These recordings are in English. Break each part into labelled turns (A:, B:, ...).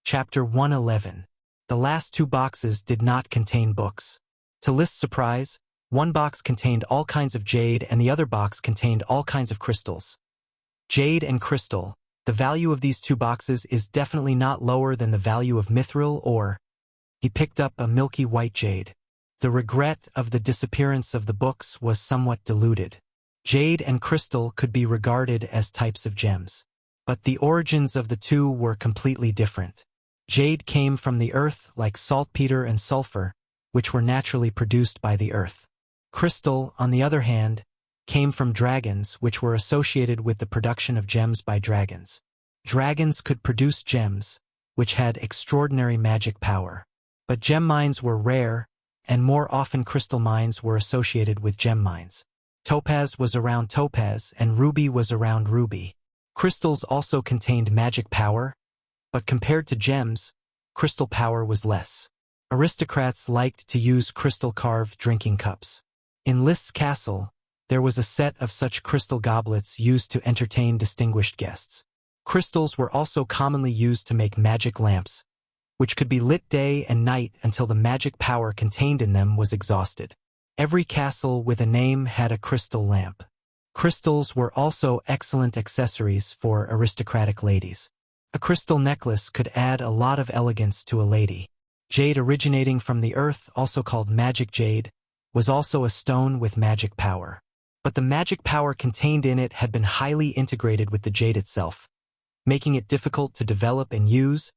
A: Chapter 111. The last two boxes did not contain books. To List's surprise, one box contained all kinds of jade and the other box contained all kinds of crystals. Jade and crystal. The value of these two boxes is definitely not lower than the value of mithril or... He picked up a milky white jade. The regret of the disappearance of the books was somewhat diluted. Jade and crystal could be regarded as types of gems. But the origins of the two were completely different. Jade came from the earth like saltpeter and sulfur, which were naturally produced by the earth. Crystal, on the other hand, came from dragons, which were associated with the production of gems by dragons. Dragons could produce gems, which had extraordinary magic power. But gem mines were rare, and more often crystal mines were associated with gem mines. Topaz was around topaz and ruby was around ruby. Crystals also contained magic power, but compared to gems, crystal power was less. Aristocrats liked to use crystal-carved drinking cups. In List's castle, there was a set of such crystal goblets used to entertain distinguished guests. Crystals were also commonly used to make magic lamps, which could be lit day and night until the magic power contained in them was exhausted. Every castle with a name had a crystal lamp. Crystals were also excellent accessories for aristocratic ladies. A crystal necklace could add a lot of elegance to a lady. Jade, originating from the earth, also called magic jade, was also a stone with magic power. But the magic power contained in it had been highly integrated with the jade itself, making it difficult to develop and use,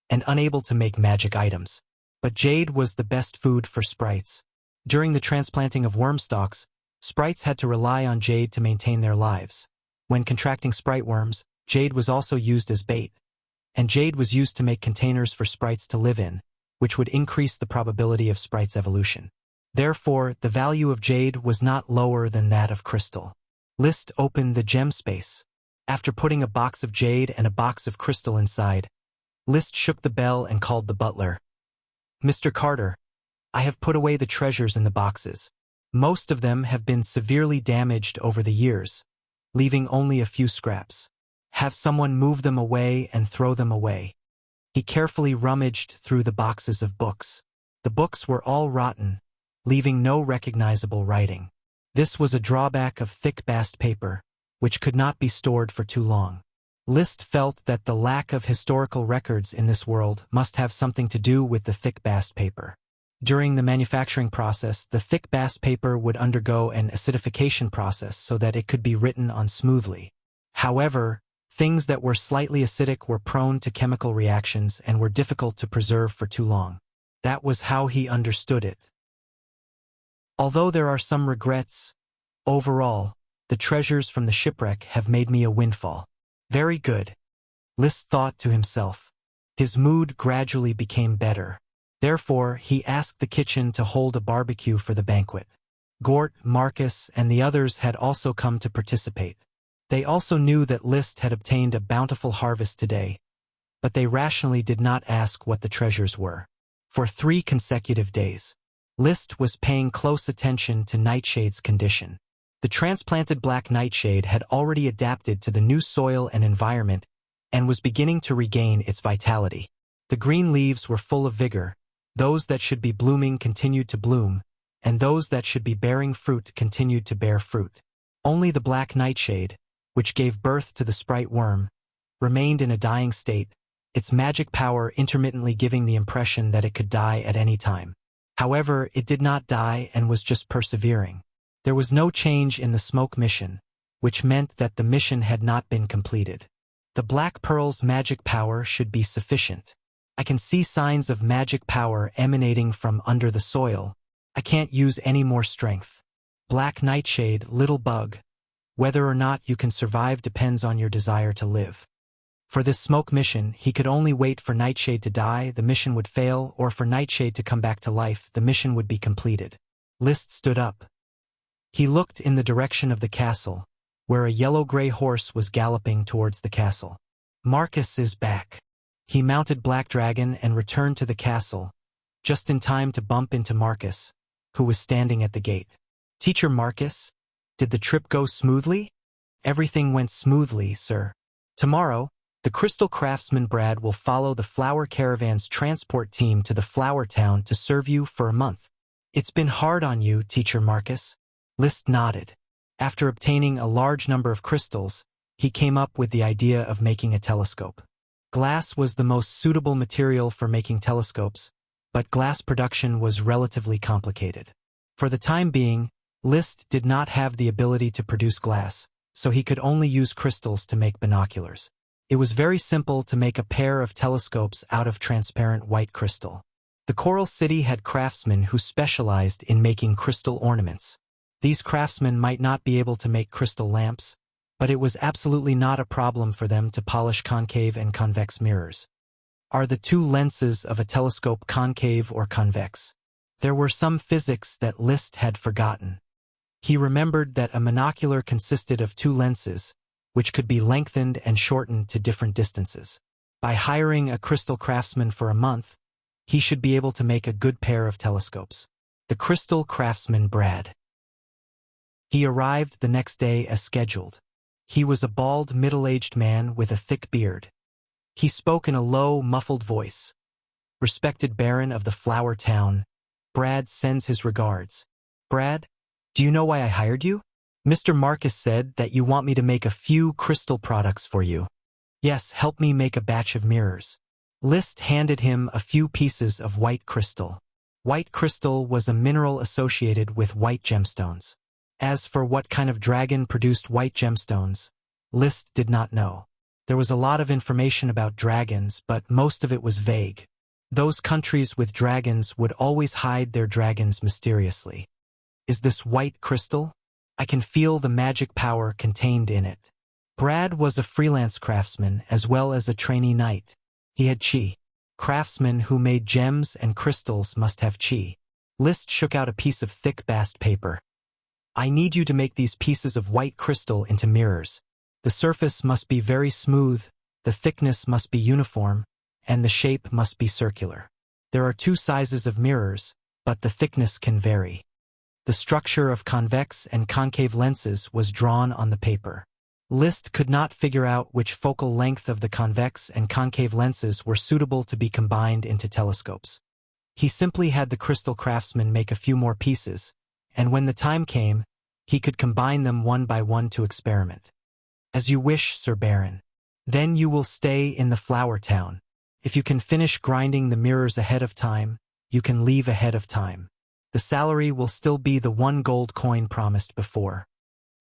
A: and unable to make magic items. But jade was the best food for sprites. During the transplanting of worm stalks, sprites had to rely on jade to maintain their lives. When contracting sprite worms, jade was also used as bait, and jade was used to make containers for sprites to live in, which would increase the probability of sprites' evolution. Therefore, the value of jade was not lower than that of crystal. List opened the gem space. After putting a box of jade and a box of crystal inside, List shook the bell and called the butler. "Mr. Carter, I have put away the treasures in the boxes. Most of them have been severely damaged over the years, leaving only a few scraps. Have someone move them away and throw them away." He carefully rummaged through the boxes of books. The books were all rotten, leaving no recognizable writing. This was a drawback of thick bast paper, which could not be stored for too long. List felt that the lack of historical records in this world must have something to do with the thick bast paper. During the manufacturing process, the thick bast paper would undergo an acidification process so that it could be written on smoothly. However, things that were slightly acidic were prone to chemical reactions and were difficult to preserve for too long. That was how he understood it. Although there are some regrets, overall, the treasures from the shipwreck have made me a windfall. Very good, List thought to himself. His mood gradually became better. Therefore, he asked the kitchen to hold a barbecue for the banquet. Gort, Marcus, and the others had also come to participate. They also knew that List had obtained a bountiful harvest today, but they rationally did not ask what the treasures were. For 3 consecutive days, List was paying close attention to Nightshade's condition. The transplanted black nightshade had already adapted to the new soil and environment and was beginning to regain its vitality. The green leaves were full of vigor. Those that should be blooming continued to bloom, and those that should be bearing fruit continued to bear fruit. Only the black nightshade, which gave birth to the sprite worm, remained in a dying state, its magic power intermittently giving the impression that it could die at any time. However, it did not die and was just persevering. There was no change in the smoke mission, which meant that the mission had not been completed. The Black Pearl's magic power should be sufficient. I can see signs of magic power emanating from under the soil. I can't use any more strength. Black Nightshade, little bug. Whether or not you can survive depends on your desire to live. For this smoke mission, he could only wait for Nightshade to die, the mission would fail, or for Nightshade to come back to life, the mission would be completed. List stood up. He looked in the direction of the castle, where a yellow-gray horse was galloping towards the castle. Marcus is back. He mounted Black Dragon and returned to the castle, just in time to bump into Marcus, who was standing at the gate. "Teacher Marcus, did the trip go smoothly?" "Everything went smoothly, sir. Tomorrow, The crystal craftsman Brad will follow the flower caravan's transport team to the flower town to serve you for a month. It's been hard on you, Teacher Marcus. List nodded. After obtaining a large number of crystals, he came up with the idea of making a telescope. Glass was the most suitable material for making telescopes, but glass production was relatively complicated. For the time being, List did not have the ability to produce glass, so he could only use crystals to make binoculars. It was very simple to make a pair of telescopes out of transparent white crystal. The Coral City had craftsmen who specialized in making crystal ornaments. These craftsmen might not be able to make crystal lamps, but it was absolutely not a problem for them to polish concave and convex mirrors. Are the two lenses of a telescope concave or convex? There were some physics that List had forgotten. He remembered that a monocular consisted of two lenses, which could be lengthened and shortened to different distances. By hiring a crystal craftsman for a month, he should be able to make a good pair of telescopes. The crystal craftsman Brad. He arrived the next day as scheduled. He was a bald, middle-aged man with a thick beard. He spoke in a low, muffled voice. Respected Baron of the Flower Town, Brad sends his regards. Brad, do you know why I hired you? Mr. Marcus said that you want me to make a few crystal products for you. Yes, help me make a batch of mirrors. List handed him a few pieces of white crystal. White crystal was a mineral associated with white gemstones. As for what kind of dragon produced white gemstones, List did not know. There was a lot of information about dragons, but most of it was vague. Those countries with dragons would always hide their dragons mysteriously. Is this white crystal? I can feel the magic power contained in it. Brad was a freelance craftsman as well as a trainee knight. He had chi. Craftsmen who made gems and crystals must have chi. List shook out a piece of thick bast paper. I need you to make these pieces of white crystal into mirrors. The surface must be very smooth, the thickness must be uniform, and the shape must be circular. There are two sizes of mirrors, but the thickness can vary. The structure of convex and concave lenses was drawn on the paper. List could not figure out which focal length of the convex and concave lenses were suitable to be combined into telescopes. He simply had the crystal craftsman make a few more pieces, and when the time came, he could combine them one by one to experiment. As you wish, Sir Baron. Then you will stay in the flower town. If you can finish grinding the mirrors ahead of time, you can leave ahead of time. The salary will still be the 1 gold coin promised before.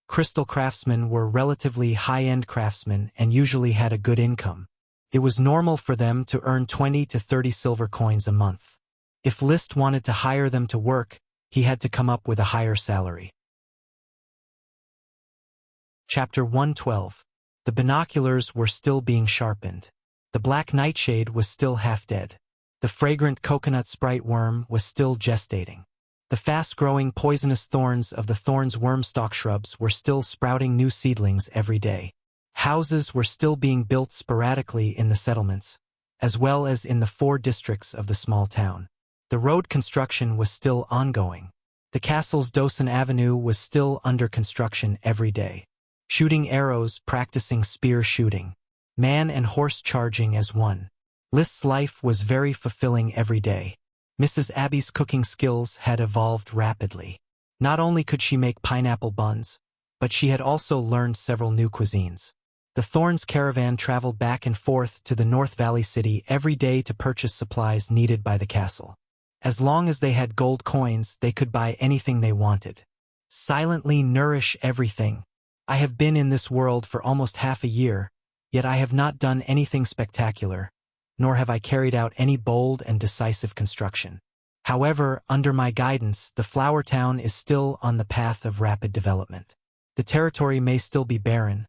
A: Crystal craftsmen were relatively high-end craftsmen and usually had a good income. It was normal for them to earn 20 to 30 silver coins a month. If List wanted to hire them to work, he had to come up with a higher salary. Chapter 112. The binoculars were still being sharpened. The black nightshade was still half dead. The fragrant coconut sprite worm was still gestating. The fast-growing poisonous thorns of the thorns wormstalk shrubs were still sprouting new seedlings every day. Houses were still being built sporadically in the settlements, as well as in the 4 districts of the small town. The road construction was still ongoing. The castle's Dosen Avenue was still under construction every day. Shooting arrows, practicing spear shooting. Man and horse charging as one. List's life was very fulfilling every day. Mrs. Abby's cooking skills had evolved rapidly. Not only could she make pineapple buns, but she had also learned several new cuisines. The Thorns caravan traveled back and forth to the North Valley City every day to purchase supplies needed by the castle. As long as they had gold coins, they could buy anything they wanted. Silently nourish everything. I have been in this world for almost half a year, yet I have not done anything spectacular, nor have I carried out any bold and decisive construction. However, under my guidance, the flower town is still on the path of rapid development. The territory may still be barren,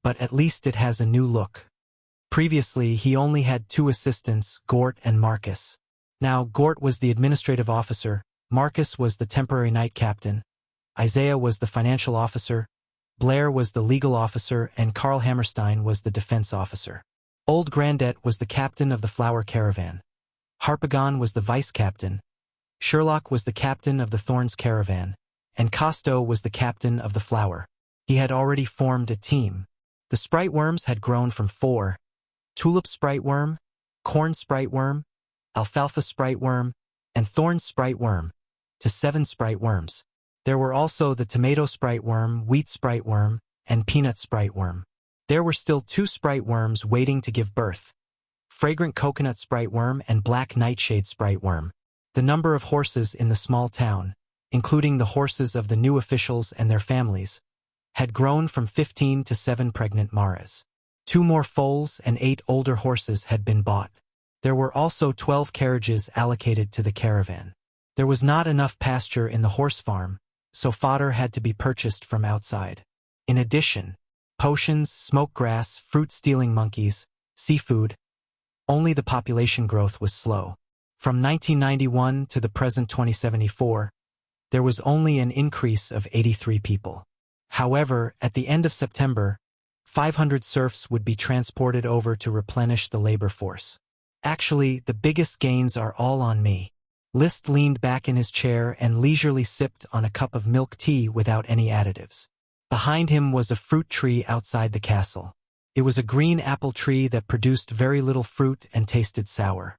A: but at least it has a new look. Previously, he only had 2 assistants, Gort and Marcus. Now, Gort was the administrative officer, Marcus was the temporary night captain, Isaiah was the financial officer, Blair was the legal officer, and Karl Hammerstein was the defense officer. Old Grandet was the captain of the flower caravan. Harpagon was the vice captain. Sherlock was the captain of the Thorns caravan, and Costo was the captain of the flower. He had already formed a team. The sprite worms had grown from 4 tulip sprite worm, corn sprite worm, alfalfa sprite worm, and thorn sprite worm, to 7 sprite worms. There were also the tomato sprite worm, wheat sprite worm, and peanut sprite worm. There were still 2 sprite worms waiting to give birth: fragrant coconut sprite worm and black nightshade sprite worm. The number of horses in the small town, including the horses of the new officials and their families, had grown from 15 to 7 pregnant maras. 2 more foals and 8 older horses had been bought. There were also 12 carriages allocated to the caravan. There was not enough pasture in the horse farm, so fodder had to be purchased from outside. In addition, potions, smoked grass, fruit-stealing monkeys, seafood. Only the population growth was slow. From 1991 to the present 2074, there was only an increase of 83 people. However, at the end of September, 500 serfs would be transported over to replenish the labor force. Actually, the biggest gains are all on me. Liszt leaned back in his chair and leisurely sipped on a cup of milk tea without any additives. Behind him was a fruit tree outside the castle. It was a green apple tree that produced very little fruit and tasted sour.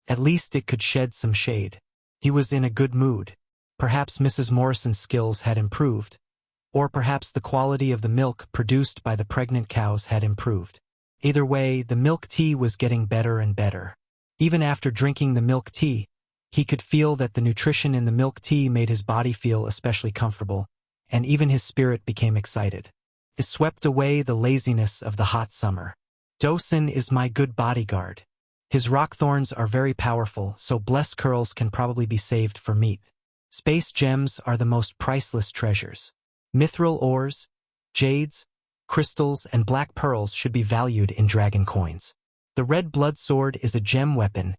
A: At least it could shed some shade. He was in a good mood. Perhaps Mrs. Morrison's skills had improved, or perhaps the quality of the milk produced by the pregnant cows had improved. Either way, the milk tea was getting better and better. Even after drinking the milk tea, he could feel that the nutrition in the milk tea made his body feel especially comfortable, and even his spirit became excited. It swept away the laziness of the hot summer. Dosen is my good bodyguard. His rock thorns are very powerful, so blessed curls can probably be saved for meat. Space gems are the most priceless treasures. Mithril ores, jades, crystals, and black pearls should be valued in dragon coins. The red blood sword is a gem weapon,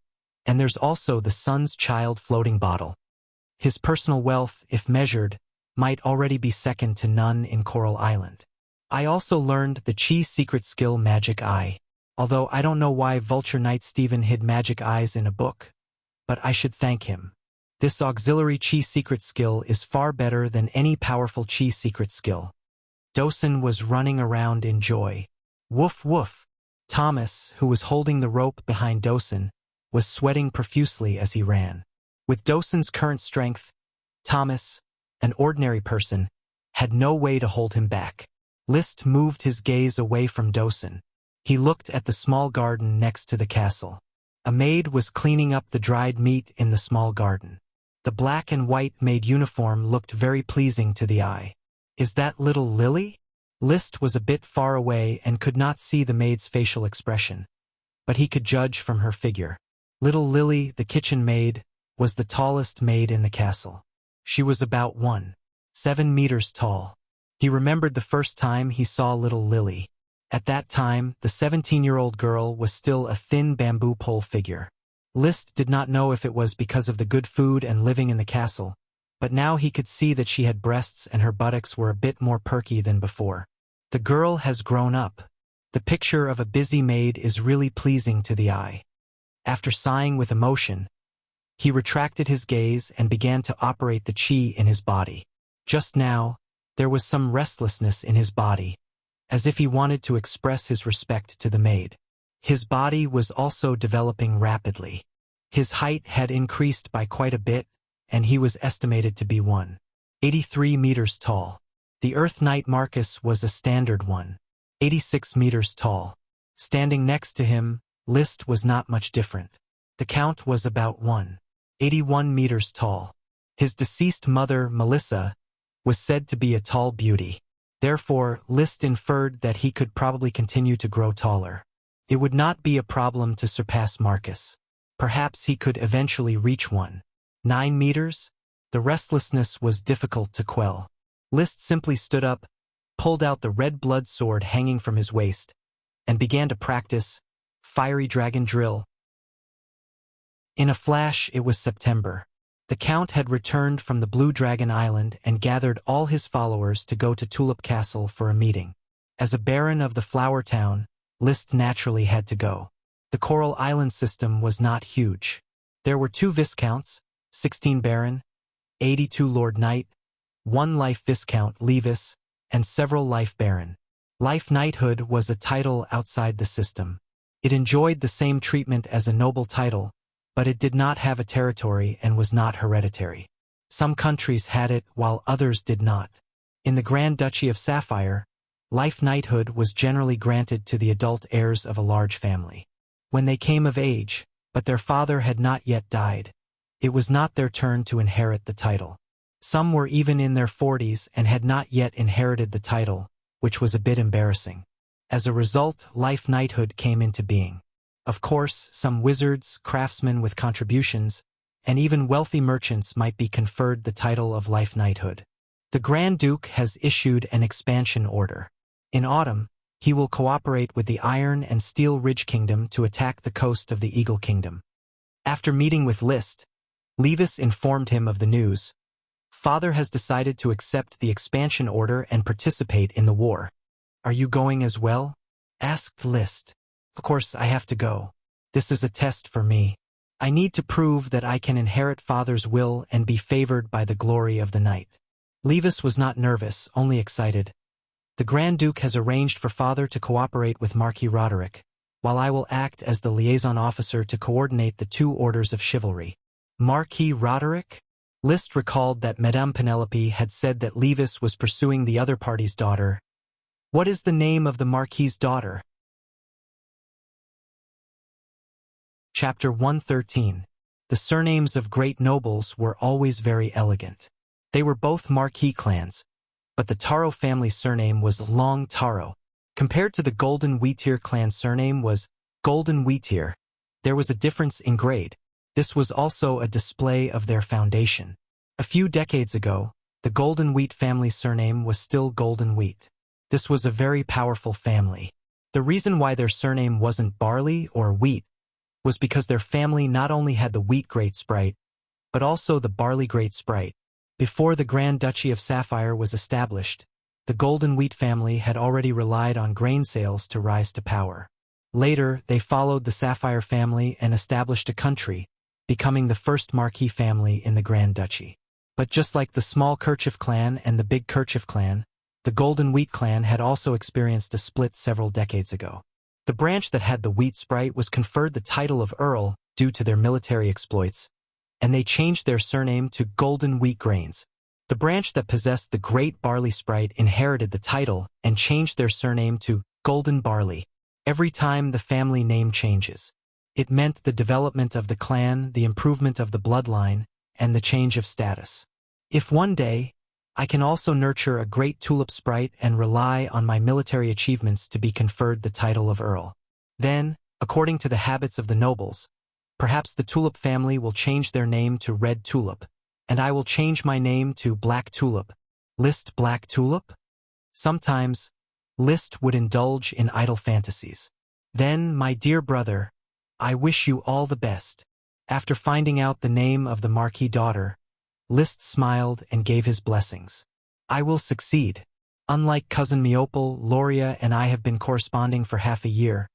A: and there's also the sun's child floating bottle. His personal wealth, if measured, might already be second to none in Coral Island. I also learned the Chi's secret skill, Magic Eye. Although I don't know why Vulture Knight Stephen hid magic eyes in a book, but I should thank him. This auxiliary Chi secret skill is far better than any powerful Chi secret skill. Dosen was running around in joy. Woof woof. Thomas, who was holding the rope behind Dosen, was sweating profusely as he ran. With Dosen's current strength, Thomas, an ordinary person, had no way to hold him back. Liszt moved his gaze away from Dosen. He looked at the small garden next to the castle. A maid was cleaning up the dried meat in the small garden. The black and white maid uniform looked very pleasing to the eye. Is that little Lily? Liszt was a bit far away and could not see the maid's facial expression, but he could judge from her figure. Little Lily, the kitchen maid, was the tallest maid in the castle. She was about 1.7 meters tall. He remembered the first time he saw little Lily. At that time, the 17-year-old girl was still a thin bamboo pole figure. Liszt did not know if it was because of the good food and living in the castle, but now he could see that she had breasts and her buttocks were a bit more perky than before. The girl has grown up. The picture of a busy maid is really pleasing to the eye. After sighing with emotion, he retracted his gaze and began to operate the chi in his body. Just now, there was some restlessness in his body, as if he wanted to express his respect to the maid. His body was also developing rapidly. His height had increased by quite a bit, and he was estimated to be 1.83 meters tall. The Earth Knight Marcus was a standard 1.86 meters tall. Standing next to him, Liszt was not much different. The Count was about 1.81 meters tall. His deceased mother, Melissa, was said to be a tall beauty. Therefore, Liszt inferred that he could probably continue to grow taller. It would not be a problem to surpass Marcus. Perhaps he could eventually reach 1.9 meters. The restlessness was difficult to quell. Liszt simply stood up, pulled out the red blood sword hanging from his waist, and began to practice Fiery Dragon Drill. In a flash, it was September. The Count had returned from the Blue Dragon Island and gathered all his followers to go to Tulip Castle for a meeting. As a baron of the Flower Town, Liszt naturally had to go. The Coral Island system was not huge. There were 2 Viscounts, 16 Baron, 82 Lord Knight, 1 Life Viscount Levis, and several Life Baron. Life knighthood was a title outside the system. It enjoyed the same treatment as a noble title, but it did not have a territory and was not hereditary. Some countries had it while others did not. In the Grand Duchy of Sapphire, life knighthood was generally granted to the adult heirs of a large family. When they came of age, but their father had not yet died, it was not their turn to inherit the title. Some were even in their 40s and had not yet inherited the title, which was a bit embarrassing. As a result, life knighthood came into being. Of course, some wizards, craftsmen with contributions, and even wealthy merchants might be conferred the title of life knighthood. The Grand Duke has issued an expansion order. In autumn, he will cooperate with the Iron and Steel Ridge Kingdom to attack the coast of the Eagle Kingdom. After meeting with List, Levis informed him of the news. Father has decided to accept the expansion order and participate in the war. Are you going as well? Asked List. Of course I have to go. This is a test for me. I need to prove that I can inherit Father's will and be favored by the glory of the night. Levis was not nervous, only excited. The Grand Duke has arranged for Father to cooperate with Marquis Roderick, while I will act as the liaison officer to coordinate the two orders of chivalry. Marquis Roderick? List recalled that Madame Penelope had said that Levis was pursuing the other party's daughter. What is the name of the Marquis's daughter? Chapter 113. The surnames of great nobles were always very elegant. They were both Marquis clans, but the Taro family surname was Long Taro. Compared to the Golden Wheatear clan surname was Golden Wheatear. There was a difference in grade. This was also a display of their foundation. A few decades ago, the Golden Wheat family surname was still Golden Wheat. This was a very powerful family. The reason why their surname wasn't Barley or Wheat was because their family not only had the Wheat Great Sprite, but also the Barley Great Sprite. Before the Grand Duchy of Sapphire was established, the Golden Wheat family had already relied on grain sales to rise to power. Later, they followed the Sapphire family and established a country, becoming the first Marquis family in the Grand Duchy. But just like the Small Kerchief clan and the Big Kerchief clan, the Golden Wheat clan had also experienced a split several decades ago. The branch that had the Wheat Sprite was conferred the title of Earl due to their military exploits, and they changed their surname to Golden Wheat Grains. The branch that possessed the Great Barley Sprite inherited the title and changed their surname to Golden Barley. Every time the family name changes, it meant the development of the clan, the improvement of the bloodline, and the change of status. If one day, I can also nurture a great tulip sprite and rely on my military achievements to be conferred the title of Earl, then, according to the habits of the nobles, perhaps the Tulip family will change their name to Red Tulip, and I will change my name to Black Tulip. List Black Tulip? Sometimes, List would indulge in idle fantasies. Then, my dear brother, I wish you all the best. After finding out the name of the Marquis daughter, List smiled and gave his blessings. I will succeed. Unlike cousin Meopal, Loria and I have been corresponding for half a year,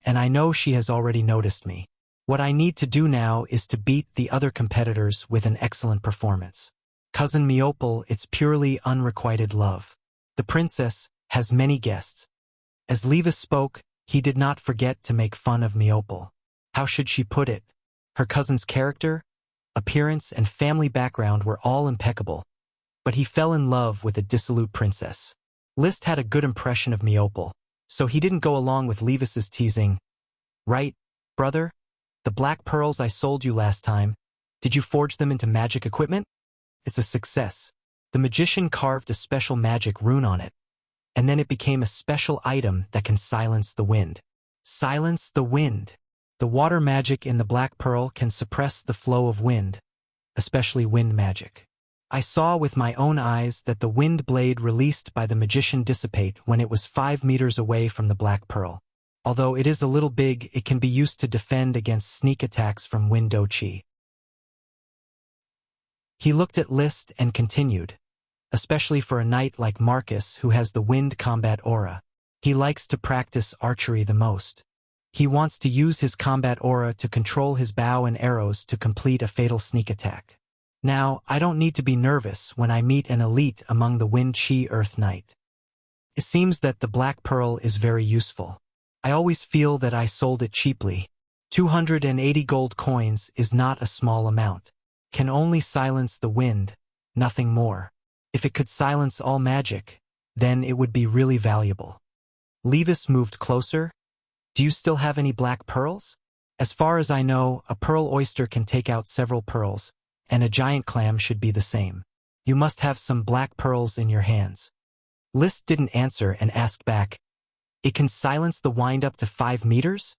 A: and I know she has already noticed me. What I need to do now is to beat the other competitors with an excellent performance. Cousin Meopal, it's purely unrequited love. The princess has many guests. As Levis spoke, he did not forget to make fun of Meopal. How should she put it? Her cousin's character, appearance, and family background were all impeccable, but he fell in love with a dissolute princess. List had a good impression of Meopal, so he didn't go along with Levis's teasing. Right, brother? The black pearls I sold you last time, did you forge them into magic equipment? It's a success. The magician carved a special magic rune on it, and then it became a special item that can silence the wind. Silence the wind. The water magic in the black pearl can suppress the flow of wind, especially wind magic. I saw with my own eyes that the wind blade released by the magician dissipate when it was 5 meters away from the black pearl. Although it is a little big, it can be used to defend against sneak attacks from wind chi. He looked at List and continued, especially for a knight like Marcus who has the wind combat aura. He likes to practice archery the most. He wants to use his combat aura to control his bow and arrows to complete a fatal sneak attack. Now, I don't need to be nervous when I meet an elite among the Wind Chi Earth Knight. It seems that the black pearl is very useful. I always feel that I sold it cheaply. 280 gold coins is not a small amount. Can only silence the wind, nothing more. If it could silence all magic, then it would be really valuable. Levis moved closer. Do you still have any black pearls? As far as I know, a pearl oyster can take out several pearls, and a giant clam should be the same. You must have some black pearls in your hands. List didn't answer and asked back, it can silence the wind up to 5 meters?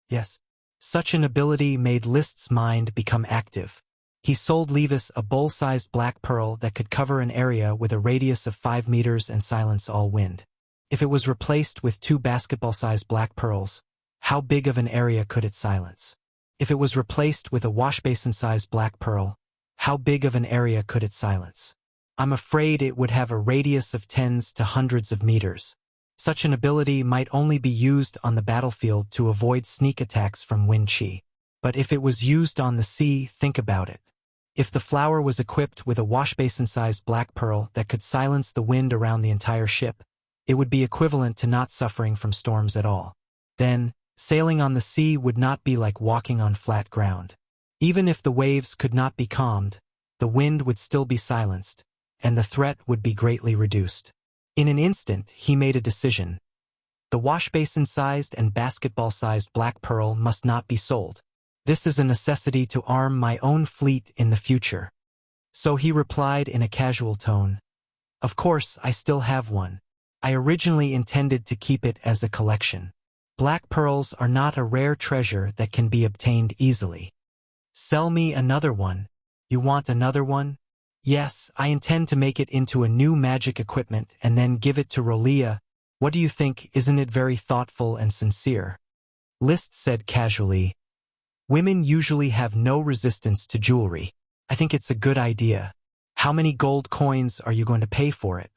A: Yes. Such an ability made List's mind become active. He sold Levis a bowl-sized black pearl that could cover an area with a radius of 5 meters and silence all wind. If it was replaced with 2 basketball-sized black pearls, how big of an area could it silence? If it was replaced with a washbasin-sized black pearl, how big of an area could it silence? I'm afraid it would have a radius of tens to hundreds of meters. Such an ability might only be used on the battlefield to avoid sneak attacks from wind chi. But if it was used on the sea, think about it. If the flower was equipped with a washbasin-sized black pearl that could silence the wind around the entire ship, it would be equivalent to not suffering from storms at all. Then, sailing on the sea would not be like walking on flat ground. Even if the waves could not be calmed, the wind would still be silenced, and the threat would be greatly reduced. In an instant, he made a decision. The washbasin-sized and basketball-sized black pearl must not be sold. This is a necessity to arm my own fleet in the future. So he replied in a casual tone, of course, I still have one. I originally intended to keep it as a collection. Black pearls are not a rare treasure that can be obtained easily. Sell me another one. You want another one? Yes, I intend to make it into a new magic equipment and then give it to Rolia. What do you think? Isn't it very thoughtful and sincere? List said casually, women usually have no resistance to jewelry. I think it's a good idea. How many gold coins are you going to pay for it?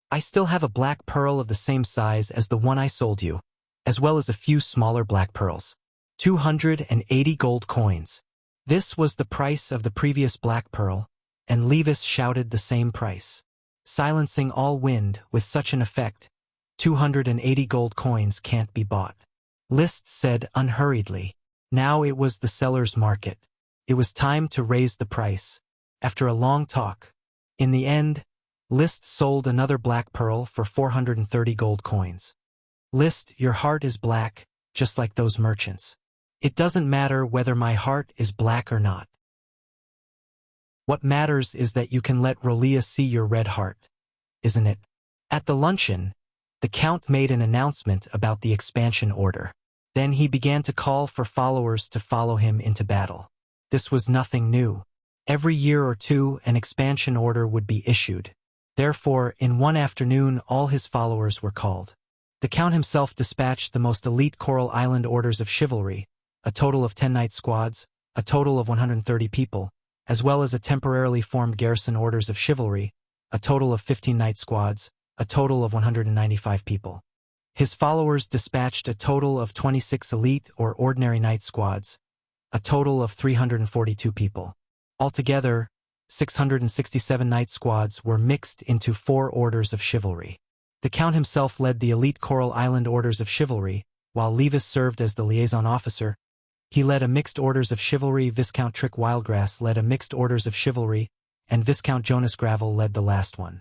A: I still have a black pearl of the same size as the one I sold you, as well as a few smaller black pearls. 280 gold coins. This was the price of the previous black pearl, and Levis shouted the same price. Silencing all wind with such an effect, 280 gold coins can't be bought. List said unhurriedly. Now it was the seller's market. It was time to raise the price. After a long talk, in the end, List sold another black pearl for 430 gold coins. List, your heart is black, just like those merchants. It doesn't matter whether my heart is black or not. What matters is that you can let Rolia see your red heart, isn't it? At the luncheon, the Count made an announcement about the expansion order. Then he began to call for followers to follow him into battle. This was nothing new. Every year or two, an expansion order would be issued. Therefore, in one afternoon, all his followers were called. The Count himself dispatched the most elite Coral Island orders of chivalry, a total of 10 knight squads, a total of 130 people, as well as a temporarily formed garrison orders of chivalry, a total of 15 knight squads, a total of 195 people. His followers dispatched a total of 26 elite or ordinary knight squads, a total of 342 people. Altogether, 667 knight squads were mixed into 4 orders of chivalry. The Count himself led the elite Coral Island orders of chivalry, while Levis served as the liaison officer. He led a mixed orders of chivalry, Viscount Trick Wildgrass led a mixed orders of chivalry, and Viscount Jonas Gravel led the last one.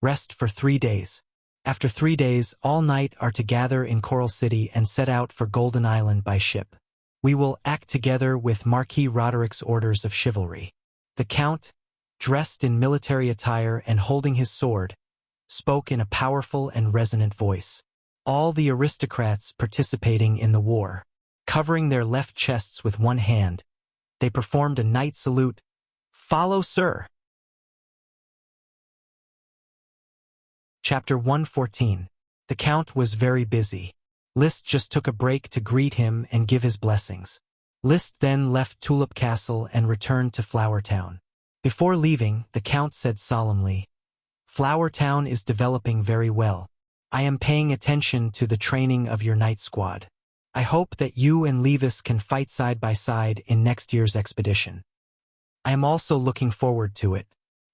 A: Rest for 3 days. After 3 days, all knight are to gather in Coral City and set out for Golden Island by ship. We will act together with Marquis Roderick's orders of chivalry. The Count, dressed in military attire and holding his sword, spoke in a powerful and resonant voice. All the aristocrats participating in the war, covering their left chests with one hand, they performed a knight salute. Follow, sir. Chapter 114. The Count was very busy. List just took a break to greet him and give his blessings. List then left Tulip Castle and returned to Flower Town. Before leaving, the Count said solemnly, Flower Town is developing very well. I am paying attention to the training of your knight squad. I hope that you and Levis can fight side by side in next year's expedition. I am also looking forward to it.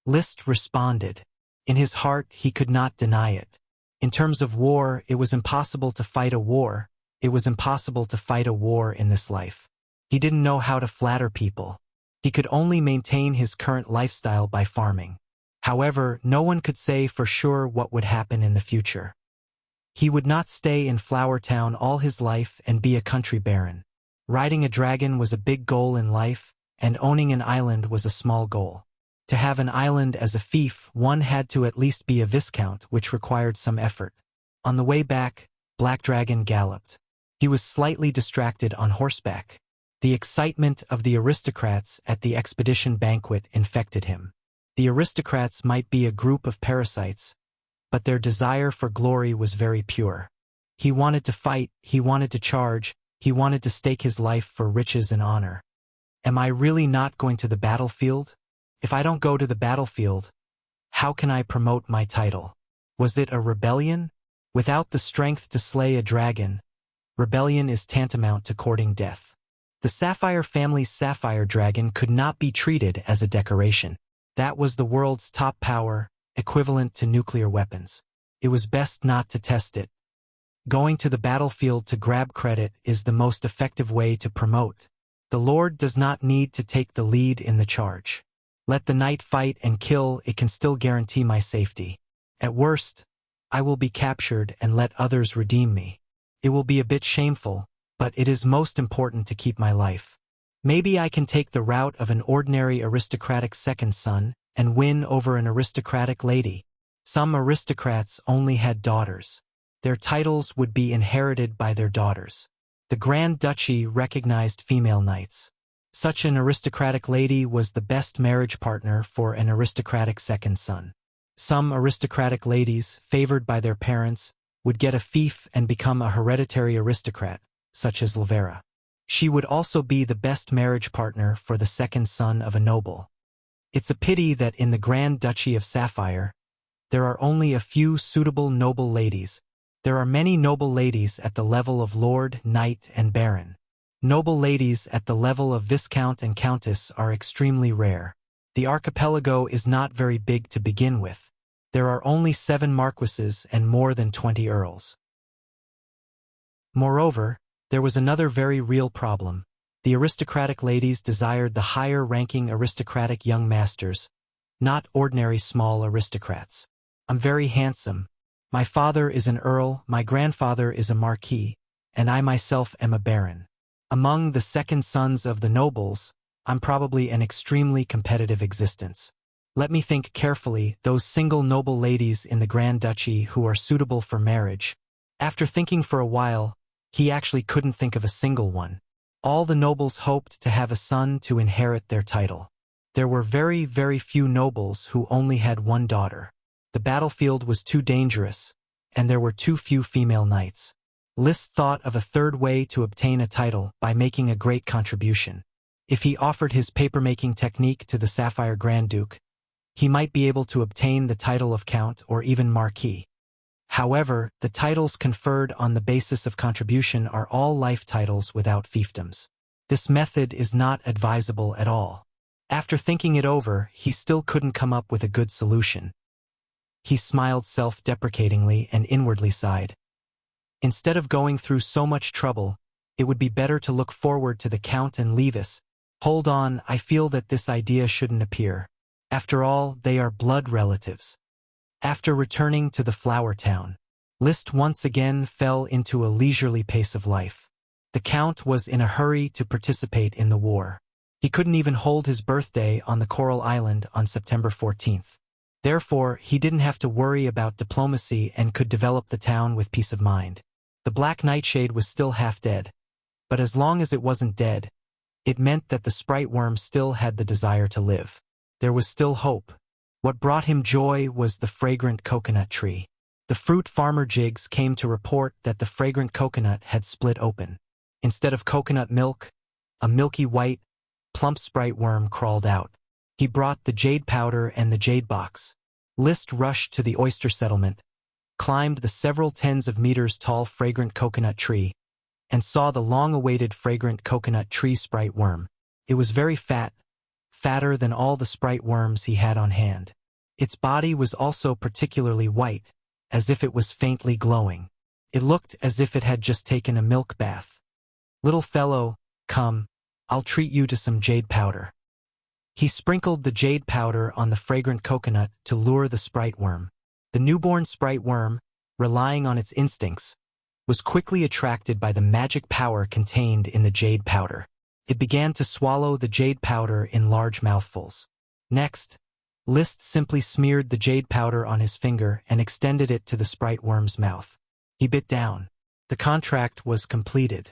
A: List responded. In his heart, he could not deny it. In terms of war, it was impossible to fight a war. It was impossible to fight a war in this life. He didn't know how to flatter people. He could only maintain his current lifestyle by farming. However, no one could say for sure what would happen in the future. He would not stay in Flower Town all his life and be a country baron. Riding a dragon was a big goal in life, and owning an island was a small goal. To have an island as a fief, one had to at least be a viscount, which required some effort. On the way back, Black Dragon galloped. He was slightly distracted on horseback. The excitement of the aristocrats at the expedition banquet infected him. The aristocrats might be a group of parasites, but their desire for glory was very pure. He wanted to fight, he wanted to charge, he wanted to stake his life for riches and honor. Am I really not going to the battlefield? If I don't go to the battlefield, how can I promote my title? Was it a rebellion? Without the strength to slay a dragon, rebellion is tantamount to courting death. The Sapphire family's sapphire dragon could not be treated as a decoration. That was the world's top power, equivalent to nuclear weapons. It was best not to test it. Going to the battlefield to grab credit is the most effective way to promote. The Lord does not need to take the lead in the charge. Let the knight fight and kill, it can still guarantee my safety. At worst, I will be captured and let others redeem me. It will be a bit shameful, but it is most important to keep my life. Maybe I can take the route of an ordinary aristocratic second son and win over an aristocratic lady. Some aristocrats only had daughters. Their titles would be inherited by their daughters. The Grand Duchy recognized female knights. Such an aristocratic lady was the best marriage partner for an aristocratic second son. Some aristocratic ladies, favored by their parents, would get a fief and become a hereditary aristocrat, such as Lavera. She would also be the best marriage partner for the second son of a noble. It's a pity that in the Grand Duchy of Sapphire, there are only a few suitable noble ladies. There are many noble ladies at the level of lord, knight, and baron. Noble ladies at the level of viscount and countess are extremely rare. The archipelago is not very big to begin with. There are only 7 marquises and more than 20 earls. Moreover, there was another very real problem. The aristocratic ladies desired the higher-ranking aristocratic young masters, not ordinary small aristocrats. I'm very handsome. My father is an earl, my grandfather is a marquis, and I myself am a baron. Among the second sons of the nobles, I'm probably an extremely competitive existence. Let me think carefully, those single noble ladies in the Grand Duchy who are suitable for marriage. After thinking for a while, he actually couldn't think of a single one. All the nobles hoped to have a son to inherit their title. There were very, very few nobles who only had one daughter. The battlefield was too dangerous, and there were too few female knights. Liszt thought of a third way to obtain a title by making a great contribution. If he offered his papermaking technique to the Sapphire Grand Duke, he might be able to obtain the title of Count or even Marquis. However, the titles conferred on the basis of contribution are all life titles without fiefdoms. This method is not advisable at all. After thinking it over, he still couldn't come up with a good solution. He smiled self-deprecatingly and inwardly sighed. Instead of going through so much trouble, it would be better to look forward to the Count and Levis. Hold on, I feel that this idea shouldn't appear. After all, they are blood relatives. After returning to the Flower Town, Liszt once again fell into a leisurely pace of life. The Count was in a hurry to participate in the war. He couldn't even hold his birthday on the Coral Island on September 14th. Therefore, he didn't have to worry about diplomacy and could develop the town with peace of mind. The Black Nightshade was still half dead, but as long as it wasn't dead, it meant that the sprite worm still had the desire to live. There was still hope. What brought him joy was the fragrant coconut tree. The fruit farmer Jigs came to report that the fragrant coconut had split open. Instead of coconut milk, a milky white, plump sprite worm crawled out. He brought the jade powder and the jade box. Liszt rushed to the oyster settlement, climbed the several tens of meters tall fragrant coconut tree, and saw the long-awaited fragrant coconut tree sprite worm. It was very fat, fatter than all the sprite worms he had on hand. Its body was also particularly white, as if it was faintly glowing. It looked as if it had just taken a milk bath. "Little fellow, come, I'll treat you to some jade powder." He sprinkled the jade powder on the fragrant coconut to lure the sprite worm. The newborn sprite worm, relying on its instincts, was quickly attracted by the magic power contained in the jade powder. It began to swallow the jade powder in large mouthfuls. Next, List simply smeared the jade powder on his finger and extended it to the sprite worm's mouth. He bit down. The contract was completed.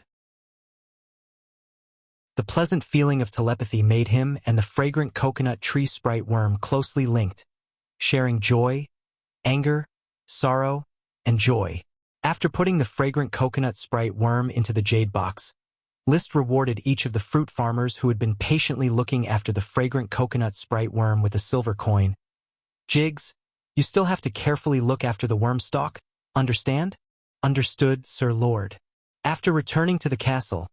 A: The pleasant feeling of telepathy made him and the fragrant coconut tree sprite worm closely linked, sharing joy, anger, sorrow, and joy. After putting the fragrant coconut sprite worm into the jade box, List rewarded each of the fruit farmers who had been patiently looking after the fragrant coconut sprite worm with a silver coin. "Jigs, you still have to carefully look after the worm stalk, understand?" "Understood, Sir Lord." After returning to the castle,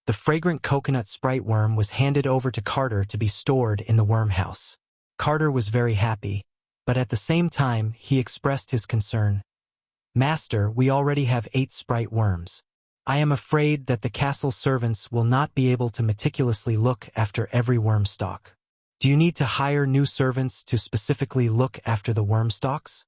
A: the fragrant coconut sprite worm was handed over to Carter to be stored in the worm house. Carter was very happy, but at the same time he expressed his concern. "Master, we already have 8 sprite worms. I am afraid that the castle servants will not be able to meticulously look after every worm stalk. Do you need to hire new servants to specifically look after the worm stalks?"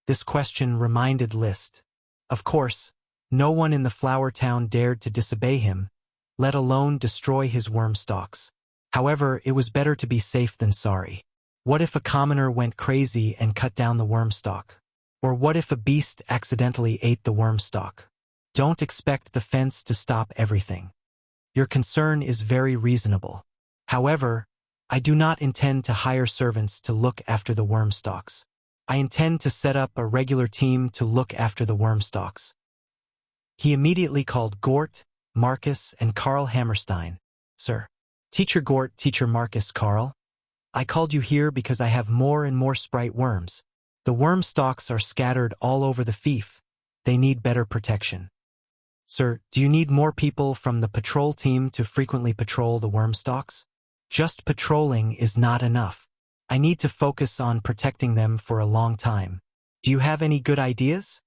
A: This question reminded List. Of course, no one in the flower town dared to disobey him, let alone destroy his worm stalks. However, it was better to be safe than sorry. What if a commoner went crazy and cut down the worm stalk? Or what if a beast accidentally ate the worm stalk? Don't expect the fence to stop everything. Your concern is very reasonable. However, I do not intend to hire servants to look after the worm stalks. I intend to set up a regular team to look after the worm stalks. He immediately called Gort, Marcus, and Carl Hammerstein. "Sir." "Teacher Gort, Teacher Marcus, Carl. I called you here because I have more and more sprite worms. The worm stalks are scattered all over the fief. They need better protection." "Sir, do you need more people from the patrol team to frequently patrol the worm stalks?" "Just patrolling is not enough. I need to focus on protecting them for a long time. Do you have any good ideas?"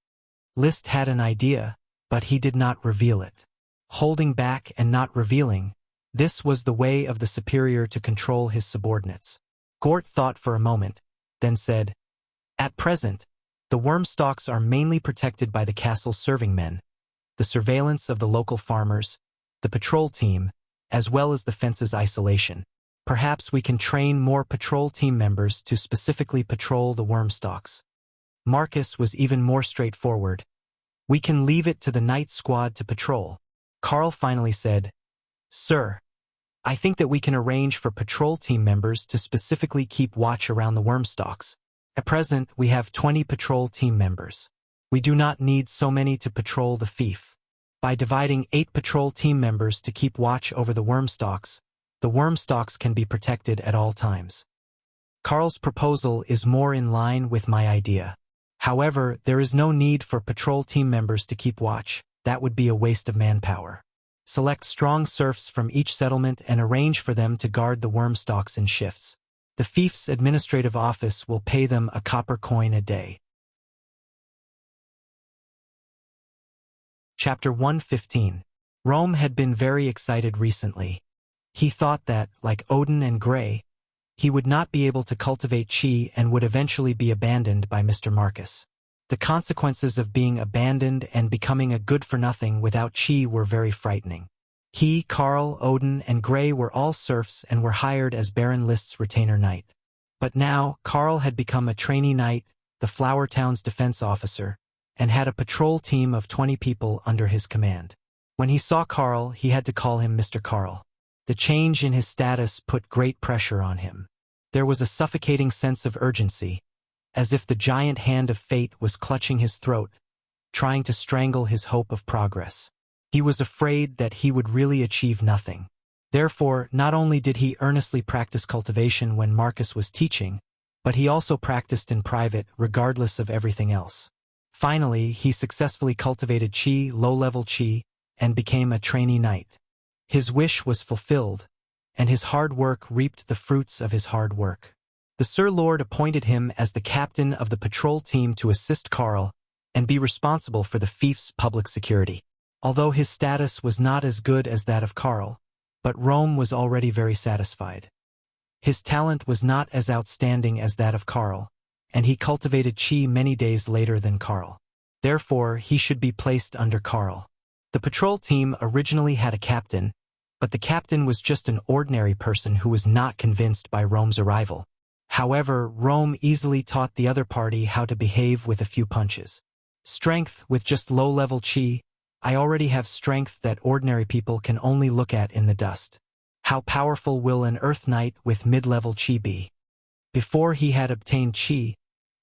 A: List had an idea, but he did not reveal it. Holding back and not revealing, this was the way of the superior to control his subordinates. Gort thought for a moment, then said, "At present, the worm stalks are mainly protected by the castle's serving men, the surveillance of the local farmers, the patrol team, as well as the fence's isolation. Perhaps we can train more patrol team members to specifically patrol the worm stalks." Marcus was even more straightforward. "We can leave it to the night squad to patrol." Carl finally said, "Sir, I think that we can arrange for patrol team members to specifically keep watch around the worm stalks. At present, we have 20 patrol team members. We do not need so many to patrol the fief. By dividing 8 patrol team members to keep watch over the worm stalks can be protected at all times." Carl's proposal is more in line with my idea. However, there is no need for patrol team members to keep watch. That would be a waste of manpower. Select strong serfs from each settlement and arrange for them to guard the worm stalks in shifts. The fief's administrative office will pay them a copper coin a day. Chapter 115. Rome had been very excited recently. He thought that, like Odin and Gray, he would not be able to cultivate chi and would eventually be abandoned by Mr. Marcus. The consequences of being abandoned and becoming a good-for-nothing without chi were very frightening. He, Carl, Odin, and Gray were all serfs and were hired as Baron List's retainer knight. But now, Carl had become a trainee knight, the Flower Town's defense officer, and had a patrol team of 20 people under his command. When he saw Carl, he had to call him Mr. Carl. The change in his status put great pressure on him. There was a suffocating sense of urgency, as if the giant hand of fate was clutching his throat, trying to strangle his hope of progress. He was afraid that he would really achieve nothing. Therefore, not only did he earnestly practice cultivation when Marcus was teaching, but he also practiced in private regardless of everything else. Finally, he successfully cultivated chi, low-level chi, and became a trainee knight. His wish was fulfilled, and his hard work reaped the fruits of his hard work. The Sir Lord appointed him as the captain of the patrol team to assist Carl and be responsible for the fief's public security. Although his status was not as good as that of Karl, but Rome was already very satisfied. His talent was not as outstanding as that of Karl, and he cultivated qi many days later than Karl. Therefore, he should be placed under Karl. The patrol team originally had a captain, but the captain was just an ordinary person who was not convinced by Rome's arrival. However, Rome easily taught the other party how to behave with a few punches. Strength with just low-level qi. I already have strength that ordinary people can only look at in the dust. How powerful will an Earth Knight with mid-level qi be? Before he had obtained qi,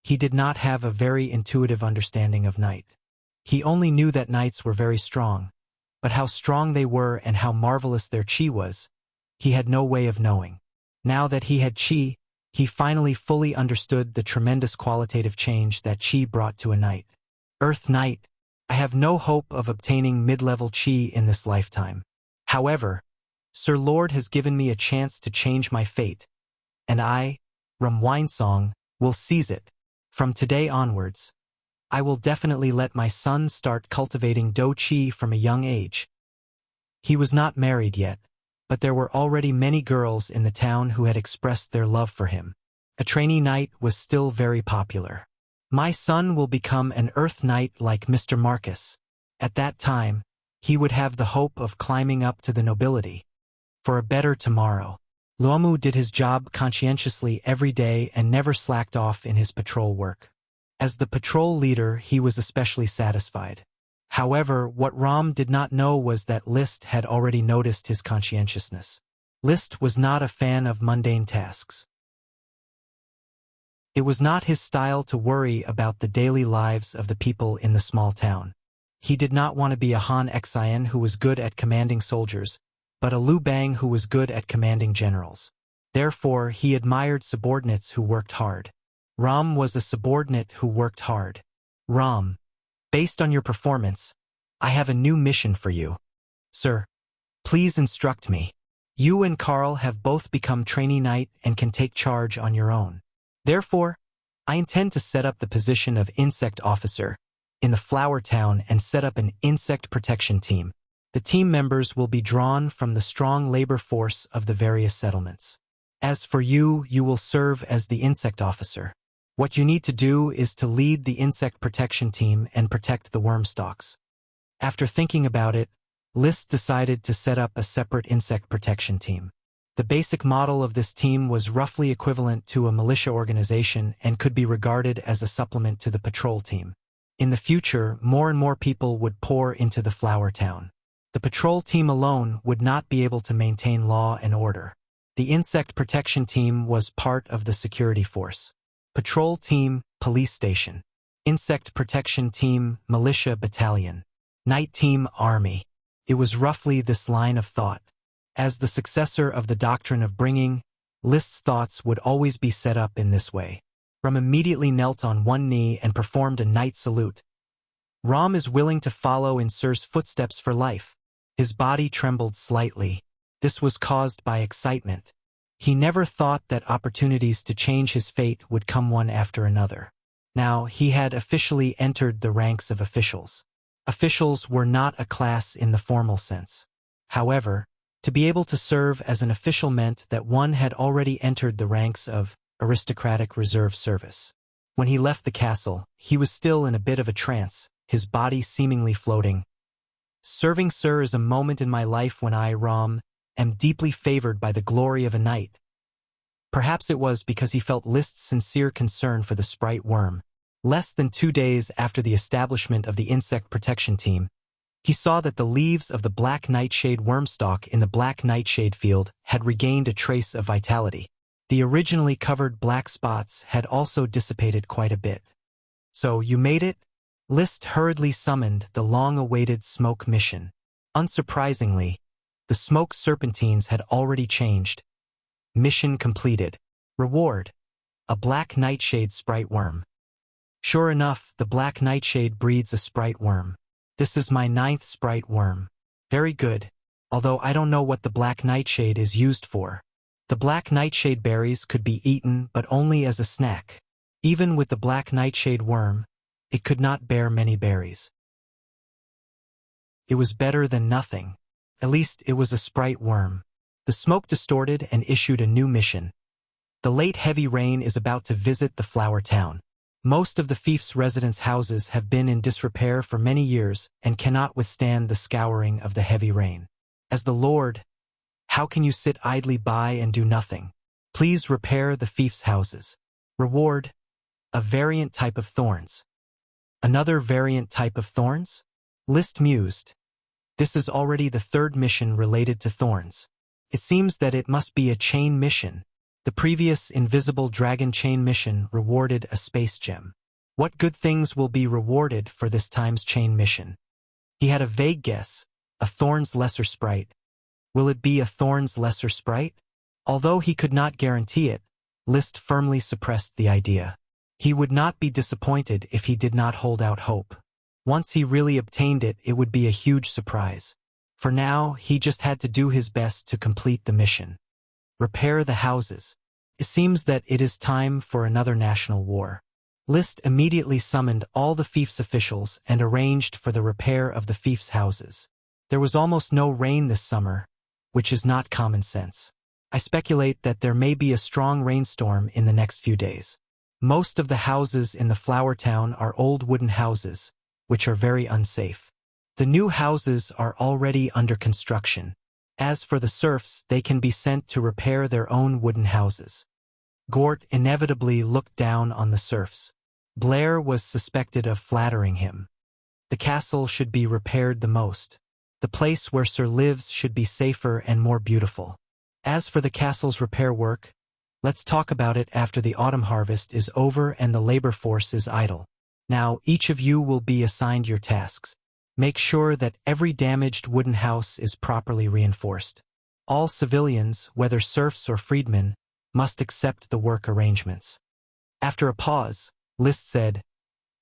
A: he did not have a very intuitive understanding of knight. He only knew that knights were very strong, but how strong they were and how marvelous their qi was, he had no way of knowing. Now that he had qi, he finally fully understood the tremendous qualitative change that qi brought to a knight. Earth Knight, I have no hope of obtaining mid-level qi in this lifetime. However, Sir Lord has given me a chance to change my fate, and I, Rum Winesong, will seize it. From today onwards, I will definitely let my son start cultivating Do Qi from a young age. He was not married yet, but there were already many girls in the town who had expressed their love for him. A trainee knight was still very popular. My son will become an Earth Knight like Mr. Marcus. At that time, he would have the hope of climbing up to the nobility. For a better tomorrow. Luomu did his job conscientiously every day and never slacked off in his patrol work. As the patrol leader, he was especially satisfied. However, what Rom did not know was that Liszt had already noticed his conscientiousness. Liszt was not a fan of mundane tasks. It was not his style to worry about the daily lives of the people in the small town. He did not want to be a Han Xian who was good at commanding soldiers, but a Liu Bang who was good at commanding generals. Therefore, he admired subordinates who worked hard. Rom was a subordinate who worked hard. Rom, based on your performance, I have a new mission for you. Sir, please instruct me. You and Karl have both become trainee knight and can take charge on your own. Therefore, I intend to set up the position of insect officer in the flower town and set up an insect protection team. The team members will be drawn from the strong labor force of the various settlements. As for you, you will serve as the insect officer. What you need to do is to lead the insect protection team and protect the worm stalks. After thinking about it, Liszt decided to set up a separate insect protection team. The basic model of this team was roughly equivalent to a militia organization and could be regarded as a supplement to the patrol team. In the future, more and more people would pour into the flower town. The patrol team alone would not be able to maintain law and order. The insect protection team was part of the security force. Patrol team, police station. Insect protection team, militia battalion. Night team, army. It was roughly this line of thought. As the successor of the doctrine of bringing, Liszt's thoughts would always be set up in this way. Rom immediately knelt on one knee and performed a knight salute. Rom is willing to follow in Sir's footsteps for life. His body trembled slightly. This was caused by excitement. He never thought that opportunities to change his fate would come one after another. Now, he had officially entered the ranks of officials. Officials were not a class in the formal sense. However, to be able to serve as an official meant that one had already entered the ranks of aristocratic reserve service. When he left the castle, he was still in a bit of a trance, his body seemingly floating. Serving Sir is a moment in my life when I, Rom, am deeply favored by the glory of a knight. Perhaps it was because he felt Liszt's sincere concern for the sprite worm. Less than 2 days after the establishment of the insect protection team, he saw that the leaves of the black nightshade wormstalk in the black nightshade field had regained a trace of vitality. The originally covered black spots had also dissipated quite a bit. So, you made it? Liszt hurriedly summoned the long-awaited smoke mission. Unsurprisingly, the smoke serpentines had already changed. Mission completed. Reward: a black nightshade sprite worm. Sure enough, the black nightshade breeds a sprite worm. This is my 9th sprite worm. Very good, although I don't know what the black nightshade is used for. The black nightshade berries could be eaten but only as a snack. Even with the black nightshade worm, it could not bear many berries. It was better than nothing. At least it was a sprite worm. The smoke distorted and issued a new mission. The late heavy rain is about to visit the flower town. Most of the fief's residents' houses have been in disrepair for many years and cannot withstand the scouring of the heavy rain. As the Lord, how can you sit idly by and do nothing? Please repair the fief's houses. Reward, a variant type of thorns. Another variant type of thorns? List mused. This is already the third mission related to thorns. It seems that it must be a chain mission. The previous Invisible Dragon chain mission rewarded a space gem. What good things will be rewarded for this time's chain mission? He had a vague guess, a Thorn's Lesser Sprite. Will it be a Thorn's Lesser Sprite? Although he could not guarantee it, List firmly suppressed the idea. He would not be disappointed if he did not hold out hope. Once he really obtained it, it would be a huge surprise. For now, he just had to do his best to complete the mission. Repair the houses. It seems that it is time for another national war. List immediately summoned all the fief's officials and arranged for the repair of the fief's houses. There was almost no rain this summer, which is not common sense. I speculate that there may be a strong rainstorm in the next few days. Most of the houses in the flower town are old wooden houses, which are very unsafe. The new houses are already under construction. As for the serfs, they can be sent to repair their own wooden houses. Gort inevitably looked down on the serfs. Blair was suspected of flattering him. The castle should be repaired the most. The place where Sir lives should be safer and more beautiful. As for the castle's repair work, let's talk about it after the autumn harvest is over and the labor force is idle. Now, each of you will be assigned your tasks. Make sure that every damaged wooden house is properly reinforced. All civilians, whether serfs or freedmen, must accept the work arrangements. After a pause, List said,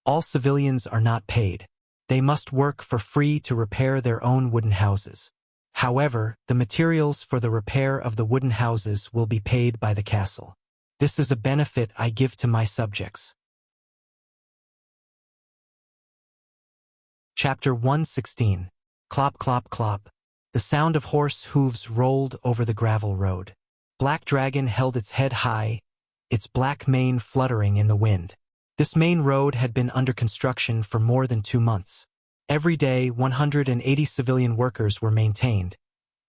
A: all civilians are not paid. They must work for free to repair their own wooden houses. However, the materials for the repair of the wooden houses will be paid by the castle. This is a benefit I give to my subjects. Chapter 116. Clop, clop, clop. The sound of horse hooves rolled over the gravel road. Black Dragon held its head high, its black mane fluttering in the wind. This main road had been under construction for more than 2 months. Every day, 180 civilian workers were maintained,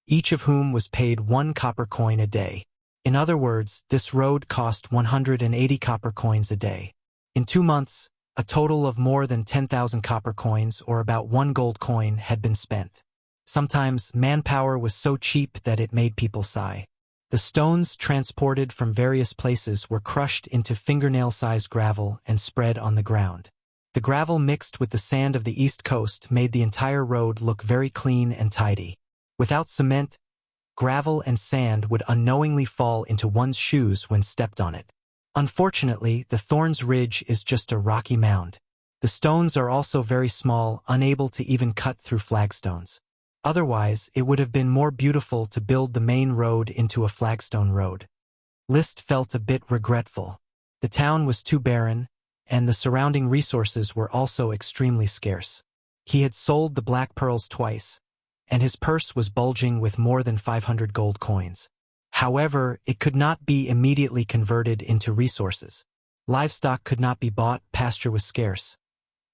A: each of whom was paid 1 copper coin a day. In other words, this road cost 180 copper coins a day. In 2 months, a total of more than 10,000 copper coins, or about 1 gold coin, had been spent. Sometimes, manpower was so cheap that it made people sigh. The stones transported from various places were crushed into fingernail-sized gravel and spread on the ground. The gravel mixed with the sand of the East Coast made the entire road look very clean and tidy. Without cement, gravel and sand would unknowingly fall into one's shoes when stepped on it. Unfortunately, the Thorns Ridge is just a rocky mound. The stones are also very small, unable to even cut through flagstones. Otherwise, it would have been more beautiful to build the main road into a flagstone road. List felt a bit regretful. The town was too barren, and the surrounding resources were also extremely scarce. He had sold the black pearls twice, and his purse was bulging with more than 500 gold coins. However, it could not be immediately converted into resources. Livestock could not be bought, pasture was scarce.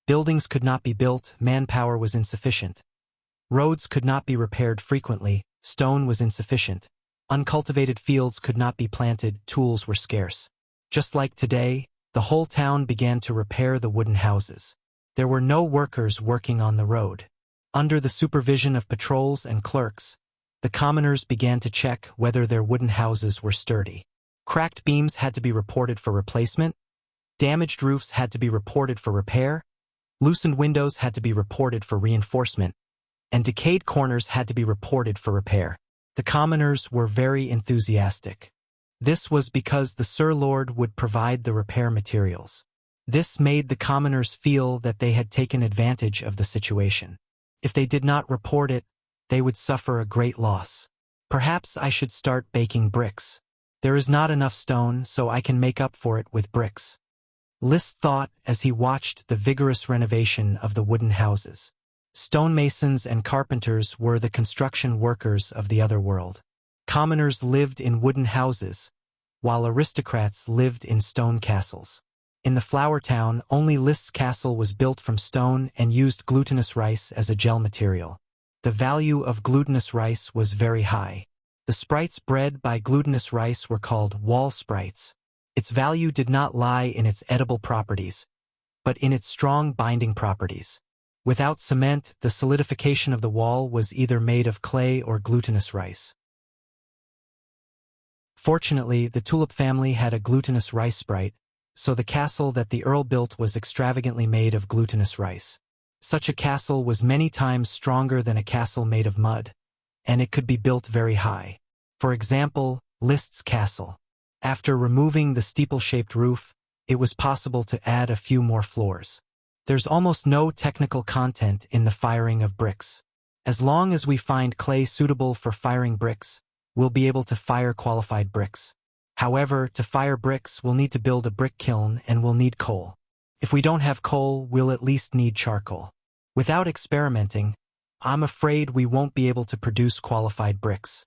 A: Buildings could not be built, manpower was insufficient. Roads could not be repaired frequently, stone was insufficient. Uncultivated fields could not be planted, tools were scarce. Just like today, the whole town began to repair the wooden houses. There were no workers working on the road. Under the supervision of patrols and clerks, the commoners began to check whether their wooden houses were sturdy. Cracked beams had to be reported for replacement, damaged roofs had to be reported for repair, loosened windows had to be reported for reinforcement, and decayed corners had to be reported for repair. The commoners were very enthusiastic. This was because the Sir Lord would provide the repair materials. This made the commoners feel that they had taken advantage of the situation. If they did not report it, they would suffer a great loss. Perhaps I should start baking bricks. There is not enough stone, so I can make up for it with bricks. Liszt thought as he watched the vigorous renovation of the wooden houses. Stonemasons and carpenters were the construction workers of the other world. Commoners lived in wooden houses, while aristocrats lived in stone castles. In the flower town, only Liszt's castle was built from stone and used glutinous rice as a gel material. The value of glutinous rice was very high. The sprites bred by glutinous rice were called wall sprites. Its value did not lie in its edible properties, but in its strong binding properties. Without cement, the solidification of the wall was either made of clay or glutinous rice. Fortunately, the Tulip family had a glutinous rice sprite, so the castle that the Earl built was extravagantly made of glutinous rice. Such a castle was many times stronger than a castle made of mud, and it could be built very high. For example, Liszt's castle. After removing the steeple-shaped roof, it was possible to add a few more floors. There's almost no technical content in the firing of bricks. As long as we find clay suitable for firing bricks, we'll be able to fire qualified bricks. However, to fire bricks, we'll need to build a brick kiln and we'll need coal. If we don't have coal, we'll at least need charcoal. Without experimenting, I'm afraid we won't be able to produce qualified bricks.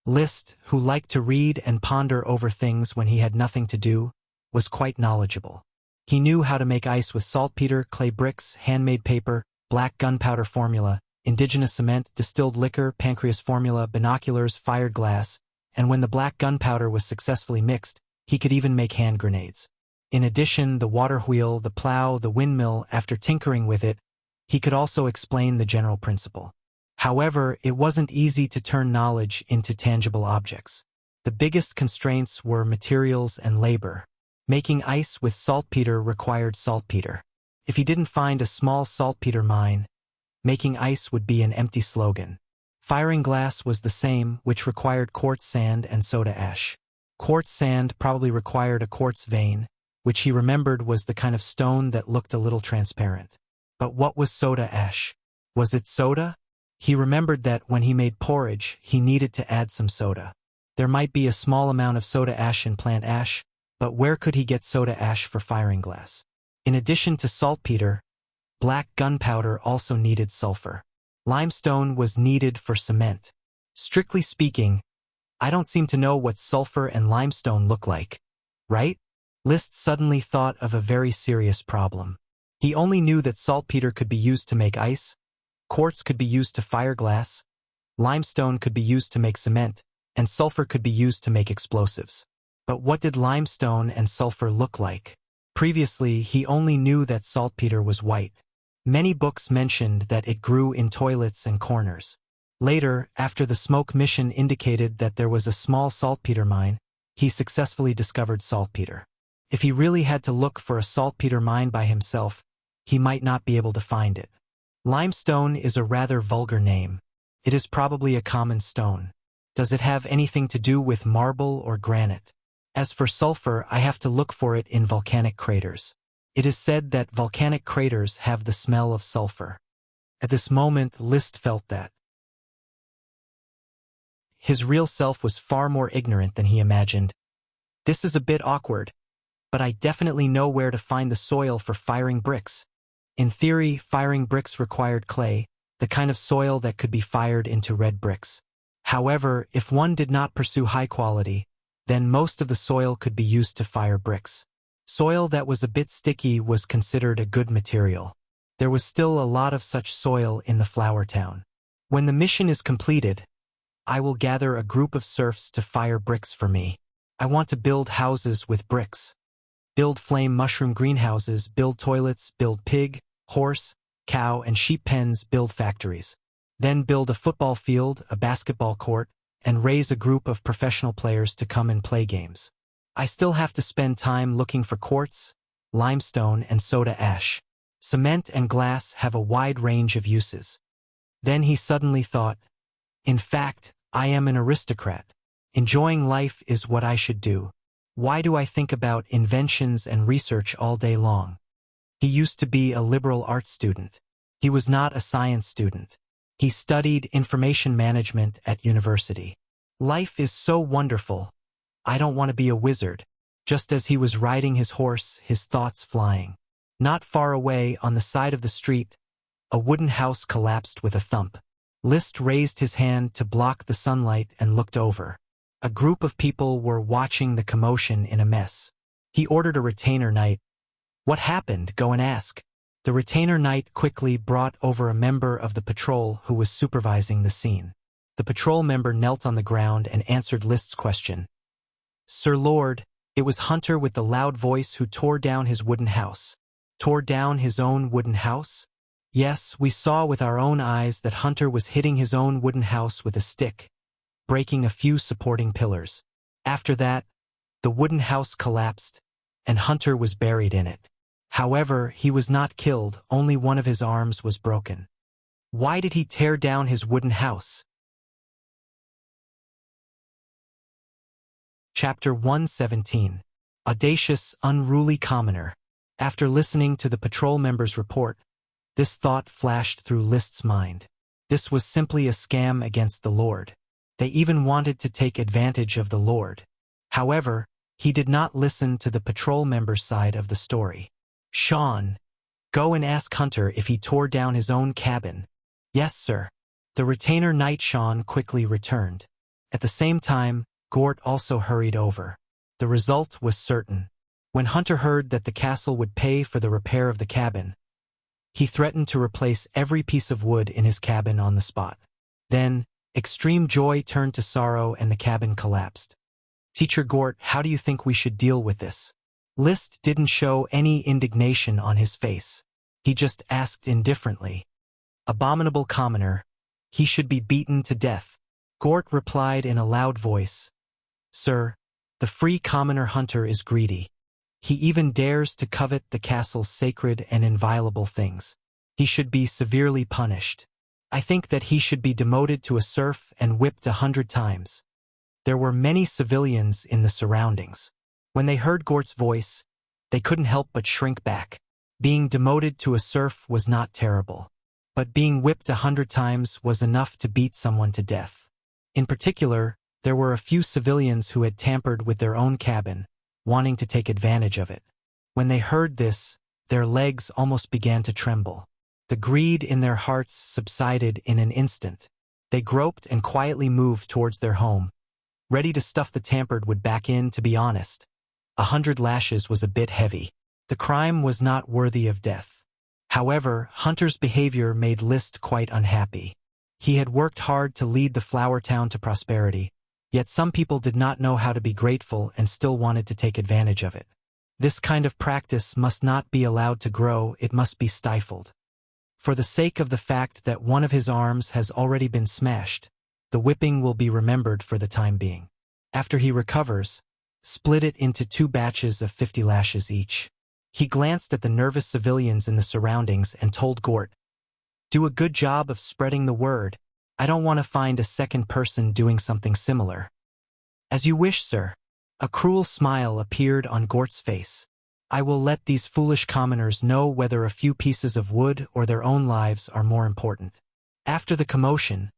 A: Liszt, who liked to read and ponder over things when he had nothing to do, was quite knowledgeable. He knew how to make ice with saltpeter, clay bricks, handmade paper, black gunpowder formula, indigenous cement, distilled liquor, pancreas formula, binoculars, fired glass, and when the black gunpowder was successfully mixed, he could even make hand grenades. In addition, the water wheel, the plow, the windmill, after tinkering with it, he could also explain the general principle. However, it wasn't easy to turn knowledge into tangible objects. The biggest constraints were materials and labor. Making ice with saltpeter required saltpeter. If he didn't find a small saltpeter mine, making ice would be an empty slogan. Firing glass was the same, which required quartz sand and soda ash. Quartz sand probably required a quartz vein, which he remembered was the kind of stone that looked a little transparent. But what was soda ash? Was it soda? He remembered that when he made porridge, he needed to add some soda. There might be a small amount of soda ash in plant ash, but where could he get soda ash for firing glass? In addition to saltpeter, black gunpowder also needed sulfur. Limestone was needed for cement. Strictly speaking, I don't seem to know what sulfur and limestone look like, right? Liszt suddenly thought of a very serious problem. He only knew that saltpeter could be used to make ice, quartz could be used to fire glass, limestone could be used to make cement, and sulfur could be used to make explosives. But what did limestone and sulfur look like? Previously, he only knew that saltpeter was white. Many books mentioned that it grew in toilets and corners. Later, after the smoke mission indicated that there was a small saltpeter mine, he successfully discovered saltpeter. If he really had to look for a saltpeter mine by himself, he might not be able to find it. Limestone is a rather vulgar name. It is probably a common stone. Does it have anything to do with marble or granite? As for sulfur, I have to look for it in volcanic craters. It is said that volcanic craters have the smell of sulfur. At this moment, Liszt felt that his real self was far more ignorant than he imagined. This is a bit awkward, but I definitely know where to find the soil for firing bricks. In theory, firing bricks required clay, the kind of soil that could be fired into red bricks. However, if one did not pursue high quality, then most of the soil could be used to fire bricks. Soil that was a bit sticky was considered a good material. There was still a lot of such soil in the flower town. When the mission is completed, I will gather a group of serfs to fire bricks for me. I want to build houses with bricks. Build flame mushroom greenhouses, build toilets, build pig, horse, cow, and sheep pens, build factories. Then build a football field, a basketball court, and raise a group of professional players to come and play games. I still have to spend time looking for quartz, limestone, and soda ash. Cement and glass have a wide range of uses. Then he suddenly thought, in fact, I am an aristocrat. Enjoying life is what I should do. Why do I think about inventions and research all day long? He used to be a liberal arts student. He was not a science student. He studied information management at university. Life is so wonderful. I don't want to be a wizard. Just as he was riding his horse, his thoughts flying. Not far away, on the side of the street, a wooden house collapsed with a thump. Liszt raised his hand to block the sunlight and looked over. A group of people were watching the commotion in a mess. He ordered a retainer knight. "What happened? Go and ask." The retainer knight quickly brought over a member of the patrol who was supervising the scene. The patrol member knelt on the ground and answered Liszt's question. "Sir Lord, it was Hunter with the loud voice who tore down his wooden house." "Tore down his own wooden house?" "Yes, we saw with our own eyes that Hunter was hitting his own wooden house with a stick, breaking a few supporting pillars. After that, the wooden house collapsed, and Hunter was buried in it. However, he was not killed, only one of his arms was broken." "Why did he tear down his wooden house?" Chapter 117. Audacious, Unruly Commoner. After listening to the patrol member's report, this thought flashed through Liszt's mind. This was simply a scam against the Lord. They even wanted to take advantage of the Lord. However, he did not listen to the patrol member's side of the story. "Sean, go and ask Hunter if he tore down his own cabin." "Yes, sir." The retainer knight Sean quickly returned. At the same time, Gort also hurried over. The result was certain. When Hunter heard that the castle would pay for the repair of the cabin, he threatened to replace every piece of wood in his cabin on the spot. Then, extreme joy turned to sorrow and the cabin collapsed. "Teacher Gort, how do you think we should deal with this?" Liszt didn't show any indignation on his face. He just asked indifferently. "Abominable commoner. He should be beaten to death." Gort replied in a loud voice. "Sir, the free commoner Hunter is greedy. He even dares to covet the castle's sacred and inviolable things. He should be severely punished. I think that he should be demoted to a serf and whipped 100 times." There were many civilians in the surroundings. When they heard Gort's voice, they couldn't help but shrink back. Being demoted to a serf was not terrible, but being whipped 100 times was enough to beat someone to death. In particular, there were a few civilians who had tampered with their own cabin, wanting to take advantage of it. When they heard this, their legs almost began to tremble. The greed in their hearts subsided in an instant. They groped and quietly moved towards their home, ready to stuff the tampered wood back in. To be honest, 100 lashes was a bit heavy. The crime was not worthy of death. However, Hunter's behavior made Liszt quite unhappy. He had worked hard to lead the flower town to prosperity, yet some people did not know how to be grateful and still wanted to take advantage of it. This kind of practice must not be allowed to grow, it must be stifled. For the sake of the fact that one of his arms has already been smashed, the whipping will be remembered for the time being. After he recovers, split it into 2 batches of 50 lashes each. He glanced at the nervous civilians in the surroundings and told Gort, "Do a good job of spreading the word. I don't want to find a second person doing something similar." "As you wish, sir." A cruel smile appeared on Gort's face. "I will let these foolish commoners know whether a few pieces of wood or their own lives are more important." After the commotion,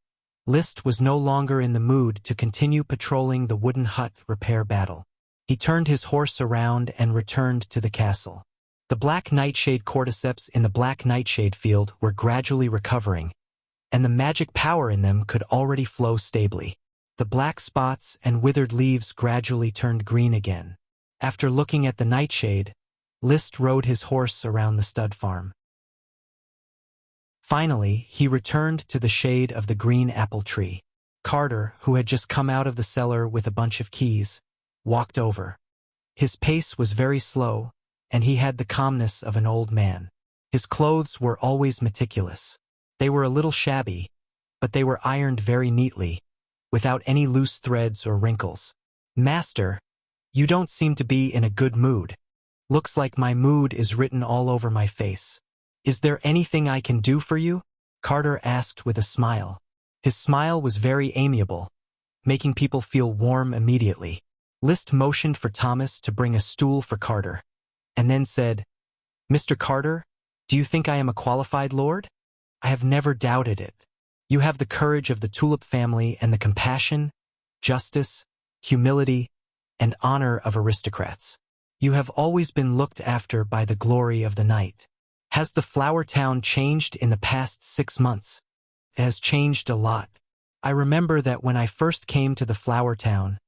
A: Liszt was no longer in the mood to continue patrolling the wooden hut repair battle. He turned his horse around and returned to the castle. The black nightshade cordyceps in the black nightshade field were gradually recovering, and the magic power in them could already flow stably. The black spots and withered leaves gradually turned green again. After looking at the nightshade, Liszt rode his horse around the stud farm. Finally, he returned to the shade of the green apple tree. Carter, who had just come out of the cellar with a bunch of keys, walked over. His pace was very slow, and he had the calmness of an old man. His clothes were always meticulous. They were a little shabby, but they were ironed very neatly, without any loose threads or wrinkles. "Master, you don't seem to be in a good mood." "Looks like my mood is written all over my face. Is there anything I can do for you?" Carter asked with a smile. His smile was very amiable, making people feel warm immediately. Liszt motioned for Thomas to bring a stool for Carter, and then said, "Mr. Carter, do you think I am a qualified lord?" "I have never doubted it. You have the courage of the Tulip family and the compassion, justice, humility, and honor of aristocrats. You have always been looked after by the glory of the night. Has the flower town changed in the past 6 months? It has changed a lot. I remember that when I first came to the flower town,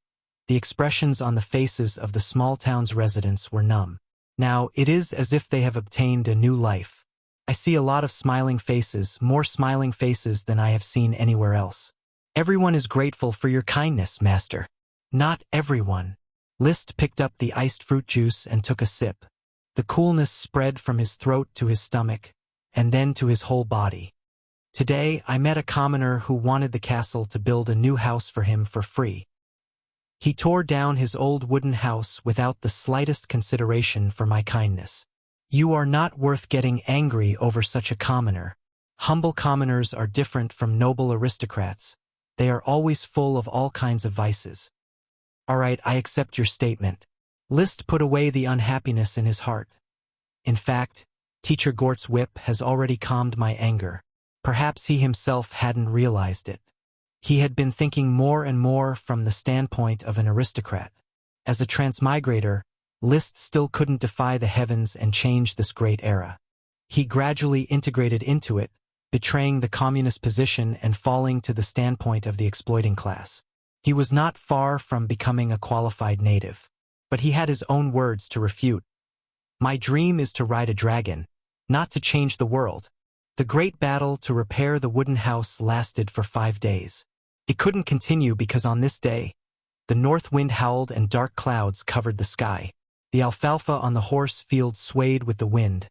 A: the expressions on the faces of the small town's residents were numb. Now it is as if they have obtained a new life. I see a lot of smiling faces, more smiling faces than I have seen anywhere else. Everyone is grateful for your kindness, master. Not everyone. Liszt picked up the iced fruit juice and took a sip. The coolness spread from his throat to his stomach, and then to his whole body. Today I met a commoner who wanted the castle to build a new house for him for free. He tore down his old wooden house without the slightest consideration for my kindness. You are not worth getting angry over such a commoner. Humble commoners are different from noble aristocrats. They are always full of all kinds of vices. All right, I accept your statement. Liszt put away the unhappiness in his heart. In fact, Teacher Gort's whip has already calmed my anger. Perhaps he himself hadn't realized it. He had been thinking more and more from the standpoint of an aristocrat. As a transmigrator, Liszt still couldn't defy the heavens and change this great era. He gradually integrated into it, betraying the communist position and falling to the standpoint of the exploiting class. He was not far from becoming a qualified native. But he had his own words to refute. My dream is to ride a dragon, not to change the world. The great battle to repair the wooden house lasted for 5 days. It couldn't continue because on this day, the north wind howled and dark clouds covered the sky. The alfalfa on the horse field swayed with the wind,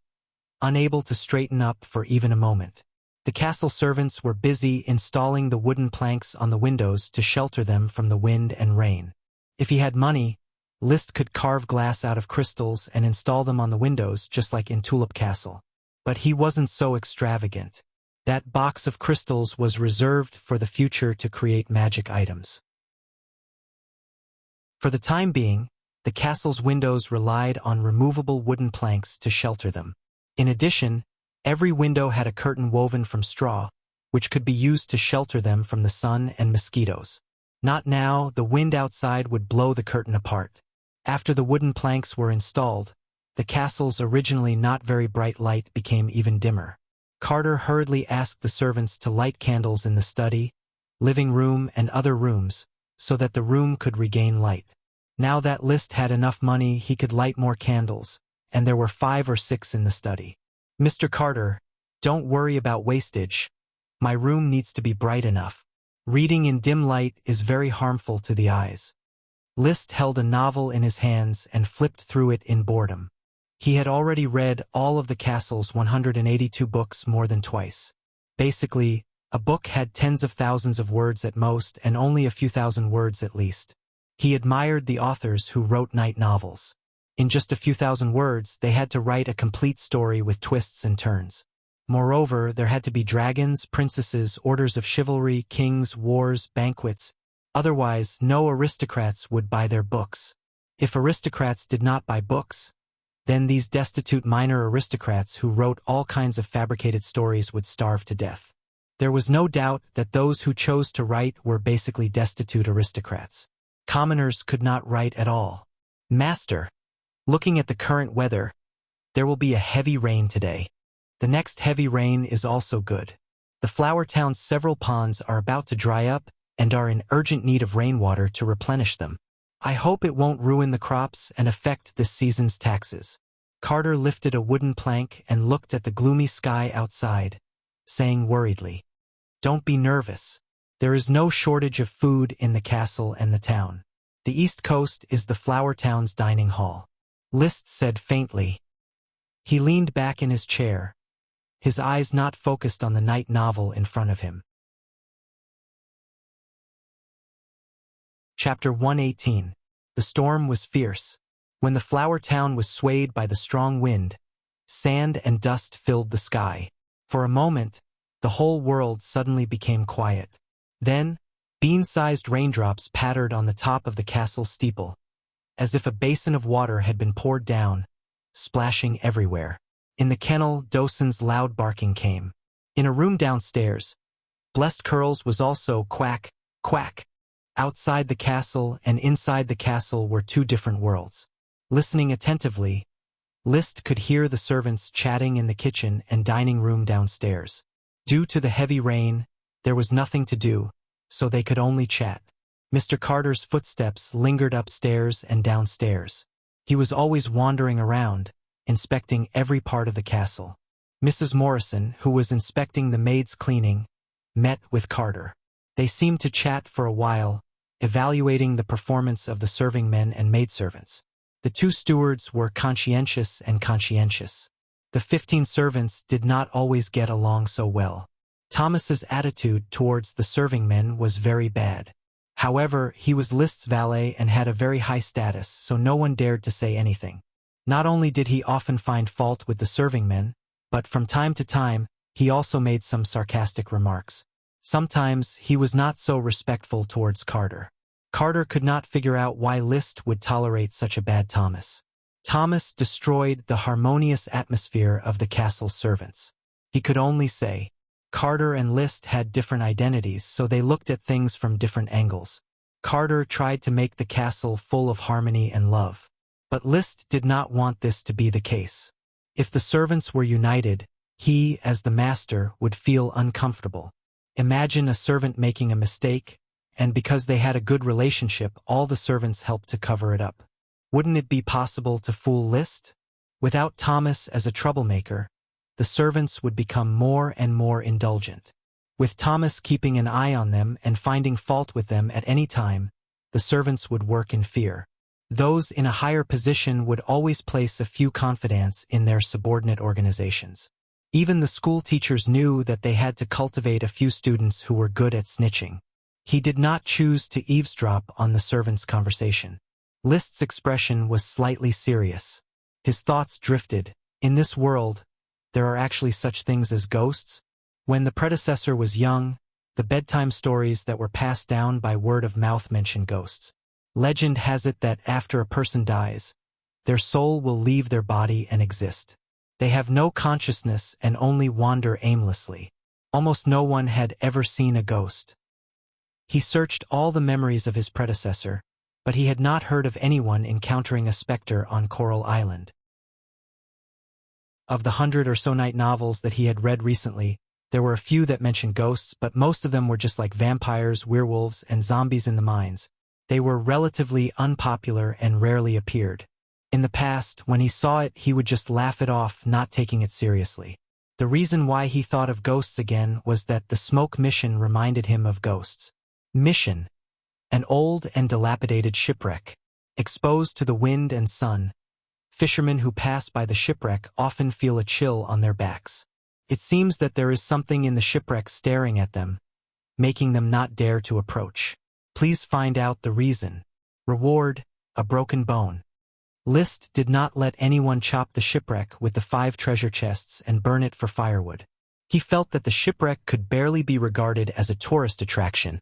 A: unable to straighten up for even a moment. The castle servants were busy installing the wooden planks on the windows to shelter them from the wind and rain. If he had money, Liszt could carve glass out of crystals and install them on the windows just like in Tulip Castle. But he wasn't so extravagant. That box of crystals was reserved for the future to create magic items. For the time being, the castle's windows relied on removable wooden planks to shelter them. In addition, every window had a curtain woven from straw, which could be used to shelter them from the sun and mosquitoes. Not now, the wind outside would blow the curtain apart. After the wooden planks were installed, the castle's originally not very bright light became even dimmer. Carter hurriedly asked the servants to light candles in the study, living room, and other rooms, so that the room could regain light. Now that Liszt had enough money, he could light more candles, and there were 5 or 6 in the study. Mr. Carter, don't worry about wastage. My room needs to be bright enough. Reading in dim light is very harmful to the eyes. Liszt held a novel in his hands and flipped through it in boredom. He had already read all of the castle's 182 books more than twice. Basically, a book had tens of thousands of words at most and only a few thousand words at least. He admired the authors who wrote night novels. In just a few thousand words, they had to write a complete story with twists and turns. Moreover, there had to be dragons, princesses, orders of chivalry, kings, wars, banquets. Otherwise, no aristocrats would buy their books. If aristocrats did not buy books, then these destitute minor aristocrats who wrote all kinds of fabricated stories would starve to death. There was no doubt that those who chose to write were basically destitute aristocrats. Commoners could not write at all. Master, looking at the current weather, there will be a heavy rain today. The next heavy rain is also good. The flower town's several ponds are about to dry up and are in urgent need of rainwater to replenish them. I hope it won't ruin the crops and affect this season's taxes. Carter lifted a wooden plank and looked at the gloomy sky outside, saying worriedly, "Don't be nervous. There is no shortage of food in the castle and the town. The East Coast is the flower town's dining hall," Liszt said faintly. He leaned back in his chair, his eyes not focused on the night novel in front of him. Chapter 118. The storm was fierce. When the flower town was swayed by the strong wind, sand and dust filled the sky. For a moment, the whole world suddenly became quiet. Then, bean-sized raindrops pattered on the top of the castle steeple, as if a basin of water had been poured down, splashing everywhere. In the kennel, Dawson's loud barking came. In a room downstairs, Blessed Curls was also quack, quack. Outside the castle and inside the castle were two different worlds. Listening attentively, List could hear the servants chatting in the kitchen and dining room downstairs. Due to the heavy rain, there was nothing to do, so they could only chat. Mr. Carter's footsteps lingered upstairs and downstairs. He was always wandering around, inspecting every part of the castle. Mrs. Morrison, who was inspecting the maids' cleaning, met with Carter. They seemed to chat for a while, evaluating the performance of the serving men and maidservants. The two stewards were conscientious and conscientious. The 15 servants did not always get along so well. Thomas's attitude towards the serving men was very bad. However, he was List's valet and had a very high status, so no one dared to say anything. Not only did he often find fault with the serving men, but from time to time, he also made some sarcastic remarks. Sometimes, he was not so respectful towards Carter. Carter could not figure out why List would tolerate such a bad Thomas. Thomas destroyed the harmonious atmosphere of the castle's servants. He could only say, Carter and List had different identities, so they looked at things from different angles. Carter tried to make the castle full of harmony and love. But List did not want this to be the case. If the servants were united, he, as the master, would feel uncomfortable. Imagine a servant making a mistake, and because they had a good relationship, all the servants helped to cover it up. Wouldn't it be possible to fool List? Without Thomas as a troublemaker, the servants would become more and more indulgent. With Thomas keeping an eye on them and finding fault with them at any time, the servants would work in fear. Those in a higher position would always place a few confidants in their subordinate organizations. Even the school teachers knew that they had to cultivate a few students who were good at snitching. He did not choose to eavesdrop on the servants' conversation. List's expression was slightly serious. His thoughts drifted. In this world, there are actually such things as ghosts? When the predecessor was young, the bedtime stories that were passed down by word of mouth mention ghosts. Legend has it that after a person dies, their soul will leave their body and exist. They have no consciousness and only wander aimlessly. Almost no one had ever seen a ghost. He searched all the memories of his predecessor, but he had not heard of anyone encountering a specter on Coral Island. Of the 100 or so night novels that he had read recently, there were a few that mentioned ghosts, but most of them were just like vampires, werewolves, and zombies in the mines. They were relatively unpopular and rarely appeared. In the past, when he saw it, he would just laugh it off, not taking it seriously. The reason why he thought of ghosts again was that the smoke mission reminded him of ghosts. Mission. An old and dilapidated shipwreck. Exposed to the wind and sun, fishermen who pass by the shipwreck often feel a chill on their backs. It seems that there is something in the shipwreck staring at them, making them not dare to approach. Please find out the reason. Reward, a broken bone. List did not let anyone chop the shipwreck with the 5 treasure chests and burn it for firewood. He felt that the shipwreck could barely be regarded as a tourist attraction,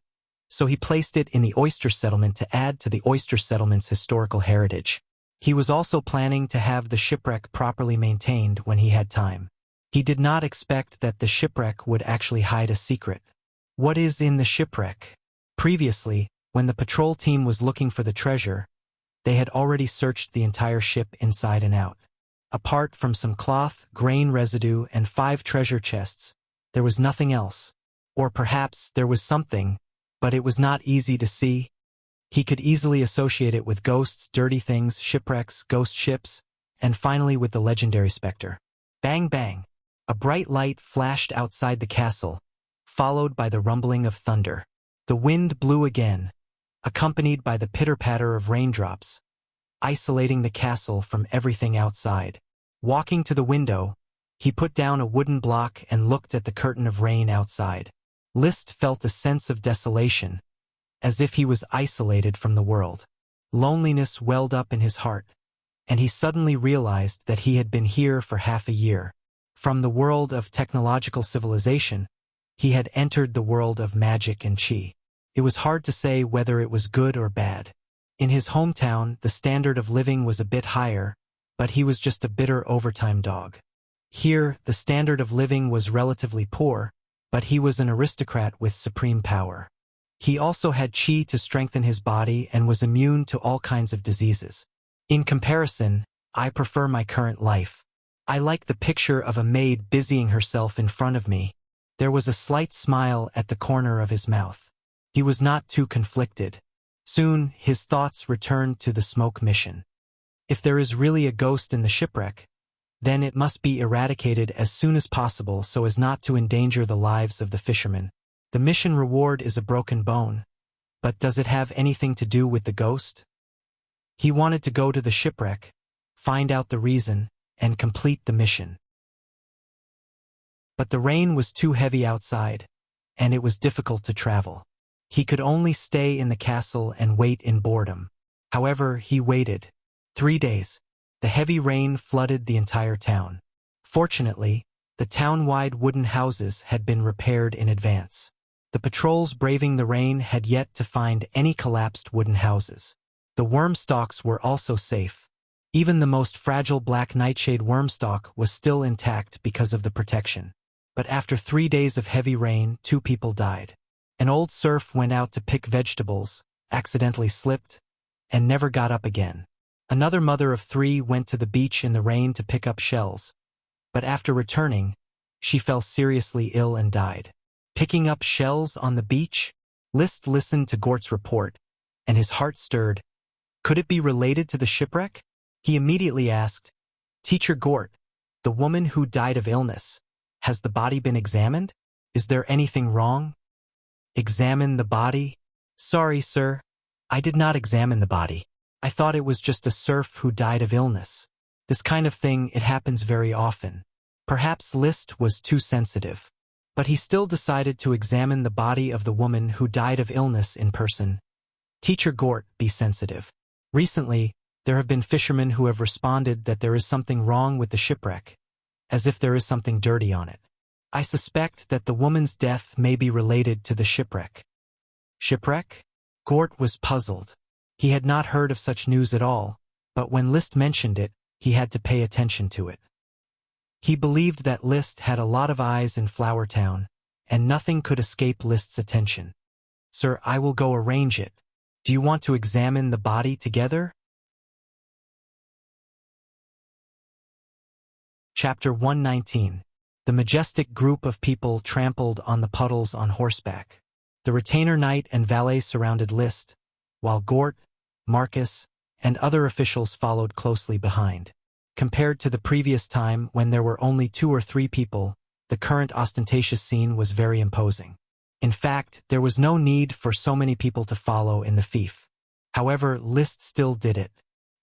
A: so he placed it in the oyster settlement to add to the oyster settlement's historical heritage. He was also planning to have the shipwreck properly maintained when he had time. He did not expect that the shipwreck would actually hide a secret. What is in the shipwreck? Previously, when the patrol team was looking for the treasure, they had already searched the entire ship inside and out. Apart from some cloth, grain residue, and 5 treasure chests, there was nothing else. Or perhaps there was something, but it was not easy to see. He could easily associate it with ghosts, dirty things, shipwrecks, ghost ships, and finally with the legendary specter. Bang bang! A bright light flashed outside the castle, followed by the rumbling of thunder. The wind blew again, accompanied by the pitter-patter of raindrops, isolating the castle from everything outside. Walking to the window, he put down a wooden block and looked at the curtain of rain outside. List felt a sense of desolation, as if he was isolated from the world. Loneliness welled up in his heart, and he suddenly realized that he had been here for half a year. From the world of technological civilization, he had entered the world of magic and qi. It was hard to say whether it was good or bad. In his hometown, the standard of living was a bit higher, but he was just a bitter overtime dog. Here, the standard of living was relatively poor, but he was an aristocrat with supreme power. He also had qi to strengthen his body and was immune to all kinds of diseases. In comparison, I prefer my current life. I like the picture of a maid busying herself in front of me. There was a slight smile at the corner of his mouth. He was not too conflicted. Soon, his thoughts returned to the smoke mission. If there is really a ghost in the shipwreck, then it must be eradicated as soon as possible so as not to endanger the lives of the fishermen. The mission reward is a broken bone. But does it have anything to do with the ghost? He wanted to go to the shipwreck, find out the reason, and complete the mission. But the rain was too heavy outside, and it was difficult to travel. He could only stay in the castle and wait in boredom. However, he waited. 3 days. The heavy rain flooded the entire town. Fortunately, the town-wide wooden houses had been repaired in advance. The patrols braving the rain had yet to find any collapsed wooden houses. The worm stalks were also safe. Even the most fragile black nightshade worm stalk was still intact because of the protection. But after 3 days of heavy rain, 2 people died. An old serf went out to pick vegetables, accidentally slipped, and never got up again. Another mother of 3 went to the beach in the rain to pick up shells. But after returning, she fell seriously ill and died. Picking up shells on the beach? List listened to Gort's report, and his heart stirred. Could it be related to the shipwreck? He immediately asked, Teacher Gort, the woman who died of illness, has the body been examined? Is there anything wrong? Examine the body? Sorry, sir. I did not examine the body. I thought it was just a serf who died of illness. This kind of thing, it happens very often. Perhaps List was too sensitive. But he still decided to examine the body of the woman who died of illness in person. Teacher Gort, be sensitive. Recently, there have been fishermen who have responded that there is something wrong with the shipwreck, as if there is something dirty on it. I suspect that the woman's death may be related to the shipwreck. Shipwreck? Gort was puzzled. He had not heard of such news at all, but when List mentioned it, he had to pay attention to it. He believed that List had a lot of eyes in Flower Town, and nothing could escape List's attention. Sir, I will go arrange it. Do you want to examine the body together? Chapter 119. The majestic group of people trampled on the puddles on horseback. The retainer knight and valet surrounded List, while Gort, Marcus, and other officials followed closely behind. Compared to the previous time when there were only 2 or 3 people, the current ostentatious scene was very imposing. In fact, there was no need for so many people to follow in the fief. However, List still did it.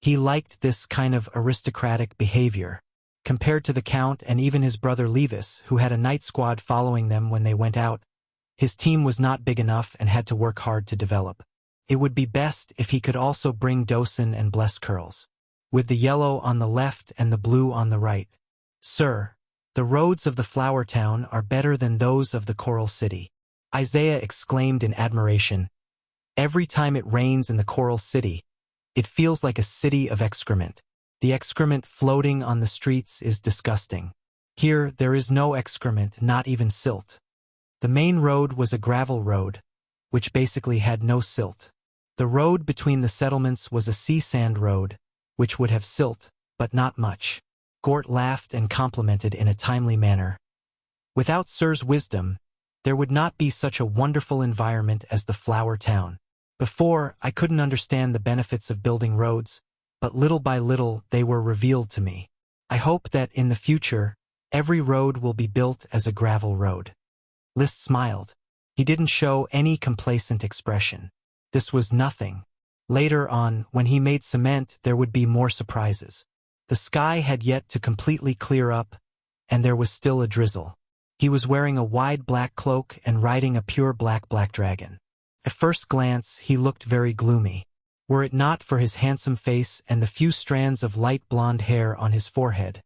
A: He liked this kind of aristocratic behavior. Compared to the Count and even his brother Levis, who had a night squad following them when they went out, his team was not big enough and had to work hard to develop. It would be best if he could also bring Dosen and Bless Curls, with the yellow on the left and the blue on the right. Sir, the roads of the Flower Town are better than those of the Coral City. Isaiah exclaimed in admiration. Every time it rains in the Coral City, it feels like a city of excrement. The excrement floating on the streets is disgusting. Here, there is no excrement, not even silt. The main road was a gravel road, which basically had no silt. The road between the settlements was a sea sand road, which would have silt, but not much. Gort laughed and complimented in a timely manner. Without Sir's wisdom, there would not be such a wonderful environment as the Flower Town. Before, I couldn't understand the benefits of building roads, but little by little they were revealed to me. I hope that in the future, every road will be built as a gravel road. List smiled. He didn't show any complacent expression. This was nothing. Later on, when he made cement, there would be more surprises. The sky had yet to completely clear up, and there was still a drizzle. He was wearing a wide black cloak and riding a pure black dragon. At first glance, he looked very gloomy. Were it not for his handsome face and the few strands of light blonde hair on his forehead,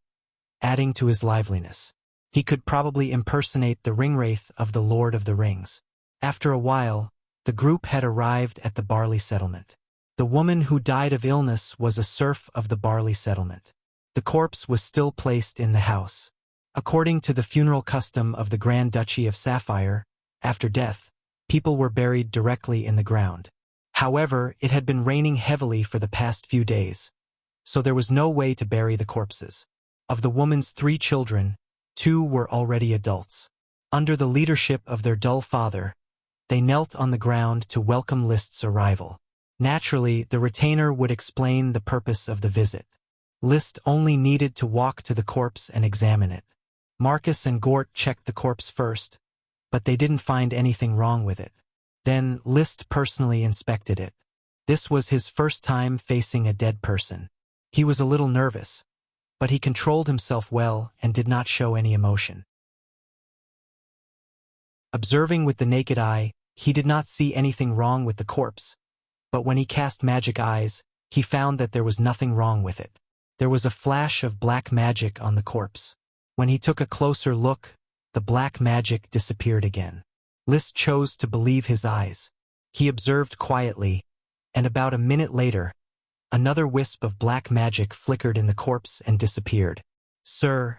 A: adding to his liveliness, he could probably impersonate the ringwraith of the Lord of the Rings. After a while, the group had arrived at the Barley Settlement. The woman who died of illness was a serf of the Barley Settlement. The corpse was still placed in the house. According to the funeral custom of the Grand Duchy of Sapphire, after death, people were buried directly in the ground. However, it had been raining heavily for the past few days, so there was no way to bury the corpses. Of the woman's 3 children, 2 were already adults. Under the leadership of their dull father, they knelt on the ground to welcome List's arrival. Naturally, the retainer would explain the purpose of the visit. List only needed to walk to the corpse and examine it. Marcus and Gort checked the corpse first, but they didn't find anything wrong with it. Then List personally inspected it. This was his first time facing a dead person. He was a little nervous, but he controlled himself well and did not show any emotion. Observing with the naked eye, he did not see anything wrong with the corpse, but when he cast magic eyes, he found that there was nothing wrong with it. There was a flash of black magic on the corpse. When he took a closer look, the black magic disappeared again. List chose to believe his eyes. He observed quietly, and about a minute later, another wisp of black magic flickered in the corpse and disappeared. "Sir,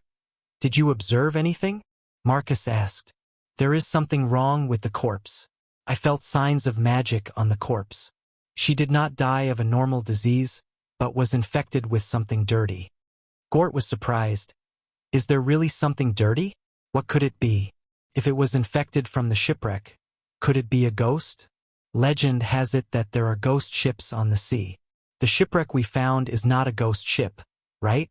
A: did you observe anything?" Marcus asked. "There is something wrong with the corpse. I felt signs of magic on the corpse. She did not die of a normal disease, but was infected with something dirty." Gort was surprised. "Is there really something dirty? What could it be? If it was infected from the shipwreck, could it be a ghost? Legend has it that there are ghost ships on the sea. The shipwreck we found is not a ghost ship, right?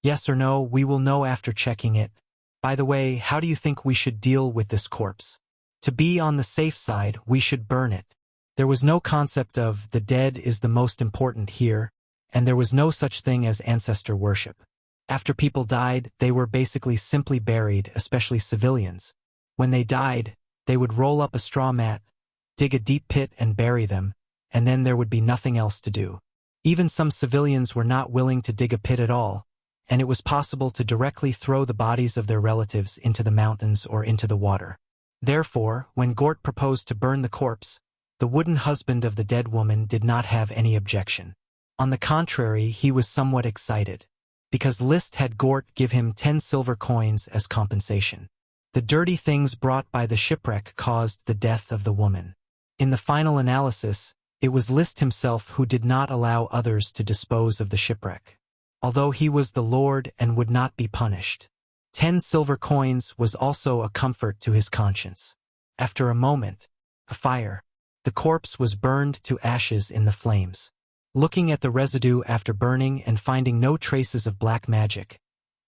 A: Yes or no, we will know after checking it. By the way, how do you think we should deal with this corpse? To be on the safe side, we should burn it." There was no concept of the dead is the most important here, and there was no such thing as ancestor worship. After people died, they were basically simply buried, especially civilians. When they died, they would roll up a straw mat, dig a deep pit and bury them, and then there would be nothing else to do. Even some civilians were not willing to dig a pit at all, and it was possible to directly throw the bodies of their relatives into the mountains or into the water. Therefore, when Gort proposed to burn the corpse, the wooden husband of the dead woman did not have any objection. On the contrary, he was somewhat excited, because List had Gort give him 10 silver coins as compensation. The dirty things brought by the shipwreck caused the death of the woman. In the final analysis, it was List himself who did not allow others to dispose of the shipwreck, although he was the lord and would not be punished. 10 silver coins was also a comfort to his conscience. After a moment, a fire. The corpse was burned to ashes in the flames. Looking at the residue after burning and finding no traces of black magic,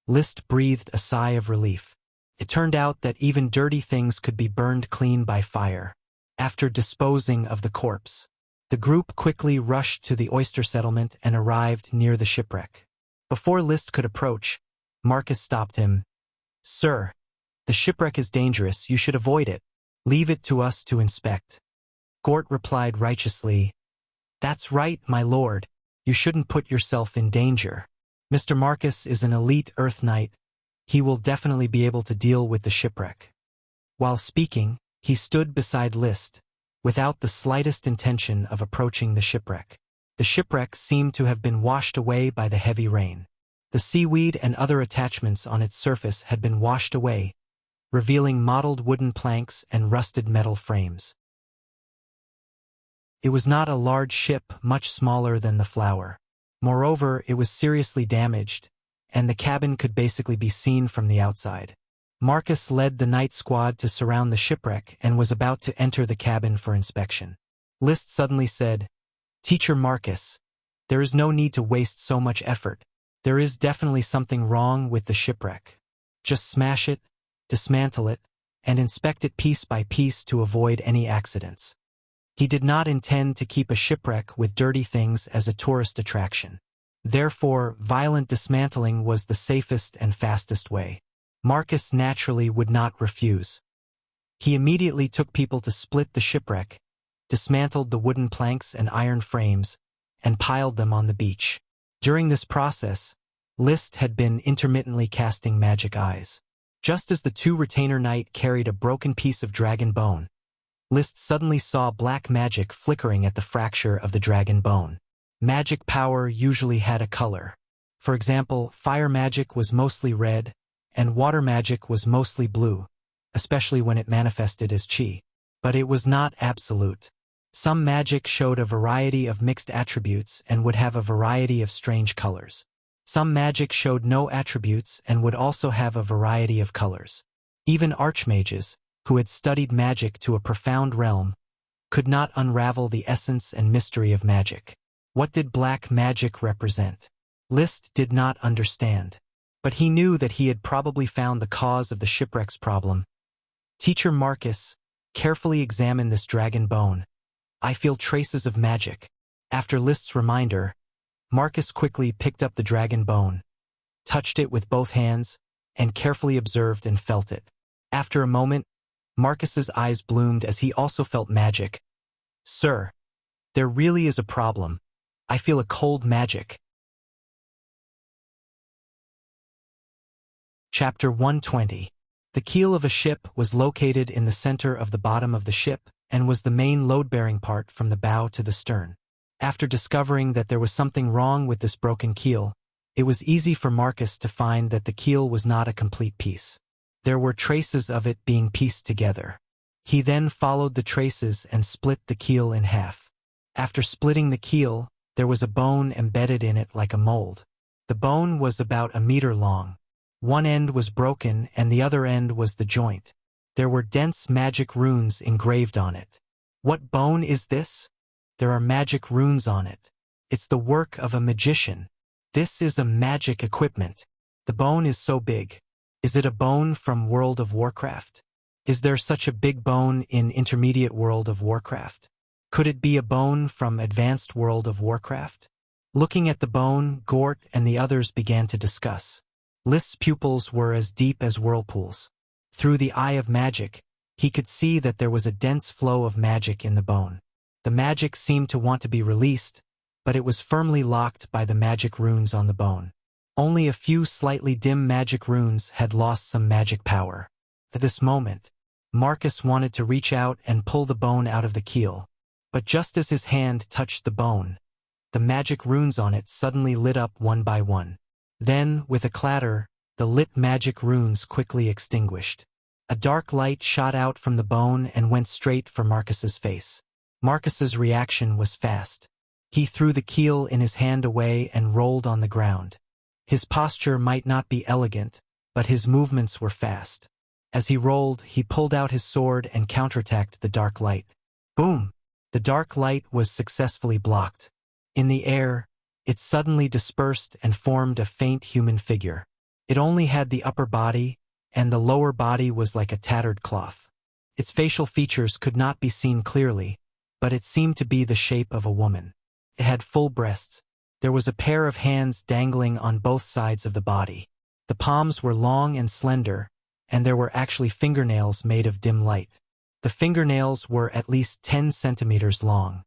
A: List breathed a sigh of relief. It turned out that even dirty things could be burned clean by fire. After disposing of the corpse, the group quickly rushed to the oyster settlement and arrived near the shipwreck. Before List could approach, Marcus stopped him. "Sir, the shipwreck is dangerous. You should avoid it. Leave it to us to inspect." Gort replied righteously, "That's right, my lord. You shouldn't put yourself in danger. Mr. Marcus is an elite Earth Knight. He will definitely be able to deal with the shipwreck." While speaking, he stood beside List, without the slightest intention of approaching the shipwreck. The shipwreck seemed to have been washed away by the heavy rain. The seaweed and other attachments on its surface had been washed away, revealing mottled wooden planks and rusted metal frames. It was not a large ship, much smaller than the Flower. Moreover, it was seriously damaged, and the cabin could basically be seen from the outside. Marcus led the night squad to surround the shipwreck and was about to enter the cabin for inspection. List suddenly said, "Teacher Marcus, there is no need to waste so much effort. There is definitely something wrong with the shipwreck. Just smash it, dismantle it, and inspect it piece by piece to avoid any accidents." He did not intend to keep a shipwreck with dirty things as a tourist attraction. Therefore, violent dismantling was the safest and fastest way. Marcus naturally would not refuse. He immediately took people to split the shipwreck, dismantled the wooden planks and iron frames, and piled them on the beach. During this process, List had been intermittently casting magic eyes. Just as the 2 retainer knight carried a broken piece of dragon bone, List suddenly saw black magic flickering at the fracture of the dragon bone. Magic power usually had a color. For example, fire magic was mostly red, and water magic was mostly blue, especially when it manifested as chi. But it was not absolute. Some magic showed a variety of mixed attributes and would have a variety of strange colors. Some magic showed no attributes and would also have a variety of colors. Even archmages, who had studied magic to a profound realm, could not unravel the essence and mystery of magic. What did black magic represent? Liszt did not understand. But he knew that he had probably found the cause of the shipwreck's problem. Teacher Marcus, carefully examine this dragon bone. I feel traces of magic. After Liszt's reminder, Marcus quickly picked up the dragon bone, touched it with both hands, and carefully observed and felt it. After a moment, Marcus's eyes bloomed as he also felt magic. Sir, there really is a problem. I feel a cold magic. Chapter 120. The keel of a ship was located in the center of the bottom of the ship and was the main load-bearing part from the bow to the stern. After discovering that there was something wrong with this broken keel, it was easy for Marcus to find that the keel was not a complete piece. There were traces of it being pieced together. He then followed the traces and split the keel in half. After splitting the keel, there was a bone embedded in it like a mold. The bone was about a meter long. One end was broken and the other end was the joint. There were dense magic runes engraved on it. What bone is this? There are magic runes on it. It's the work of a magician. This is a magic equipment. The bone is so big. Is it a bone from World of Warcraft? Is there such a big bone in Intermediate World of Warcraft? Could it be a bone from Advanced World of Warcraft? Looking at the bone, Gort and the others began to discuss. Liszt's pupils were as deep as whirlpools. Through the eye of magic, he could see that there was a dense flow of magic in the bone. The magic seemed to want to be released, but it was firmly locked by the magic runes on the bone. Only a few slightly dim magic runes had lost some magic power. At this moment, Marcus wanted to reach out and pull the bone out of the keel, but just as his hand touched the bone, the magic runes on it suddenly lit up one by one. Then, with a clatter, the lit magic runes quickly extinguished. A dark light shot out from the bone and went straight for Marcus's face. Marcus's reaction was fast. He threw the keel in his hand away and rolled on the ground. His posture might not be elegant, but his movements were fast. As he rolled, he pulled out his sword and counterattacked the dark light. Boom! The dark light was successfully blocked. In the air, it suddenly dispersed and formed a faint human figure. It only had the upper body, and the lower body was like a tattered cloth. Its facial features could not be seen clearly, but it seemed to be the shape of a woman. It had full breasts. There was a pair of hands dangling on both sides of the body. The palms were long and slender, and there were actually fingernails made of dim light. The fingernails were at least 10 centimeters long.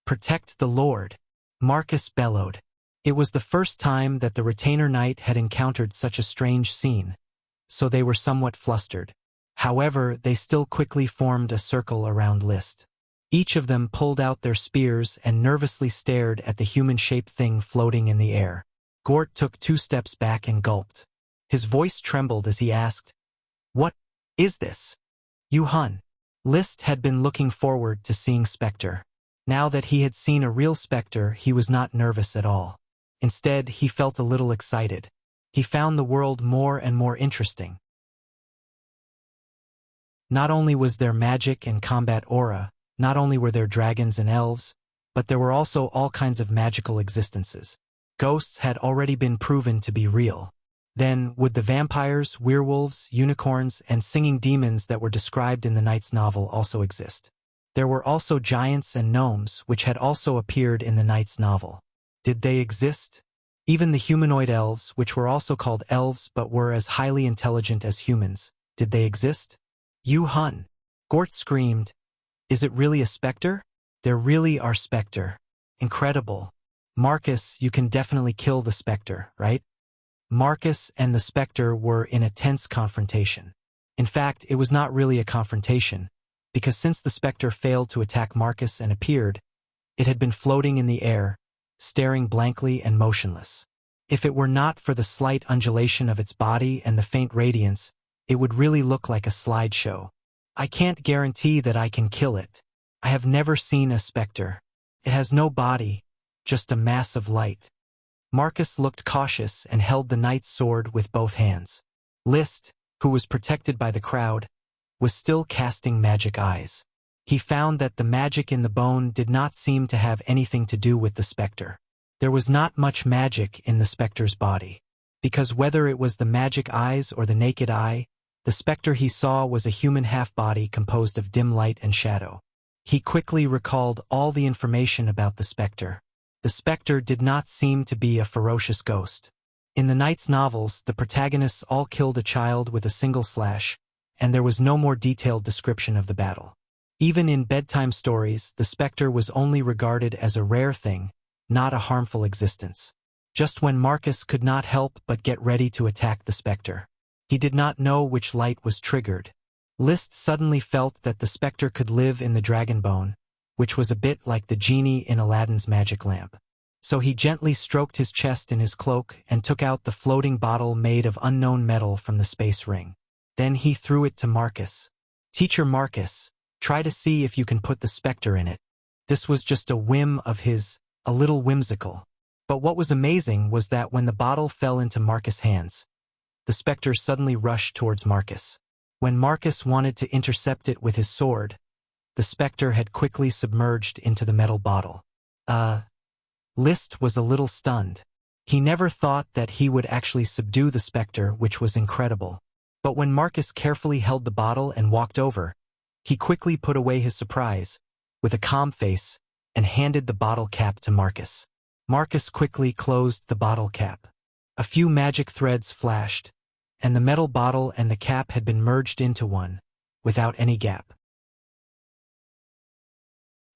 A: Protect the Lord, Marcus bellowed. It was the first time that the retainer knight had encountered such a strange scene, so they were somewhat flustered. However, they still quickly formed a circle around Liszt. Each of them pulled out their spears and nervously stared at the human-shaped thing floating in the air. Gort took 2 steps back and gulped. His voice trembled as he asked, "What is this?" Yuhun. Liszt had been looking forward to seeing Spectre. Now that he had seen a real Spectre, he was not nervous at all. Instead, he felt a little excited. He found the world more and more interesting. Not only was there magic and combat aura, not only were there dragons and elves, but there were also all kinds of magical existences. Ghosts had already been proven to be real. Then, would the vampires, werewolves, unicorns, and singing demons that were described in the Knight's novel also exist? There were also giants and gnomes, which had also appeared in the Knight's novel. Did they exist? Even the humanoid elves, which were also called elves but were as highly intelligent as humans, did they exist? Yuhun. Gort screamed, "Is it really a specter? There really are specter. Incredible. Marcus, you can definitely kill the specter, right?" Marcus and the specter were in a tense confrontation. In fact, it was not really a confrontation, because since the specter failed to attack Marcus and appeared, it had been floating in the air, staring blankly and motionless. If it were not for the slight undulation of its body and the faint radiance, it would really look like a slideshow. I can't guarantee that I can kill it. I have never seen a specter. It has no body, just a mass of light. Marcus looked cautious and held the knight's sword with both hands. Liszt, who was protected by the crowd, was still casting magic eyes. He found that the magic in the bone did not seem to have anything to do with the specter. There was not much magic in the specter's body. Because whether it was the magic eyes or the naked eye, the specter he saw was a human half-body composed of dim light and shadow. He quickly recalled all the information about the specter. The specter did not seem to be a ferocious ghost. In the knight's novels, the protagonists all killed a child with a single slash, and there was no more detailed description of the battle. Even in bedtime stories, the specter was only regarded as a rare thing, not a harmful existence. Just when Marcus could not help but get ready to attack the specter. He did not know which light was triggered. Liszt suddenly felt that the specter could live in the dragon bone, which was a bit like the genie in Aladdin's magic lamp. So he gently stroked his chest in his cloak and took out the floating bottle made of unknown metal from the space ring. Then he threw it to Marcus. "Teacher Marcus, try to see if you can put the specter in it." This was just a whim of his, a little whimsical. But what was amazing was that when the bottle fell into Marcus' hands, the specter suddenly rushed towards Marcus. When Marcus wanted to intercept it with his sword, the specter had quickly submerged into the metal bottle. Liszt was a little stunned. He never thought that he would actually subdue the specter, which was incredible. But when Marcus carefully held the bottle and walked over, he quickly put away his surprise, with a calm face, and handed the bottle cap to Marcus. Marcus quickly closed the bottle cap. A few magic threads flashed, and the metal bottle and the cap had been merged into one, without any gap.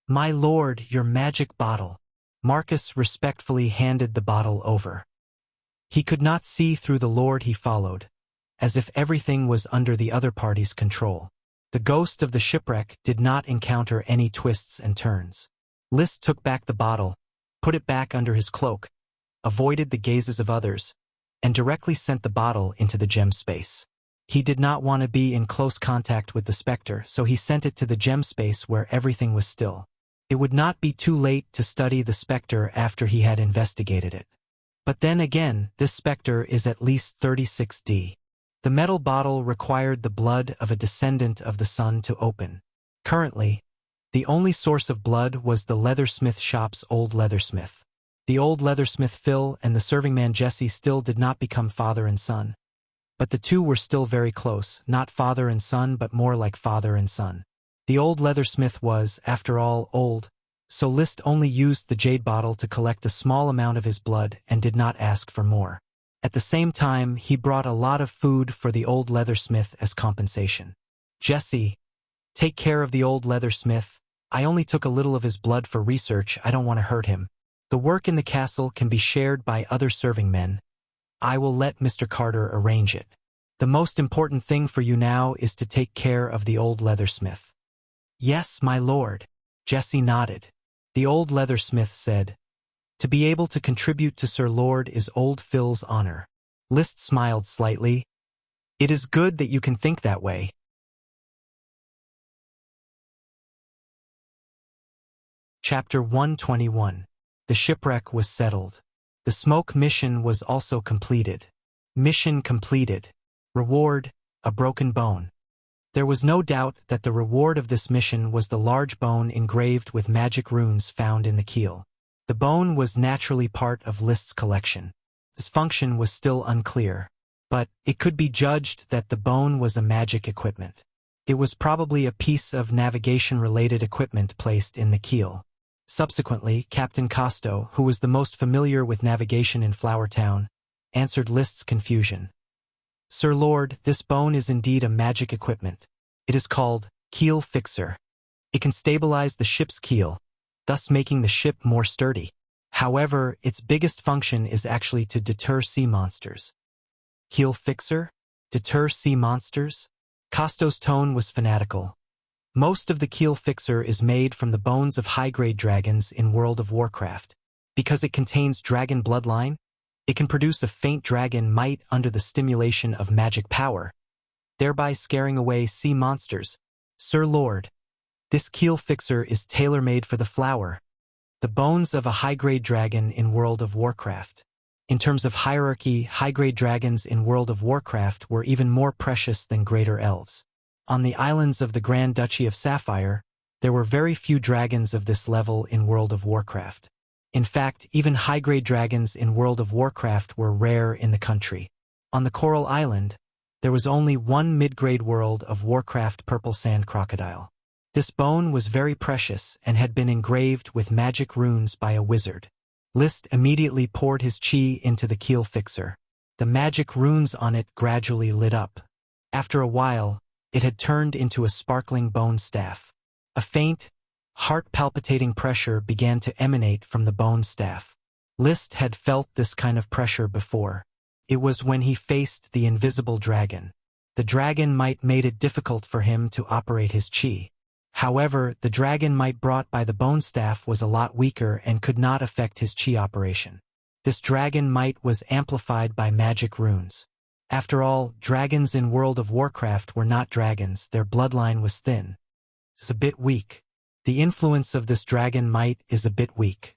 A: "My lord, your magic bottle." Marcus respectfully handed the bottle over. He could not see through the lord he followed, as if everything was under the other party's control. The ghost of the shipwreck did not encounter any twists and turns. Liszt took back the bottle, put it back under his cloak, avoided the gazes of others, and directly sent the bottle into the gem space. He did not want to be in close contact with the specter, so he sent it to the gem space where everything was still. It would not be too late to study the specter after he had investigated it. But then again, this specter is at least 36D. The metal bottle required the blood of a descendant of the sun to open. Currently, the only source of blood was the leathersmith shop's old leathersmith. The old leathersmith Phil and the serving man Jesse still did not become father and son. But the two were still very close, not father and son but more like father and son. The old leathersmith was, after all, old, so Liszt only used the jade bottle to collect a small amount of his blood and did not ask for more. At the same time, he brought a lot of food for the old leathersmith as compensation. "Jesse, take care of the old leathersmith. I only took a little of his blood for research. I don't want to hurt him. The work in the castle can be shared by other serving men. I will let Mr. Carter arrange it. The most important thing for you now is to take care of the old leathersmith." "Yes, my lord." Jesse nodded. The old leathersmith said, "To be able to contribute to Sir Lord is old Phil's honor." Liszt smiled slightly. "It is good that you can think that way." Chapter 121. The shipwreck was settled. The smoke mission was also completed. Mission completed. Reward, a broken bone. There was no doubt that the reward of this mission was the large bone engraved with magic runes found in the keel. The bone was naturally part of Liszt's collection. Its function was still unclear, but it could be judged that the bone was a magic equipment. It was probably a piece of navigation-related equipment placed in the keel. Subsequently, Captain Costo, who was the most familiar with navigation in Flower Town, answered Liszt's confusion. "Sir Lord, this bone is indeed a magic equipment. It is called Keel Fixer. It can stabilize the ship's keel, thus making the ship more sturdy. However, its biggest function is actually to deter sea monsters." "Keel Fixer? Deter sea monsters?" Costo's tone was fanatical. "Most of the Keel Fixer is made from the bones of high-grade dragons in World of Warcraft. Because it contains dragon bloodline, it can produce a faint dragon might under the stimulation of magic power, thereby scaring away sea monsters, Sir Lord, this keel fixer is tailor-made for the flower. The bones of a high-grade dragon in World of Warcraft. In terms of hierarchy, high-grade dragons in World of Warcraft were even more precious than greater elves. On the islands of the Grand Duchy of Sapphire, there were very few dragons of this level in World of Warcraft. In fact, even high-grade dragons in World of Warcraft were rare in the country. On the Coral Island, there was only one mid-grade World of Warcraft purple sand crocodile. This bone was very precious and had been engraved with magic runes by a wizard. List immediately poured his chi into the keel fixer. The magic runes on it gradually lit up. After a while, it had turned into a sparkling bone staff. A faint, heart-palpitating pressure began to emanate from the bone staff. List had felt this kind of pressure before. It was when he faced the invisible dragon. The dragon might made it difficult for him to operate his chi. However, the dragon might brought by the bone staff was a lot weaker and could not affect his chi operation. This dragon might was amplified by magic runes. After all, dragons in World of Warcraft were not dragons, their bloodline was thin. It's a bit weak. The influence of this dragon might is a bit weak.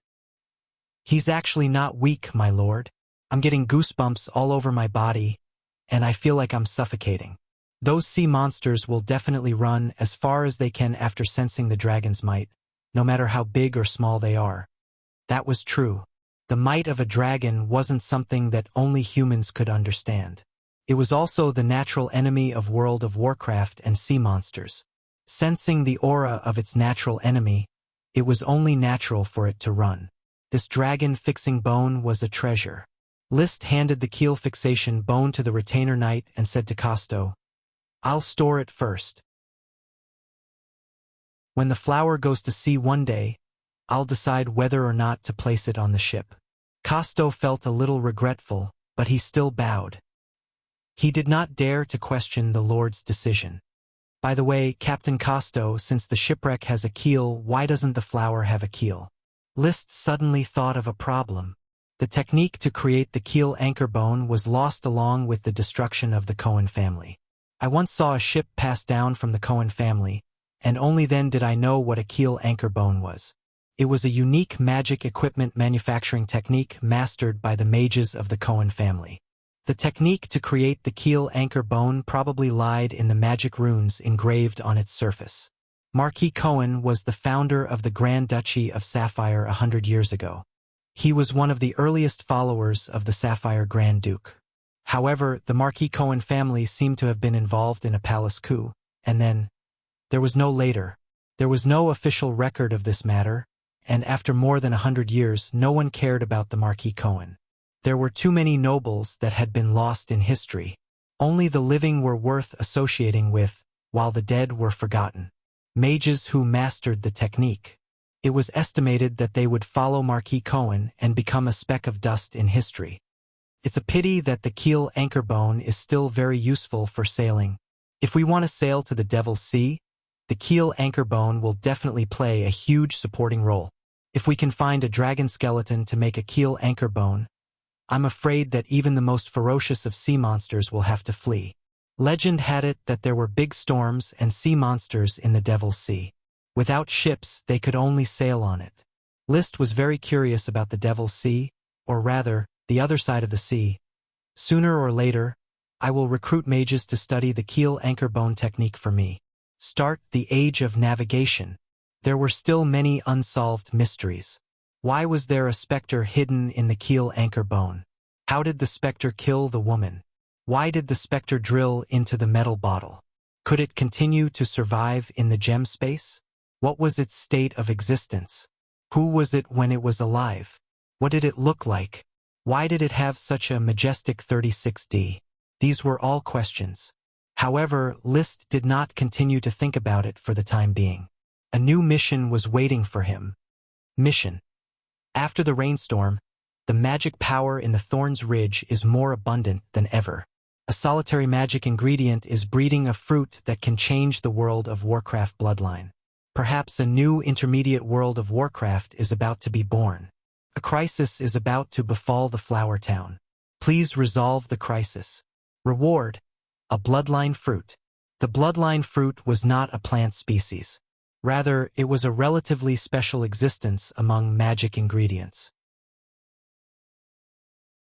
A: He's actually not weak, my lord. I'm getting goosebumps all over my body, and I feel like I'm suffocating. Those sea monsters will definitely run as far as they can after sensing the dragon's might, no matter how big or small they are. That was true. The might of a dragon wasn't something that only humans could understand. It was also the natural enemy of World of Warcraft and sea monsters. Sensing the aura of its natural enemy, it was only natural for it to run. This dragon-fixing bone was a treasure. List handed the keel fixation bone to the retainer knight and said to Costo, "I'll store it first. When the flower goes to sea one day, I'll decide whether or not to place it on the ship." Costo felt a little regretful, but he still bowed. He did not dare to question the Lord's decision. By the way, Captain Costo, since the shipwreck has a keel, why doesn't the flower have a keel? List suddenly thought of a problem. The technique to create the keel anchor bone was lost along with the destruction of the Cohen family. I once saw a ship pass down from the Cohen family, and only then did I know what a keel anchor bone was. It was a unique magic equipment manufacturing technique mastered by the mages of the Cohen family. The technique to create the keel anchor bone probably lied in the magic runes engraved on its surface. Marquis Cohen was the founder of the Grand Duchy of Sapphire 100 years ago. He was one of the earliest followers of the Sapphire Grand Duke. However, the Marquis Cohen family seemed to have been involved in a palace coup, and then, there was no later. There was no official record of this matter, and after more than 100 years, no one cared about the Marquis Cohen. There were too many nobles that had been lost in history. Only the living were worth associating with, while the dead were forgotten. Mages who mastered the technique. It was estimated that they would follow Marquis Cohen and become a speck of dust in history. It's a pity that the keel anchor bone is still very useful for sailing. If we want to sail to the Devil's Sea, the keel anchor bone will definitely play a huge supporting role. If we can find a dragon skeleton to make a keel anchor bone, I'm afraid that even the most ferocious of sea monsters will have to flee. Legend had it that there were big storms and sea monsters in the Devil's Sea. Without ships, they could only sail on it. List was very curious about the Devil's Sea, or rather, the other side of the sea. Sooner or later, I will recruit mages to study the keel anchor bone technique for me. Start the age of navigation. There were still many unsolved mysteries. Why was there a specter hidden in the keel anchor bone? How did the specter kill the woman? Why did the specter drill into the metal bottle? Could it continue to survive in the gem space? What was its state of existence? Who was it when it was alive? What did it look like? Why did it have such a majestic 36D? These were all questions. However, List did not continue to think about it for the time being. A new mission was waiting for him. Mission. After the rainstorm, the magic power in the Thorn's Ridge is more abundant than ever. A solitary magic ingredient is breeding a fruit that can change the World of Warcraft bloodline. Perhaps a new intermediate World of Warcraft is about to be born. A crisis is about to befall the Flower Town. Please resolve the crisis. Reward: a bloodline fruit. The bloodline fruit was not a plant species. Rather, it was a relatively special existence among magic ingredients.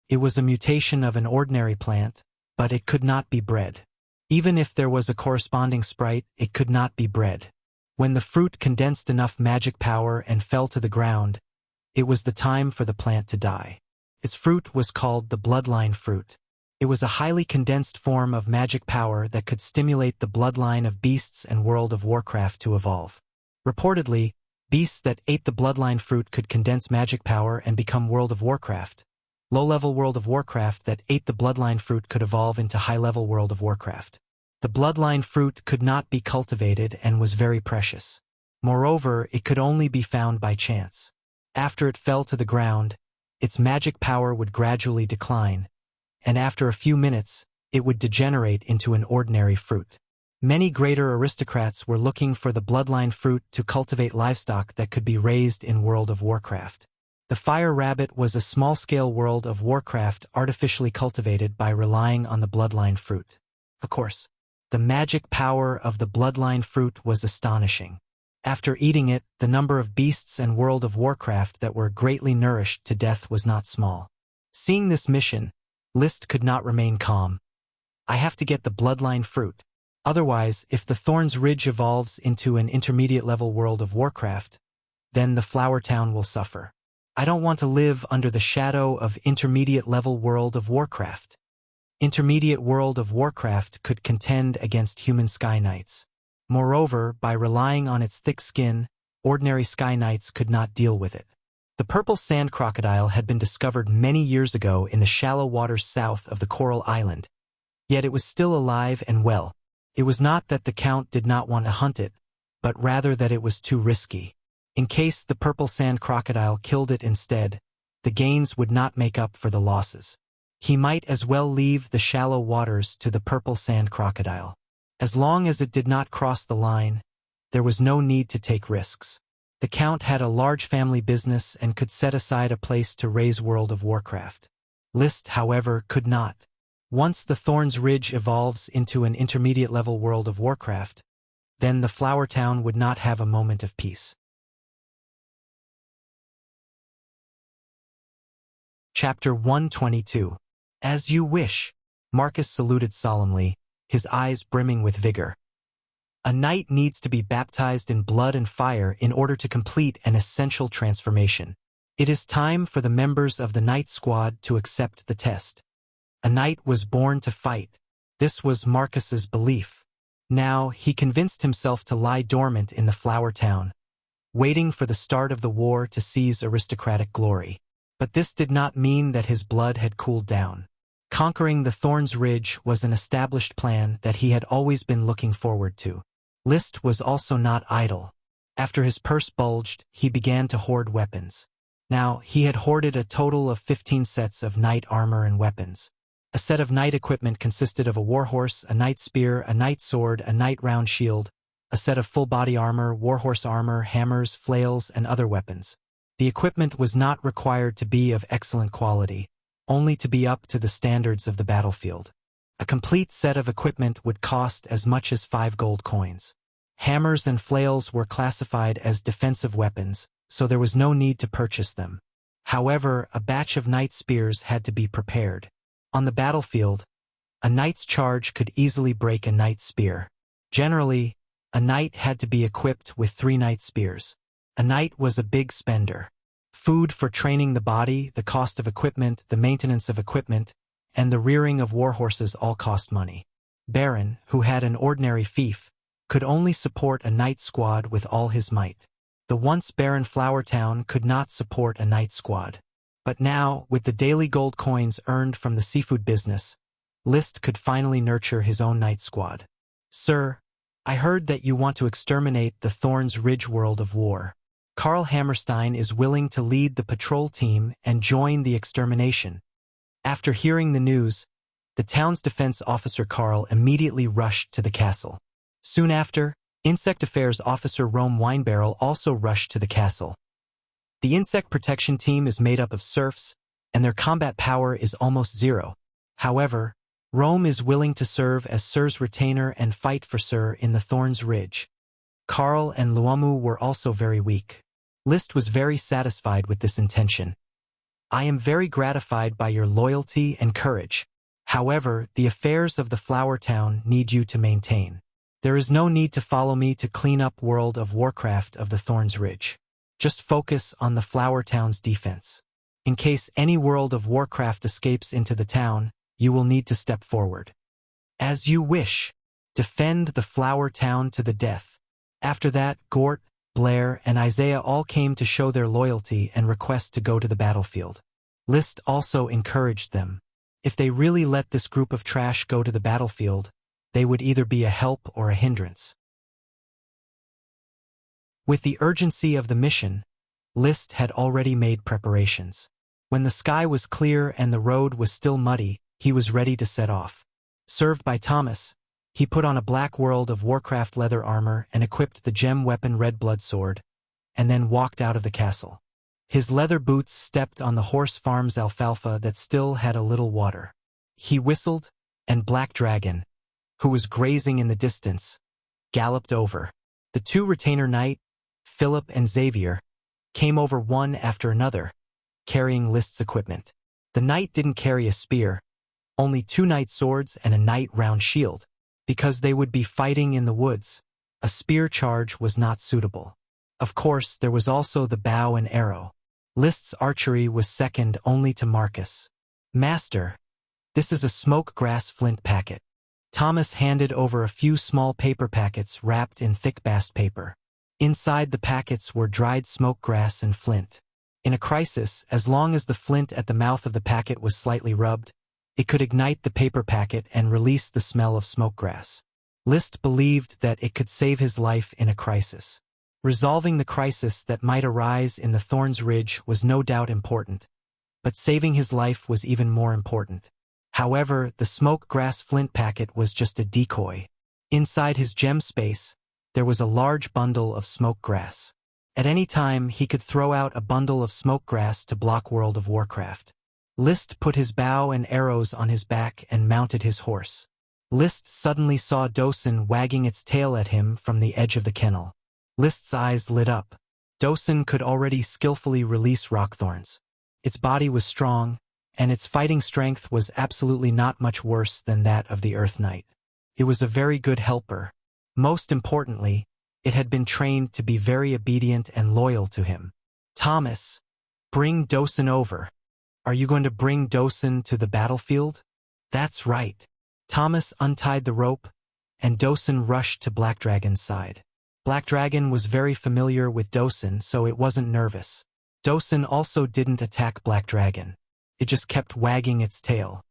A: It was a mutation of an ordinary plant, but it could not be bred. Even if there was a corresponding sprite, it could not be bred. When the fruit condensed enough magic power and fell to the ground, it was the time for the plant to die. Its fruit was called the bloodline fruit. It was a highly condensed form of magic power that could stimulate the bloodline of beasts and World of Warcraft to evolve. Reportedly, beasts that ate the bloodline fruit could condense magic power and become World of Warcraft. Low-level World of Warcraft that ate the bloodline fruit could evolve into high-level World of Warcraft. The bloodline fruit could not be cultivated and was very precious. Moreover, it could only be found by chance. After it fell to the ground, its magic power would gradually decline, and after a few minutes, it would degenerate into an ordinary fruit. Many greater aristocrats were looking for the bloodline fruit to cultivate livestock that could be raised in World of Warcraft. The Fire Rabbit was a small-scale World of Warcraft artificially cultivated by relying on the bloodline fruit. Of course, the magic power of the bloodline fruit was astonishing. After eating it, the number of beasts and World of Warcraft that were greatly nourished to death was not small. Seeing this mission, List could not remain calm. I have to get the bloodline fruit. Otherwise, if the Thorns Ridge evolves into an intermediate-level World of Warcraft, then the Flower Town will suffer. I don't want to live under the shadow of intermediate-level World of Warcraft. Intermediate World of Warcraft could contend against human Sky Knights. Moreover, by relying on its thick skin, ordinary Sky Knights could not deal with it. The purple sand crocodile had been discovered many years ago in the shallow waters south of the Coral Island. Yet it was still alive and well. It was not that the Count did not want to hunt it, but rather that it was too risky. In case the purple sand crocodile killed it instead, the gains would not make up for the losses. He might as well leave the shallow waters to the purple sand crocodile. As long as it did not cross the line, there was no need to take risks. The Count had a large family business and could set aside a place to raise World of Warcraft. List, however, could not. Once the Thorns Ridge evolves into an intermediate-level World of Warcraft, then the Flower Town would not have a moment of peace. Chapter 122. As you wish. Marcus saluted solemnly, his eyes brimming with vigor. A knight needs to be baptized in blood and fire in order to complete an essential transformation. It is time for the members of the Knight Squad to accept the test. A knight was born to fight. This was Marcus's belief. Now, he convinced himself to lie dormant in the Flower Town, waiting for the start of the war to seize aristocratic glory. But this did not mean that his blood had cooled down. Conquering the Thorns Ridge was an established plan that he had always been looking forward to. List was also not idle. After his purse bulged, he began to hoard weapons. Now, he had hoarded a total of 15 sets of knight armor and weapons. A set of knight equipment consisted of a warhorse, a knight spear, a knight sword, a knight round shield, a set of full-body armor, warhorse armor, hammers, flails, and other weapons. The equipment was not required to be of excellent quality, only to be up to the standards of the battlefield. A complete set of equipment would cost as much as 5 gold coins. Hammers and flails were classified as defensive weapons, so there was no need to purchase them. However, a batch of knight spears had to be prepared. On the battlefield, a knight's charge could easily break a knight spear. Generally, a knight had to be equipped with 3 knight spears. A knight was a big spender. Food for training the body, the cost of equipment, the maintenance of equipment, and the rearing of warhorses all cost money. Baron, who had an ordinary fief, could only support a knight squad with all his might. The once barren Flower Town could not support a knight squad. But now, with the daily gold coins earned from the seafood business, List could finally nurture his own knight squad. Sir, I heard that you want to exterminate the Thorns Ridge World of War. Karl Hammerstein is willing to lead the patrol team and join the extermination. After hearing the news, the town's defense officer Karl immediately rushed to the castle. Soon after, Insect Affairs Officer Rome Winebarrel also rushed to the castle. The insect protection team is made up of serfs, and their combat power is almost zero. However, Rome is willing to serve as Sir's retainer and fight for Sir in the Thorns Ridge. Karl and Luomu were also very weak. Liszt was very satisfied with this intention. I am very gratified by your loyalty and courage. However, the affairs of the Flower Town need you to maintain. There is no need to follow me to clean up World of Warcraft of the Thorns Ridge. Just focus on the Flower Town's defense. In case any World of Warcraft escapes into the town, you will need to step forward. As you wish. Defend the Flower Town to the death. After that, Gort, Blair, and Isaiah all came to show their loyalty and request to go to the battlefield. Liszt also encouraged them. If they really let this group of trash go to the battlefield, they would either be a help or a hindrance. With the urgency of the mission, Liszt had already made preparations. When the sky was clear and the road was still muddy, he was ready to set off. Served by Thomas, he put on a black World of Warcraft leather armor and equipped the gem weapon Red Blood Sword, and then walked out of the castle. His leather boots stepped on the horse farm's alfalfa that still had a little water. He whistled, and Black Dragon, who was grazing in the distance, galloped over. The two retainer knights, Philip and Xavier, came over one after another, carrying Liszt's equipment. The knight didn't carry a spear, only 2 knight swords and a knight round shield. Because they would be fighting in the woods, a spear charge was not suitable. Of course, there was also the bow and arrow. Liszt's archery was second only to Marcus. Master, this is a smoke grass flint packet. Thomas handed over a few small paper packets wrapped in thick bast paper. Inside the packets were dried smoke grass and flint. In a crisis, as long as the flint at the mouth of the packet was slightly rubbed, it could ignite the paper packet and release the smell of smoke grass. Liszt believed that it could save his life in a crisis. Resolving the crisis that might arise in the Thorns Ridge was no doubt important, but saving his life was even more important. However, the smoke grass flint packet was just a decoy. Inside his gem space, there was a large bundle of smoke grass. At any time, he could throw out a bundle of smoke grass to block World of Warcraft. Liszt put his bow and arrows on his back and mounted his horse. Liszt suddenly saw Dosen wagging its tail at him from the edge of the kennel. Liszt's eyes lit up. Dosen could already skillfully release rockthorns. Its body was strong, and its fighting strength was absolutely not much worse than that of the Earth Knight. It was a very good helper. Most importantly, it had been trained to be very obedient and loyal to him. Thomas, bring Dosen over. Are you going to bring Dosen to the battlefield? That's right. Thomas untied the rope, and Dosen rushed to Black Dragon's side. Black Dragon was very familiar with Dosen, so it wasn't nervous. Dosen also didn't attack Black Dragon. It just kept wagging its tail.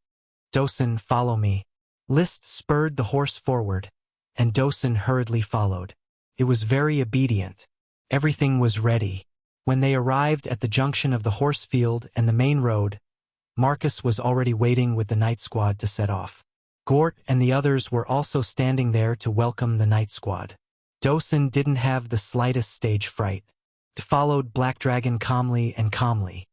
A: Dosen, follow me. Liszt spurred the horse forward, and Dosen hurriedly followed. It was very obedient. Everything was ready. When they arrived at the junction of the horse field and the main road, Marcus was already waiting with the night squad to set off. Gort and the others were also standing there to welcome the night squad. Dosen didn't have the slightest stage fright. It followed Black Dragon calmly.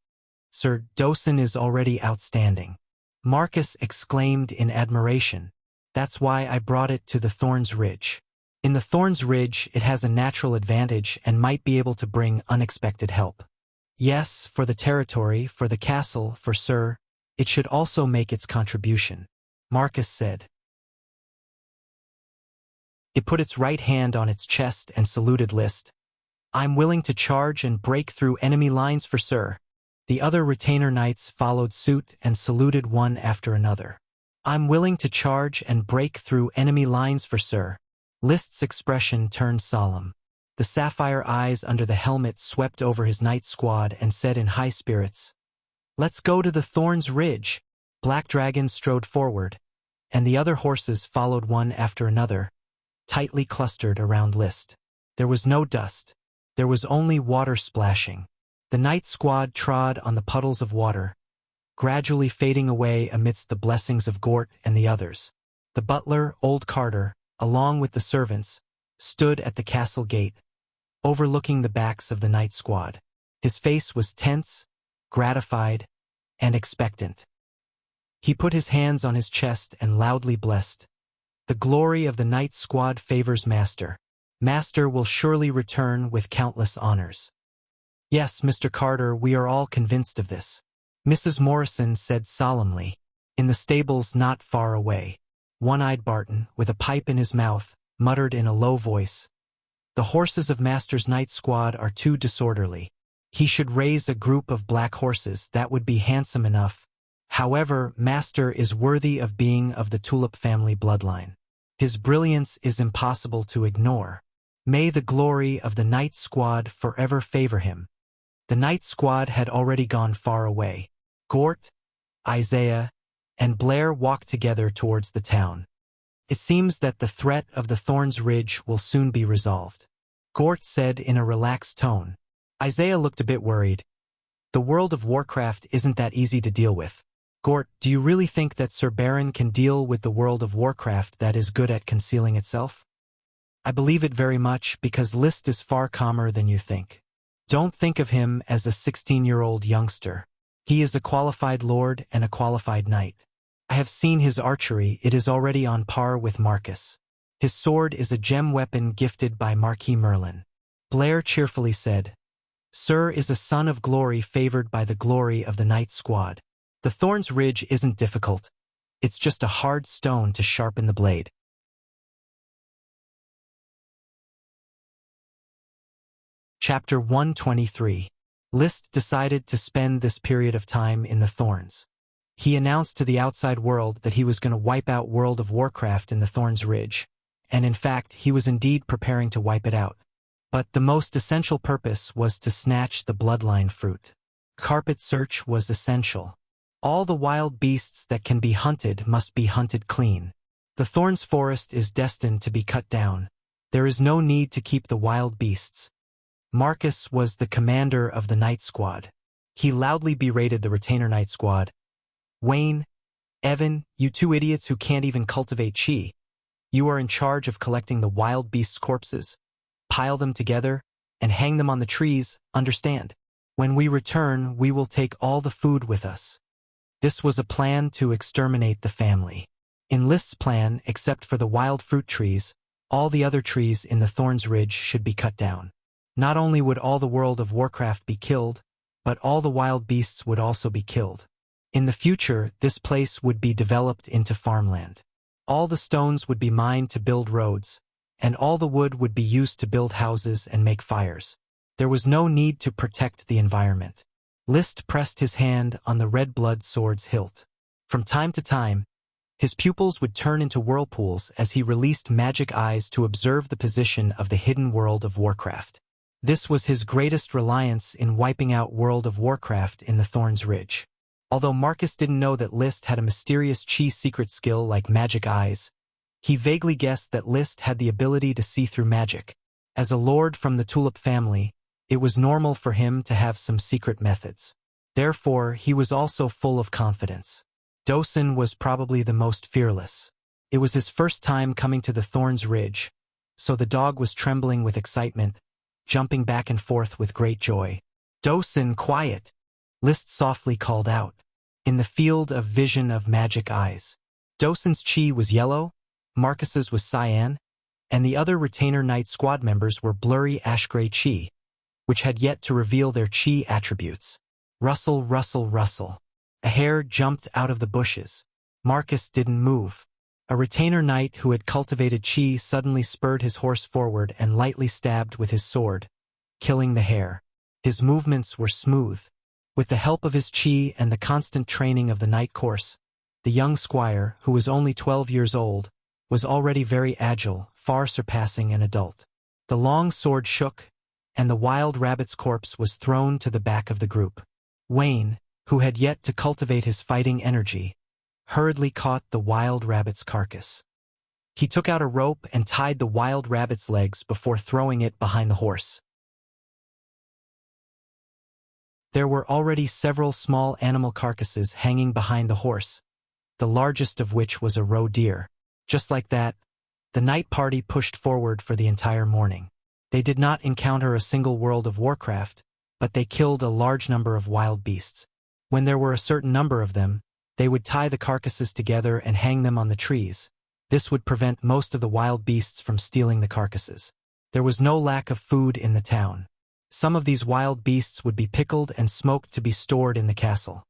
A: Sir, Dosen is already outstanding. Marcus exclaimed in admiration. That's why I brought it to the Thorns Ridge. In the Thorns Ridge, it has a natural advantage and might be able to bring unexpected help. Yes, for the territory, for the castle, for Sir, it should also make its contribution, Marcus said. It put its right hand on its chest and saluted Liszt. I'm willing to charge and break through enemy lines for Sir. The other retainer knights followed suit and saluted one after another. I'm willing to charge and break through enemy lines for Sir. Liszt's expression turned solemn. The sapphire eyes under the helmet swept over his night squad and said in high spirits, Let's go to the Thorns Ridge. Black Dragon strode forward, and the other horses followed one after another, tightly clustered around Liszt. There was no dust. There was only water splashing. The night squad trod on the puddles of water, gradually fading away amidst the blessings of Gort and the others. The butler, Old Carter, along with the servants, stood at the castle gate, overlooking the backs of the night squad. His face was tense, gratified, and expectant. He put his hands on his chest and loudly blessed. The glory of the night squad favors Master. Master will surely return with countless honors. Yes, Mr. Carter, we are all convinced of this, Mrs. Morrison said solemnly. In the stables not far away, one-eyed Barton, with a pipe in his mouth, muttered in a low voice, "The horses of Master's night squad are too disorderly. He should raise a group of black horses that would be handsome enough. However, Master is worthy of being of the Tulip family bloodline. His brilliance is impossible to ignore. May the glory of the night squad forever favor him." The night squad had already gone far away. Gort, Isaiah, and Blair walked together towards the town. It seems that the threat of the Thorns Ridge will soon be resolved, Gort said in a relaxed tone. Isaiah looked a bit worried. The world of Warcraft isn't that easy to deal with. Gort, do you really think that Sir Baron can deal with the world of Warcraft that is good at concealing itself? I believe it very much because List is far calmer than you think. Don't think of him as a 16-year-old youngster. He is a qualified lord and a qualified knight. I have seen his archery, it is already on par with Marcus. His sword is a gem weapon gifted by Marquis Merlin. Blair cheerfully said, Sir is a son of glory favored by the glory of the night squad. The Thorns Ridge isn't difficult. It's just a hard stone to sharpen the blade. Chapter 123. List decided to spend this period of time in the Thorns. He announced to the outside world that he was going to wipe out World of Warcraft in the Thorns Ridge, and in fact he was indeed preparing to wipe it out. But the most essential purpose was to snatch the bloodline fruit. Carpet search was essential. All the wild beasts that can be hunted must be hunted clean. The Thorns Forest is destined to be cut down. There is no need to keep the wild beasts. Marcus was the commander of the Night Squad. He loudly berated the Retainer Night Squad. Wayne, Evan, you two idiots who can't even cultivate chi. You are in charge of collecting the wild beasts' corpses. Pile them together and hang them on the trees, understand? When we return, we will take all the food with us. This was a plan to exterminate the family. In List's plan, except for the wild fruit trees, all the other trees in the Thorns Ridge should be cut down. Not only would all the world of Warcraft be killed, but all the wild beasts would also be killed. In the future, this place would be developed into farmland. All the stones would be mined to build roads, and all the wood would be used to build houses and make fires. There was no need to protect the environment. List pressed his hand on the red blood sword's hilt. From time to time, his pupils would turn into whirlpools as he released magic eyes to observe the position of the hidden world of Warcraft. This was his greatest reliance in wiping out World of Warcraft in the Thorns Ridge. Although Marcus didn't know that List had a mysterious chi secret skill like magic eyes, he vaguely guessed that List had the ability to see through magic. As a lord from the Tulip family, it was normal for him to have some secret methods. Therefore, he was also full of confidence. Dosen was probably the most fearless. It was his first time coming to the Thorns Ridge, so the dog was trembling with excitement, jumping back and forth with great joy. Dosen, quiet! List softly called out. In the field of vision of magic eyes. Dosen's chi was yellow, Marcus's was cyan, and the other Retainer Knight squad members were blurry ash-gray chi, which had yet to reveal their chi attributes. Rustle, rustle, rustle. A hare jumped out of the bushes. Marcus didn't move. A Retainer Knight who had cultivated chi suddenly spurred his horse forward and lightly stabbed with his sword, killing the hare. His movements were smooth. With the help of his chi and the constant training of the night course, the young squire, who was only 12 years old, was already very agile, far surpassing an adult. The long sword shook, and the wild rabbit's corpse was thrown to the back of the group. Wayne, who had yet to cultivate his fighting energy, hurriedly caught the wild rabbit's carcass. He took out a rope and tied the wild rabbit's legs before throwing it behind the horse. There were already several small animal carcasses hanging behind the horse, the largest of which was a roe deer. Just like that, the night party pushed forward for the entire morning. They did not encounter a single World of Warcraft, but they killed a large number of wild beasts. When there were a certain number of them, They would tie the carcasses together and hang them on the trees. This would prevent most of the wild beasts from stealing the carcasses. There was no lack of food in the town. Some of these wild beasts would be pickled and smoked to be stored in the castle.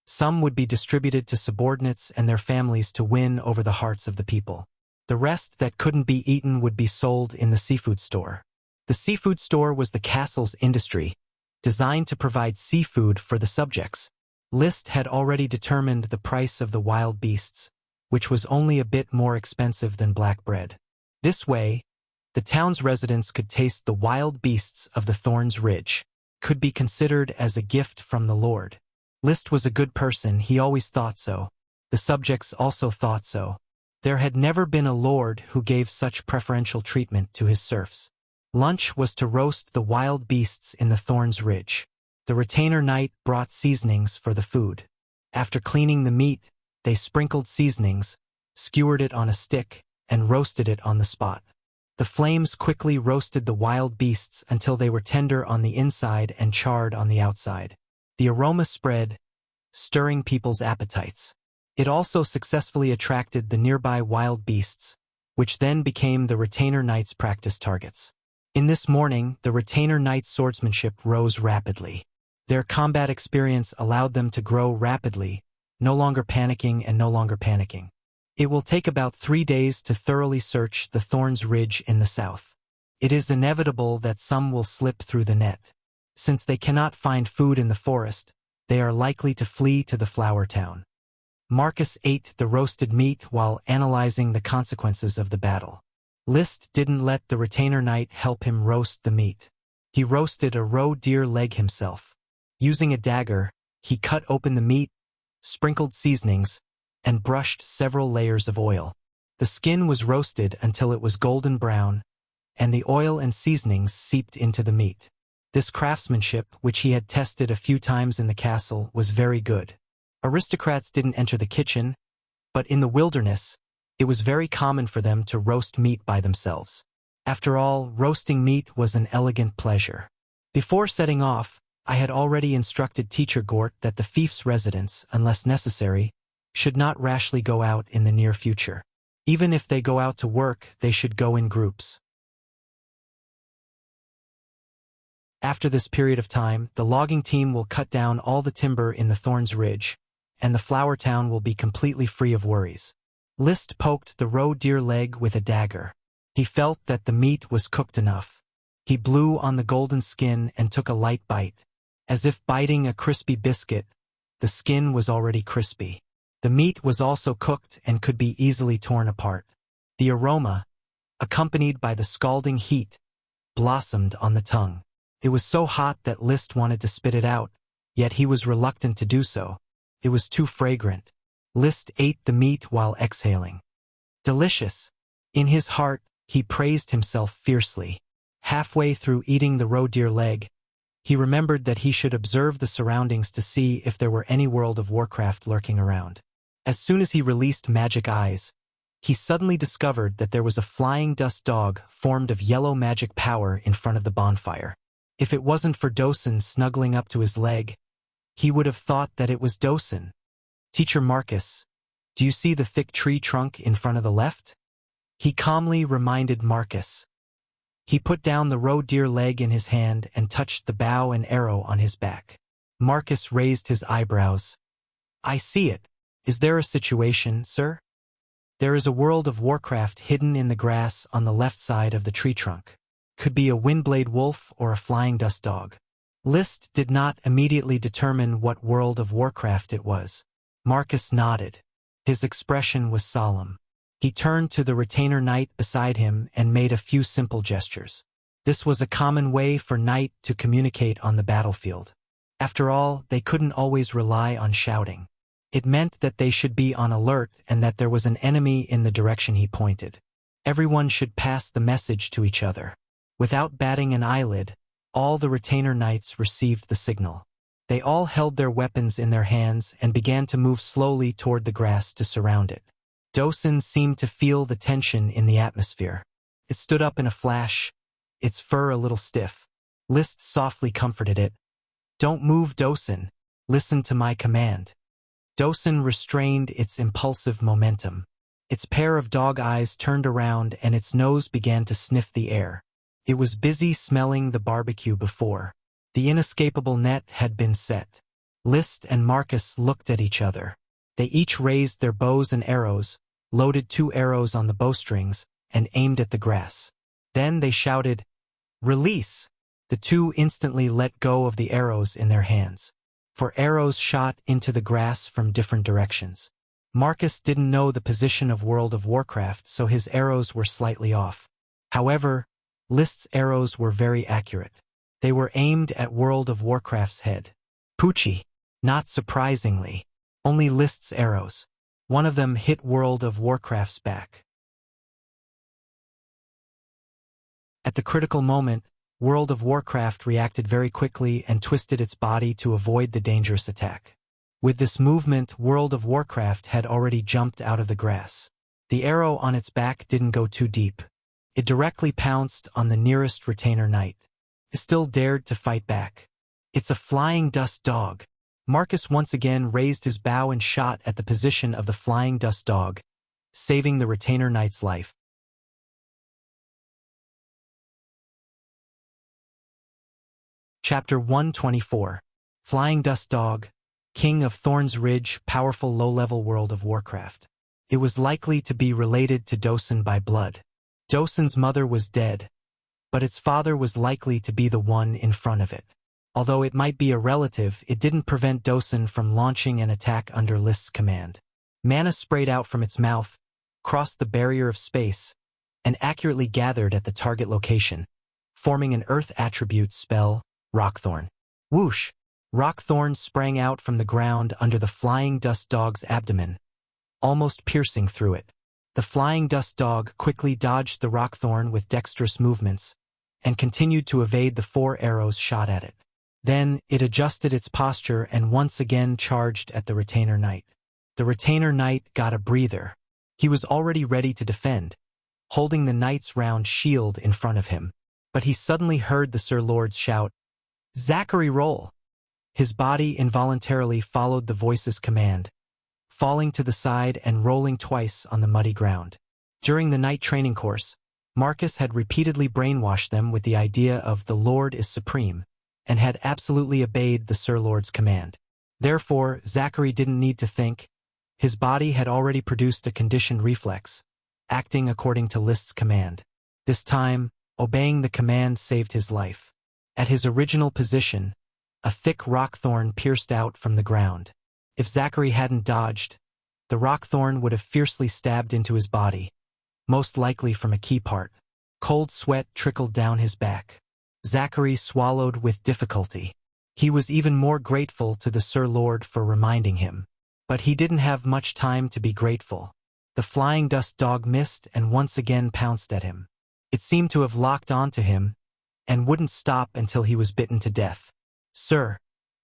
A: Some would be distributed to subordinates and their families to win over the hearts of the people. The rest that couldn't be eaten would be sold in the seafood store. The seafood store was the castle's industry, designed to provide seafood for the subjects. Liszt had already determined the price of the wild beasts, which was only a bit more expensive than black bread. This way, the town's residents could taste the wild beasts of the Thorns Ridge, could be considered as a gift from the Lord. Liszt was a good person, he always thought so. The subjects also thought so. There had never been a lord who gave such preferential treatment to his serfs. Lunch was to roast the wild beasts in the Thorns Ridge. The retainer knight brought seasonings for the food. After cleaning the meat, they sprinkled seasonings, skewered it on a stick, and roasted it on the spot. The flames quickly roasted the wild beasts until they were tender on the inside and charred on the outside. The aroma spread, stirring people's appetites. It also successfully attracted the nearby wild beasts, which then became the retainer knight's practice targets. In this morning, the retainer knight's swordsmanship rose rapidly. Their combat experience allowed them to grow rapidly, no longer panicking and no longer panicking. It will take about 3 days to thoroughly search the Thorns Ridge in the south. It is inevitable that some will slip through the net. Since they cannot find food in the forest, they are likely to flee to the flower town. Marcus ate the roasted meat while analyzing the consequences of the battle. Liszt didn't let the retainer knight help him roast the meat. He roasted a roe deer leg himself. Using a dagger, he cut open the meat, sprinkled seasonings, and brushed several layers of oil. The skin was roasted until it was golden brown, and the oil and seasonings seeped into the meat. This craftsmanship, which he had tested a few times in the castle, was very good. Aristocrats didn't enter the kitchen, but in the wilderness, it was very common for them to roast meat by themselves. After all, roasting meat was an elegant pleasure. Before setting off, I had already instructed Teacher Gort that the fief's residents, unless necessary, should not rashly go out in the near future. Even if they go out to work, they should go in groups. After this period of time, the logging team will cut down all the timber in the Thorns Ridge, and the flower town will be completely free of worries. Liszt poked the roe deer leg with a dagger. He felt that the meat was cooked enough. He blew on the golden skin and took a light bite. As if biting a crispy biscuit, the skin was already crispy. The meat was also cooked and could be easily torn apart. The aroma, accompanied by the scalding heat, blossomed on the tongue. It was so hot that Liszt wanted to spit it out, yet he was reluctant to do so. It was too fragrant. Liszt ate the meat while exhaling. Delicious. In his heart, he praised himself fiercely. Halfway through eating the roe deer leg, he remembered that he should observe the surroundings to see if there were any World of Warcraft lurking around. As soon as he released magic eyes, he suddenly discovered that there was a flying dust dog formed of yellow magic power in front of the bonfire. If it wasn't for Dosen snuggling up to his leg, he would have thought that it was Dosen. Teacher Marcus, do you see the thick tree trunk in front of the left? He calmly reminded Marcus. He put down the roe deer leg in his hand and touched the bow and arrow on his back. Marcus raised his eyebrows. I see it. Is there a situation, sir? There is a World of Warcraft hidden in the grass on the left side of the tree trunk. Could be a windblade wolf or a flying dust dog. Liszt did not immediately determine what World of Warcraft it was. Marcus nodded. His expression was solemn. He turned to the retainer knight beside him and made a few simple gestures. This was a common way for knight to communicate on the battlefield. After all, they couldn't always rely on shouting. It meant that they should be on alert and that there was an enemy in the direction he pointed. Everyone should pass the message to each other. Without batting an eyelid, all the retainer knights received the signal. They all held their weapons in their hands and began to move slowly toward the grass to surround it. Dosen seemed to feel the tension in the atmosphere. It stood up in a flash, its fur a little stiff. Liszt softly comforted it. Don't move, Dosen. Listen to my command. Dosun restrained its impulsive momentum. Its pair of dog eyes turned around and its nose began to sniff the air. It was busy smelling the barbecue before. The inescapable net had been set. List and Marcus looked at each other. They each raised their bows and arrows, loaded 2 arrows on the bowstrings, and aimed at the grass. Then they shouted, "Release!" The 2 instantly let go of the arrows in their hands. For arrows shot into the grass from different directions. Marcus didn't know the position of World of Warcraft, so his arrows were slightly off. However, List's arrows were very accurate. They were aimed at World of Warcraft's head. Poochie. Not surprisingly, only List's arrows. One of them hit World of Warcraft's back. At the critical moment, World of Warcraft reacted very quickly and twisted its body to avoid the dangerous attack. With this movement, World of Warcraft had already jumped out of the grass. The arrow on its back didn't go too deep. It directly pounced on the nearest retainer knight. It still dared to fight back. "It's a flying dust dog." Marcus once again raised his bow and shot at the position of the flying dust dog, saving the retainer knight's life. Chapter 124. Flying Dust Dog, King of Thorns Ridge, powerful low-level World of Warcraft. It was likely to be related to Dosun by blood. Dosun's mother was dead, but its father was likely to be the one in front of it. Although it might be a relative, it didn't prevent Dosun from launching an attack under List's command. Mana sprayed out from its mouth, crossed the barrier of space, and accurately gathered at the target location, forming an Earth attribute spell, Rockthorn. Whoosh! Rockthorn sprang out from the ground under the flying dust dog's abdomen, almost piercing through it. The flying dust dog quickly dodged the Rockthorn with dexterous movements, and continued to evade the 4 arrows shot at it. Then, it adjusted its posture and once again charged at the retainer knight. The retainer knight got a breather. He was already ready to defend, holding the knight's round shield in front of him. But he suddenly heard the Sir Lords shout, "Zachary, roll!" His body involuntarily followed the voice's command, falling to the side and rolling twice on the muddy ground. During the night training course, Marcus had repeatedly brainwashed them with the idea of the Lord is supreme, and had absolutely obeyed the Sir Lord's command. Therefore, Zachary didn't need to think. His body had already produced a conditioned reflex, acting according to List's command. This time, obeying the command saved his life. At his original position, a thick rockthorn pierced out from the ground. If Zachary hadn't dodged, the rockthorn would have fiercely stabbed into his body, most likely from a key part. Cold sweat trickled down his back. Zachary swallowed with difficulty. He was even more grateful to the Sir Lord for reminding him. But he didn't have much time to be grateful. The flying dust dog missed and once again pounced at him. It seemed to have locked onto him, and wouldn't stop until he was bitten to death. "Sir,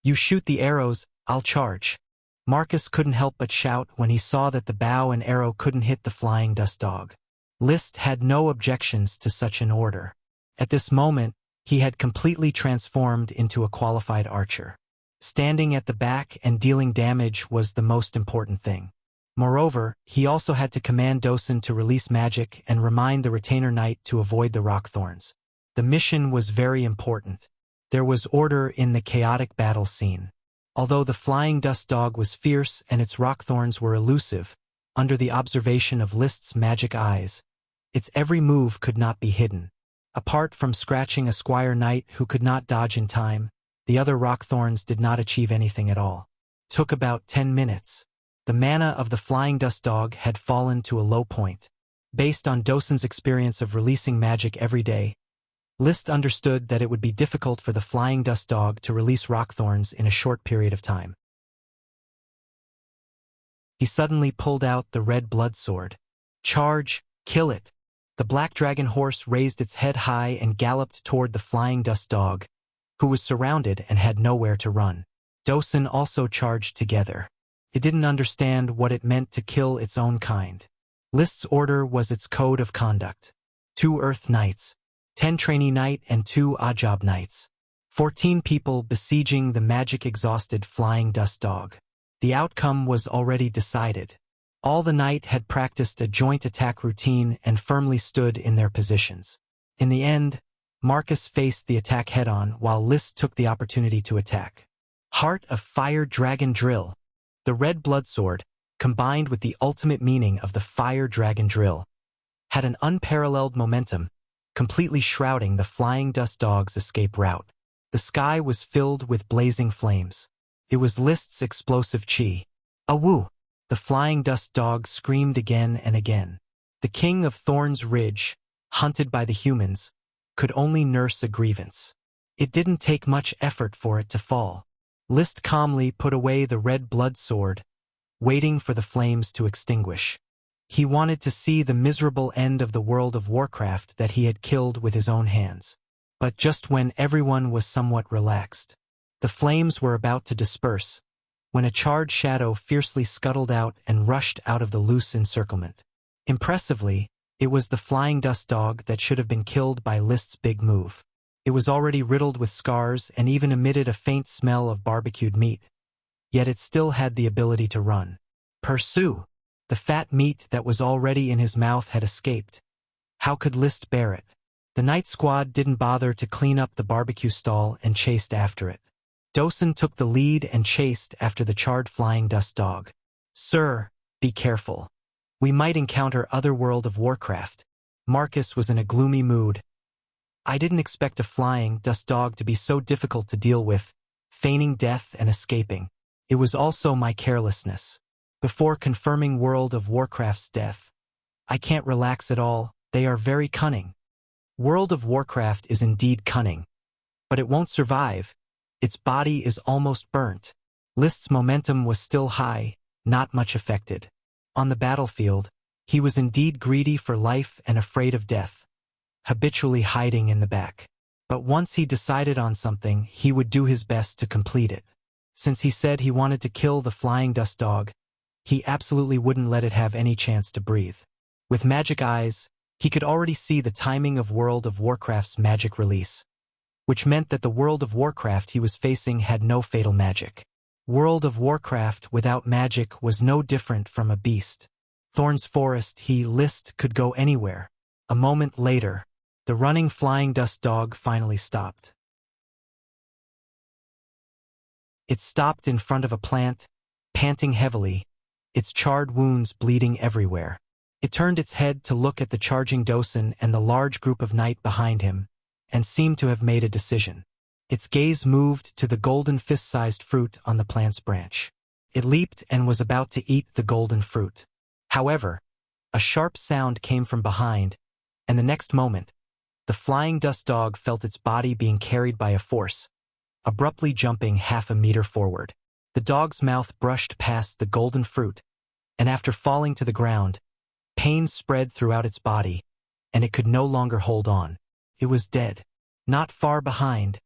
A: you shoot the arrows, I'll charge." Marcus couldn't help but shout when he saw that the bow and arrow couldn't hit the flying dust dog. List had no objections to such an order. At this moment, he had completely transformed into a qualified archer. Standing at the back and dealing damage was the most important thing. Moreover, he also had to command Dosun to release magic and remind the retainer knight to avoid the rockthorns. The mission was very important. There was order in the chaotic battle scene. Although the flying dust dog was fierce and its rockthorns were elusive, under the observation of List's magic eyes, its every move could not be hidden. Apart from scratching a squire knight who could not dodge in time, the other rockthorns did not achieve anything at all. It took about 10 minutes. The mana of the flying dust dog had fallen to a low point. Based on Dosun's experience of releasing magic every day, List understood that it would be difficult for the flying dust dog to release rockthorns in a short period of time. He suddenly pulled out the red blood sword. "Charge! Kill it!" The black dragon horse raised its head high and galloped toward the flying dust dog, who was surrounded and had nowhere to run. Dosun also charged together. It didn't understand what it meant to kill its own kind. List's order was its code of conduct. 2 Earth Knights, 10 Trainee Knight and 2 Ajab Knights. 14 people besieging the magic-exhausted flying dust dog. The outcome was already decided. All the night had practiced a joint attack routine and firmly stood in their positions. In the end, Marcus faced the attack head-on while List took the opportunity to attack. Heart of Fire Dragon Drill. The red blood sword, combined with the ultimate meaning of the Fire Dragon Drill, had an unparalleled momentum, completely shrouding the flying dust dog's escape route. The sky was filled with blazing flames. It was List's explosive chi. Awoo! The flying dust dog screamed again and again. The King of Thorns Ridge, hunted by the humans, could only nurse a grievance. It didn't take much effort for it to fall. List calmly put away the red blood sword, waiting for the flames to extinguish. He wanted to see the miserable end of the World of Warcraft that he had killed with his own hands. But just when everyone was somewhat relaxed, the flames were about to disperse, when a charred shadow fiercely scuttled out and rushed out of the loose encirclement. Impressively, it was the flying dust dog that should have been killed by List's big move. It was already riddled with scars and even emitted a faint smell of barbecued meat. Yet it still had the ability to run. Pursue! The fat meat that was already in his mouth had escaped. How could List bear it? The night squad didn't bother to clean up the barbecue stall and chased after it. Dosen took the lead and chased after the charred flying dust dog. Sir, be careful. We might encounter other World of Warcraft. Marcus was in a gloomy mood. I didn't expect a flying dust dog to be so difficult to deal with, feigning death and escaping. It was also my carelessness. Before confirming World of Warcraft's death, I can't relax at all. They are very cunning. World of Warcraft is indeed cunning. But it won't survive. Its body is almost burnt. List's momentum was still high, not much affected. On the battlefield, he was indeed greedy for life and afraid of death, habitually hiding in the back. But once he decided on something, he would do his best to complete it. Since he said he wanted to kill the flying dust dog, he absolutely wouldn't let it have any chance to breathe. With magic eyes, he could already see the timing of World of Warcraft's magic release, which meant that the World of Warcraft he was facing had no fatal magic. World of Warcraft without magic was no different from a beast. Thorn's Forest, List could go anywhere. A moment later, the running flying dust dog finally stopped. It stopped in front of a plant, panting heavily, its charred wounds bleeding everywhere. It turned its head to look at the charging Dosen and the large group of knight behind him, and seemed to have made a decision. Its gaze moved to the golden fist-sized fruit on the plant's branch. It leaped and was about to eat the golden fruit. However, a sharp sound came from behind, and the next moment, the flying dust dog felt its body being carried by a force, abruptly jumping half a meter forward. The dog's mouth brushed past the golden fruit, and after falling to the ground, pain spread throughout its body, and it could no longer hold on. It was dead. Not far behind,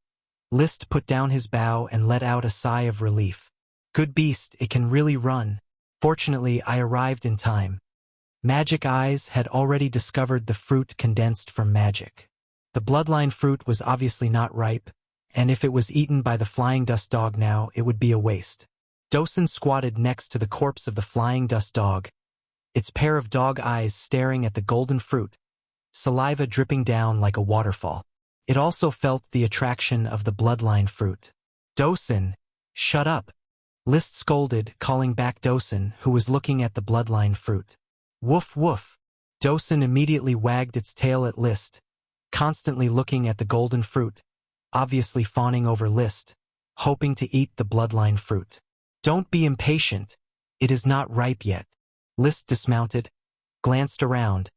A: List put down his bow and let out a sigh of relief. Good beast, it can really run. Fortunately, I arrived in time. Magic Eyes had already discovered the fruit condensed from magic. The bloodline fruit was obviously not ripe, and if it was eaten by the flying dust dog now, it would be a waste. Dosen squatted next to the corpse of the flying dust dog, its pair of dog eyes staring at the golden fruit, saliva dripping down like a waterfall. It also felt the attraction of the bloodline fruit. Dosen, shut up! List scolded, calling back Dosen, who was looking at the bloodline fruit. Woof woof! Dosen immediately wagged its tail at List, constantly looking at the golden fruit, obviously fawning over List, hoping to eat the bloodline fruit. Don't be impatient. It is not ripe yet. List dismounted, glanced around,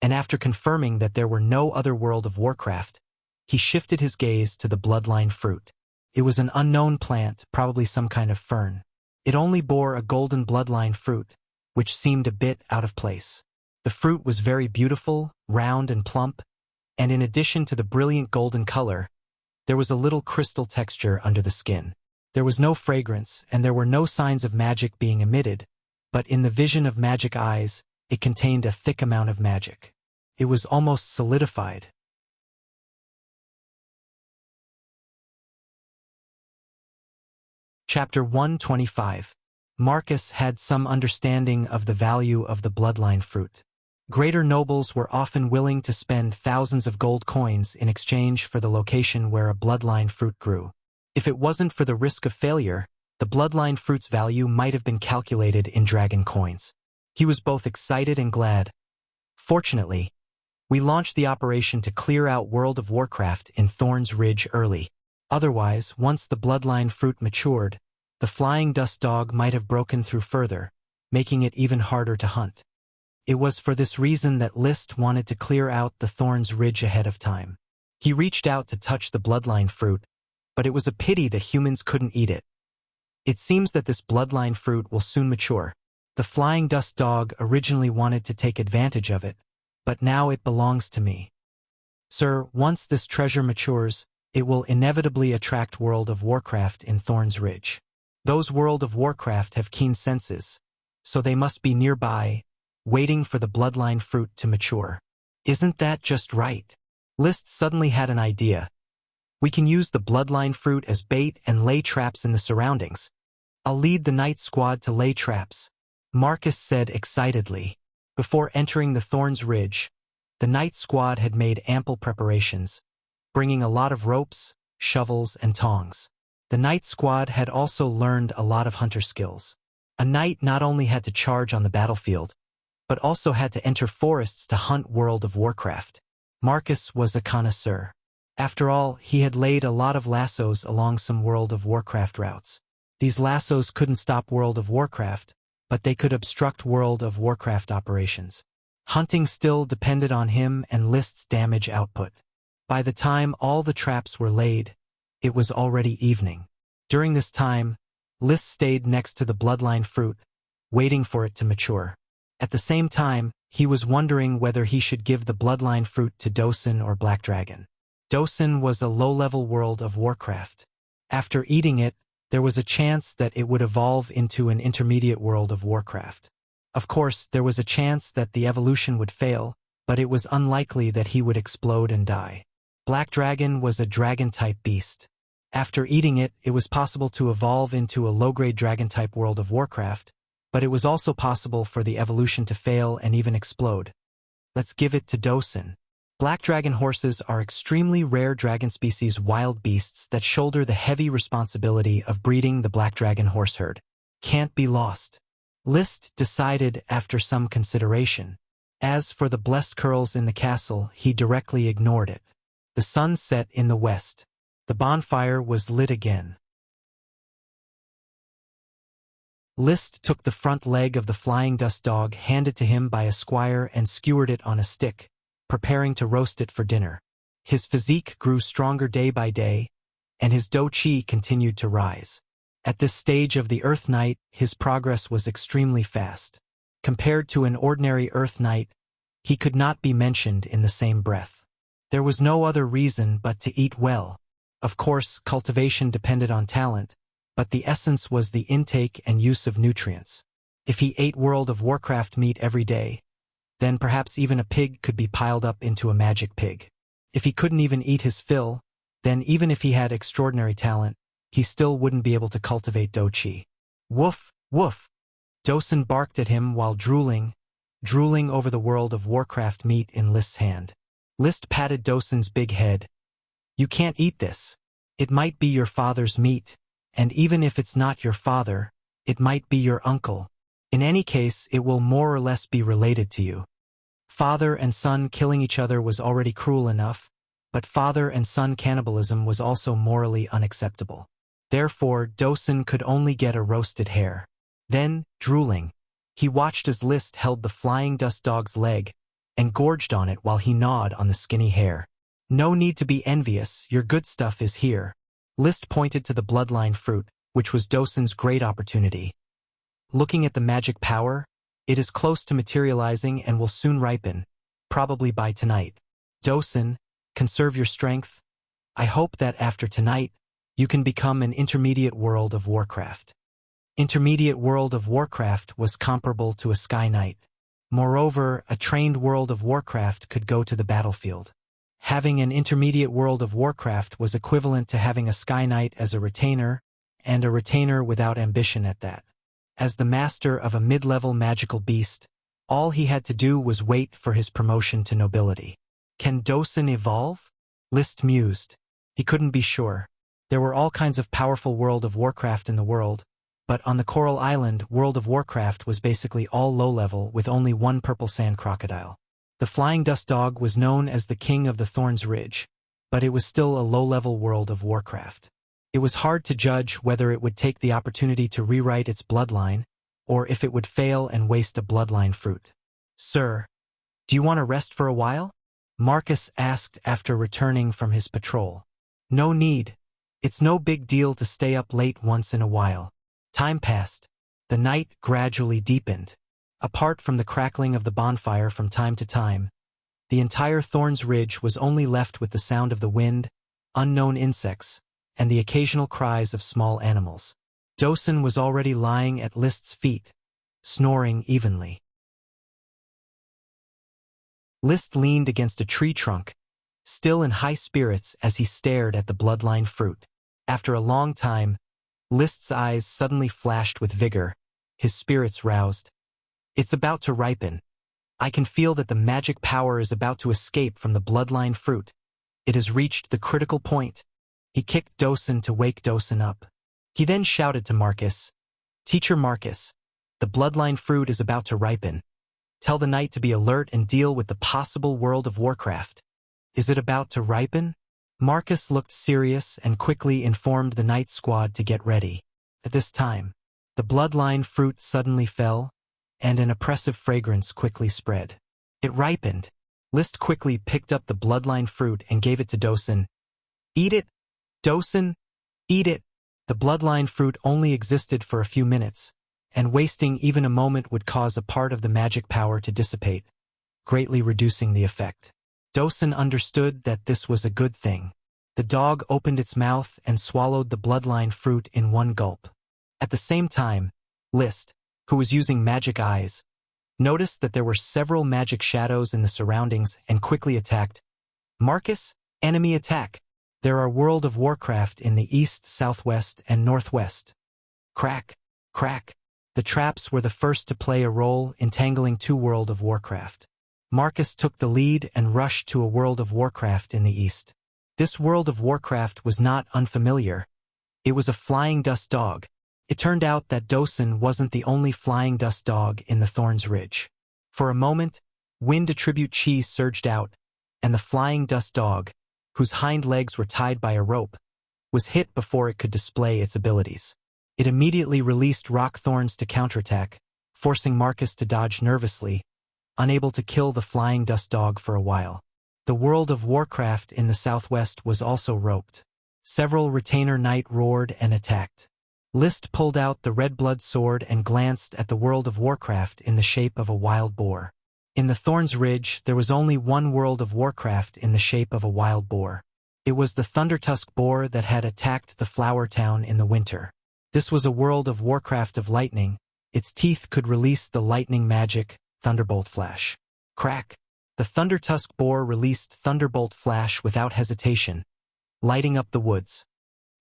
A: and after confirming that there were no other World of Warcraft, he shifted his gaze to the bloodline fruit. It was an unknown plant, probably some kind of fern. It only bore a golden bloodline fruit, which seemed a bit out of place. The fruit was very beautiful, round and plump, and in addition to the brilliant golden color, there was a little crystal texture under the skin. There was no fragrance, and there were no signs of magic being emitted, but in the vision of Magic Eyes, it contained a thick amount of magic. It was almost solidified. Chapter 125. Marcus had some understanding of the value of the bloodline fruit. Greater nobles were often willing to spend thousands of gold coins in exchange for the location where a bloodline fruit grew. If it wasn't for the risk of failure, the bloodline fruit's value might have been calculated in dragon coins. He was both excited and glad. Fortunately, we launched the operation to clear out World of Warcraft in Thorn's Ridge early. Otherwise, once the bloodline fruit matured, the flying dust dog might have broken through further, making it even harder to hunt. It was for this reason that List wanted to clear out the Thorn's Ridge ahead of time. He reached out to touch the bloodline fruit, but it was a pity that humans couldn't eat it. It seems that this bloodline fruit will soon mature. The flying dust dog originally wanted to take advantage of it, but now it belongs to me. Sir, once this treasure matures, it will inevitably attract World of Warcraft in Thorn's Ridge. Those World of Warcraft have keen senses, so they must be nearby, waiting for the bloodline fruit to mature. Isn't that just right? List suddenly had an idea. We can use the bloodline fruit as bait and lay traps in the surroundings. I'll lead the night squad to lay traps, Marcus said excitedly. Before entering the Thorn's Ridge, the night squad had made ample preparations, bringing a lot of ropes, shovels, and tongs. The night squad had also learned a lot of hunter skills. A knight not only had to charge on the battlefield, but also had to enter forests to hunt World of Warcraft. Marcus was a connoisseur. After all, he had laid a lot of lassos along some World of Warcraft routes. These lassos couldn't stop World of Warcraft, but they could obstruct World of Warcraft operations. Hunting still depended on him and List's damage output. By the time all the traps were laid, it was already evening. During this time, List stayed next to the bloodline fruit, waiting for it to mature. At the same time, he was wondering whether he should give the bloodline fruit to Dosen or Black Dragon. Dosen was a low-level World of Warcraft. After eating it, there was a chance that it would evolve into an intermediate World of Warcraft. Of course, there was a chance that the evolution would fail, but it was unlikely that he would explode and die. Black Dragon was a dragon-type beast. After eating it, it was possible to evolve into a low-grade dragon-type World of Warcraft, but it was also possible for the evolution to fail and even explode. Let's give it to Dosen. Black dragon horses are extremely rare dragon species wild beasts that shoulder the heavy responsibility of breeding the black dragon horse herd. Can't be lost. List decided after some consideration. As for the blessed curls in the castle, he directly ignored it. The sun set in the west. The bonfire was lit again. List took the front leg of the flying dust dog handed to him by a squire and skewered it on a stick, preparing to roast it for dinner. His physique grew stronger day by day, and his do-chi continued to rise. At this stage of the Earth Knight, his progress was extremely fast. Compared to an ordinary Earth Knight, he could not be mentioned in the same breath. There was no other reason but to eat well. Of course, cultivation depended on talent, but the essence was the intake and use of nutrients. If he ate World of Warcraft meat every day, then perhaps even a pig could be piled up into a magic pig. If he couldn't even eat his fill, then even if he had extraordinary talent, he still wouldn't be able to cultivate do-chi. Woof, woof! Dosen barked at him while drooling over the World of Warcraft meat in List's hand. List patted Dosen's big head. You can't eat this. It might be your father's meat, and even if it's not your father, it might be your uncle. In any case, it will more or less be related to you. Father and son killing each other was already cruel enough, but father and son cannibalism was also morally unacceptable. Therefore, Dosen could only get a roasted hare. Then, drooling, he watched as List held the flying dust dog's leg and gorged on it while he gnawed on the skinny hare. No need to be envious, your good stuff is here. List pointed to the bloodline fruit, which was Dosen's great opportunity. Looking at the magic power, it is close to materializing and will soon ripen, probably by tonight. Dosen, conserve your strength. I hope that after tonight, you can become an intermediate World of Warcraft. Intermediate World of Warcraft was comparable to a Sky Knight. Moreover, a trained World of Warcraft could go to the battlefield. Having an intermediate World of Warcraft was equivalent to having a Sky Knight as a retainer, and a retainer without ambition at that. As the master of a mid-level magical beast, all he had to do was wait for his promotion to nobility. Can Dosen evolve? List mused. He couldn't be sure. There were all kinds of powerful World of Warcraft in the world, but on the Coral Island, World of Warcraft was basically all low-level with only one purple sand crocodile. The Flying Dust Dog was known as the King of the Thorns Ridge, but it was still a low-level World of Warcraft. It was hard to judge whether it would take the opportunity to rewrite its bloodline, or if it would fail and waste a bloodline fruit. "Sir, do you want to rest for a while?" Marcus asked after returning from his patrol. "No need. It's no big deal to stay up late once in a while." Time passed. The night gradually deepened. Apart from the crackling of the bonfire from time to time, the entire Thorns Ridge was only left with the sound of the wind, unknown insects, and the occasional cries of small animals. Dosen was already lying at List's feet, snoring evenly. List leaned against a tree trunk, still in high spirits as he stared at the bloodline fruit. After a long time, List's eyes suddenly flashed with vigor, his spirits roused. "It's about to ripen. I can feel that the magic power is about to escape from the bloodline fruit. It has reached the critical point." He kicked Dosen to wake Dosen up. He then shouted to Marcus, "Teacher Marcus, the bloodline fruit is about to ripen. Tell the knight to be alert and deal with the possible World of Warcraft." "Is it about to ripen?" Marcus looked serious and quickly informed the knight squad to get ready. At this time, the bloodline fruit suddenly fell, and an oppressive fragrance quickly spread. It ripened. List quickly picked up the bloodline fruit and gave it to Dosen. "Eat it, Dosen, eat it." The bloodline fruit only existed for a few minutes, and wasting even a moment would cause a part of the magic power to dissipate, greatly reducing the effect. Dosen understood that this was a good thing. The dog opened its mouth and swallowed the bloodline fruit in one gulp. At the same time, List, who was using magic eyes, noticed that there were several magic shadows in the surroundings and quickly attacked. "Marcus, enemy attack. There are World of Warcraft in the east, southwest, and northwest." Crack, crack. The traps were the first to play a role, entangling two World of Warcraft. Marcus took the lead and rushed to a World of Warcraft in the east. This World of Warcraft was not unfamiliar. It was a Flying Dust Dog. It turned out that Dosen wasn't the only Flying Dust Dog in the Thorns Ridge. For a moment, wind attribute chi surged out, and the Flying Dust Dog, whose hind legs were tied by a rope, was hit before it could display its abilities. It immediately released rock thorns to counterattack, forcing Marcus to dodge nervously, unable to kill the Flying Dust Dog for a while. The World of Warcraft in the southwest was also roped. Several retainer knight roared and attacked. List pulled out the red blood sword and glanced at the World of Warcraft in the shape of a wild boar. In the Thorns Ridge, there was only one World of Warcraft in the shape of a wild boar. It was the Thundertusk boar that had attacked the Flower Town in the winter. This was a World of Warcraft of lightning. Its teeth could release the lightning magic, Thunderbolt Flash. Crack! The Thundertusk boar released Thunderbolt Flash without hesitation, lighting up the woods.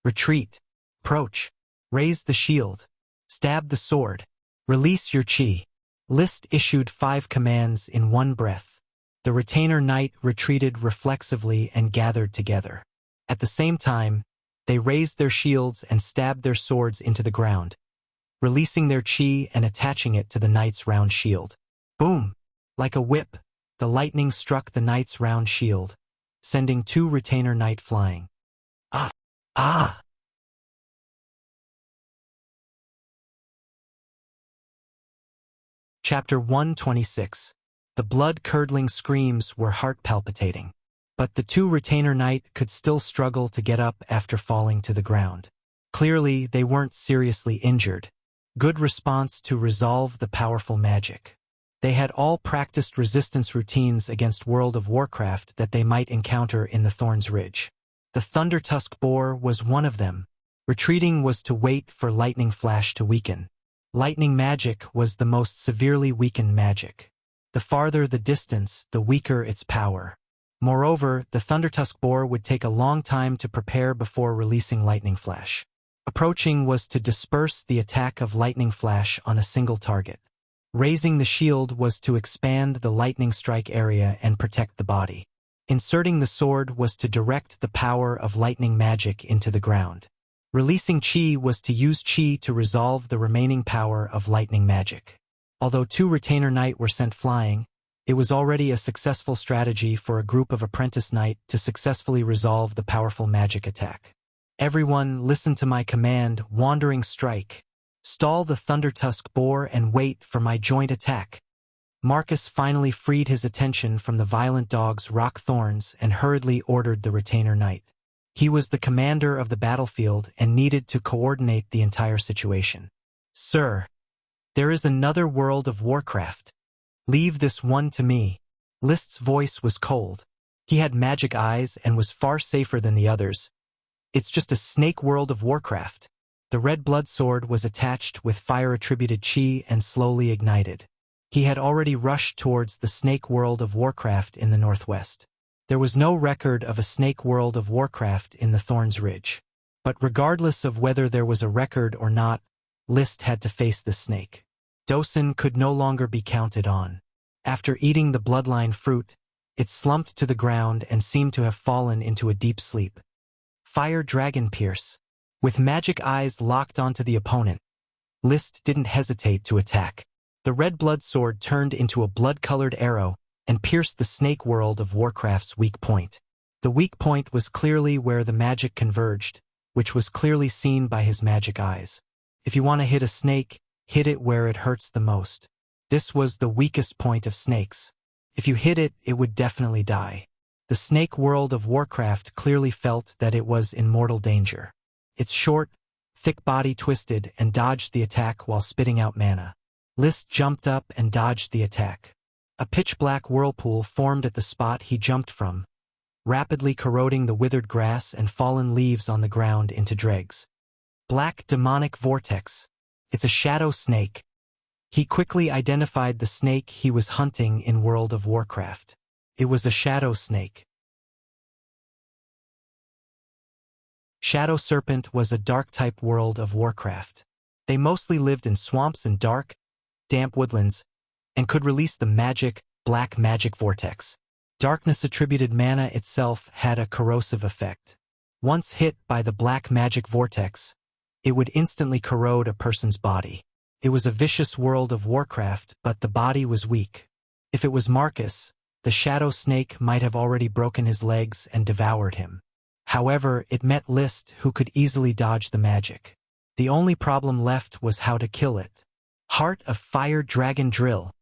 A: Retreat. Approach. Raise the shield. Stab the sword. Release your chi. List issued 5 commands in one breath. The retainer knight retreated reflexively and gathered together. At the same time, they raised their shields and stabbed their swords into the ground, releasing their chi and attaching it to the knight's round shield. Boom! Like a whip, the lightning struck the knight's round shield, sending 2 retainer knight flying. Ah! Ah! Chapter 126. The blood-curdling screams were heart-palpitating. But the 2 retainer knight could still struggle to get up after falling to the ground. Clearly, they weren't seriously injured. Good response to resolve the powerful magic. They had all practiced resistance routines against World of Warcraft that they might encounter in the Thorns Ridge. The Thundertusk boar was one of them. Retreating was to wait for lightning flash to weaken. Lightning magic was the most severely weakened magic. The farther the distance, the weaker its power. Moreover, the Thundertusk boar would take a long time to prepare before releasing lightning flash. Approaching was to disperse the attack of lightning flash on a single target. Raising the shield was to expand the lightning strike area and protect the body. Inserting the sword was to direct the power of lightning magic into the ground. Releasing chi was to use chi to resolve the remaining power of lightning magic. Although 2 retainer knight were sent flying, it was already a successful strategy for a group of apprentice knight to successfully resolve the powerful magic attack. Everyone, listen to my command, wandering strike. Stall the Thundertusk boar and wait for my joint attack. Marcus finally freed his attention from the violent dog's rock thorns and hurriedly ordered the retainer knight. He was the commander of the battlefield and needed to coordinate the entire situation. Sir, there is another world of Warcraft. Leave this one to me. List's voice was cold. He had magic eyes and was far safer than the others. It's just a snake world of Warcraft. The red blood sword was attached with fire-attributed chi and slowly ignited. He had already rushed towards the snake world of Warcraft in the northwest. There was no record of a snake world of Warcraft in the Thorns Ridge. But regardless of whether there was a record or not, List had to face the snake. Dosen could no longer be counted on. After eating the bloodline fruit, it slumped to the ground and seemed to have fallen into a deep sleep. Fire Dragon Pierce. With magic eyes locked onto the opponent, List didn't hesitate to attack. The red blood sword turned into a blood-colored arrow and pierced the snake world of Warcraft's weak point. The weak point was clearly where the magic converged, which was clearly seen by his magic eyes. If you want to hit a snake, hit it where it hurts the most. This was the weakest point of snakes. If you hit it, it would definitely die. The snake world of Warcraft clearly felt that it was in mortal danger. Its short, thick body twisted and dodged the attack while spitting out mana. List jumped up and dodged the attack. A pitch-black whirlpool formed at the spot he jumped from, rapidly corroding the withered grass and fallen leaves on the ground into dregs. Black demonic vortex. It's a shadow snake. He quickly identified the snake he was hunting in World of Warcraft. It was a shadow snake. Shadow Serpent was a dark-type World of Warcraft. They mostly lived in swamps and dark, damp woodlands, and could release the black magic vortex. Darkness-attributed mana itself had a corrosive effect. Once hit by the black magic vortex, it would instantly corrode a person's body. It was a vicious World of Warcraft, but the body was weak. If it was Marcus, the shadow snake might have already broken his legs and devoured him. However, it met List, who could easily dodge the magic. The only problem left was how to kill it. Heart of Fire Dragon Drill.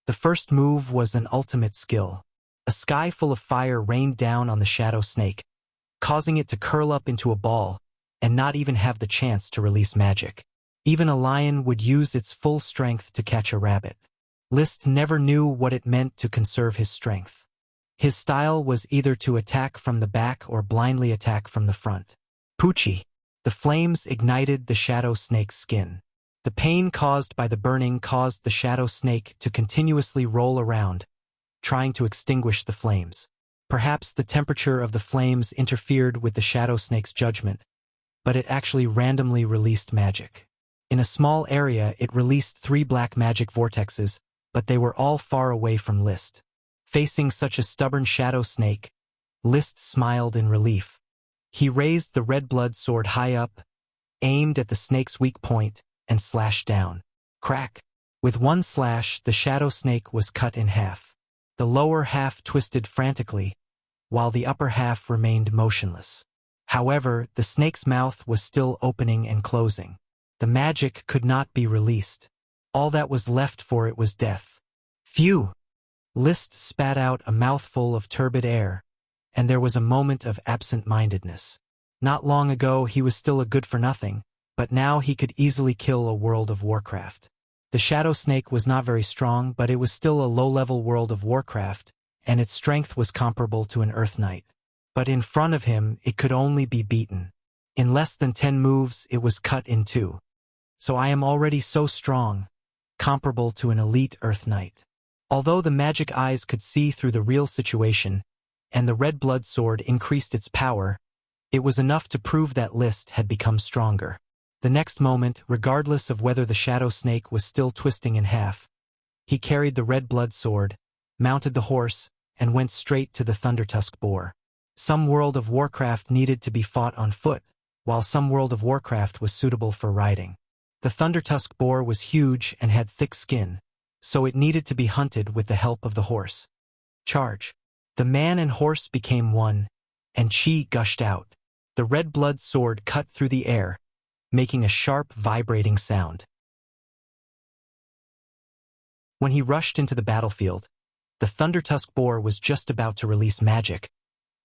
A: The first move was an ultimate skill. A sky full of fire rained down on the shadow snake, causing it to curl up into a ball and not even have the chance to release magic. Even a lion would use its full strength to catch a rabbit. List never knew what it meant to conserve his strength. His style was either to attack from the back or blindly attack from the front. Poochie. The flames ignited the shadow snake's skin. The pain caused by the burning caused the shadow snake to continuously roll around, trying to extinguish the flames. Perhaps the temperature of the flames interfered with the shadow snake's judgment, but it actually randomly released magic. In a small area, it released 3 black magic vortexes, but they were all far away from List. Facing such a stubborn shadow snake, List smiled in relief. He raised the red blood sword high up, aimed at the snake's weak point, and slashed down. Crack! With one slash, the shadow snake was cut in half. The lower half twisted frantically, while the upper half remained motionless. However, the snake's mouth was still opening and closing. The magic could not be released. All that was left for it was death. Phew! List spat out a mouthful of turbid air, and there was a moment of absent-mindedness. Not long ago he was still a good-for-nothing, but now he could easily kill a World of Warcraft. The Shadow Snake was not very strong, but it was still a low-level World of Warcraft, and its strength was comparable to an Earth Knight. But in front of him, it could only be beaten. In less than 10 moves, it was cut in 2. So I am already so strong, comparable to an elite Earth Knight. Although the magic eyes could see through the real situation, and the red blood sword increased its power, it was enough to prove that List had become stronger. The next moment, regardless of whether the shadow snake was still twisting in half, he carried the red blood sword, mounted the horse, and went straight to the Thundertusk boar. Some World of Warcraft needed to be fought on foot, while some World of Warcraft was suitable for riding. The Thundertusk boar was huge and had thick skin, so it needed to be hunted with the help of the horse. Charge! The man and horse became one, and chi gushed out. The red blood sword cut through the air, making a sharp, vibrating sound. When he rushed into the battlefield, the Thundertusk boar was just about to release magic,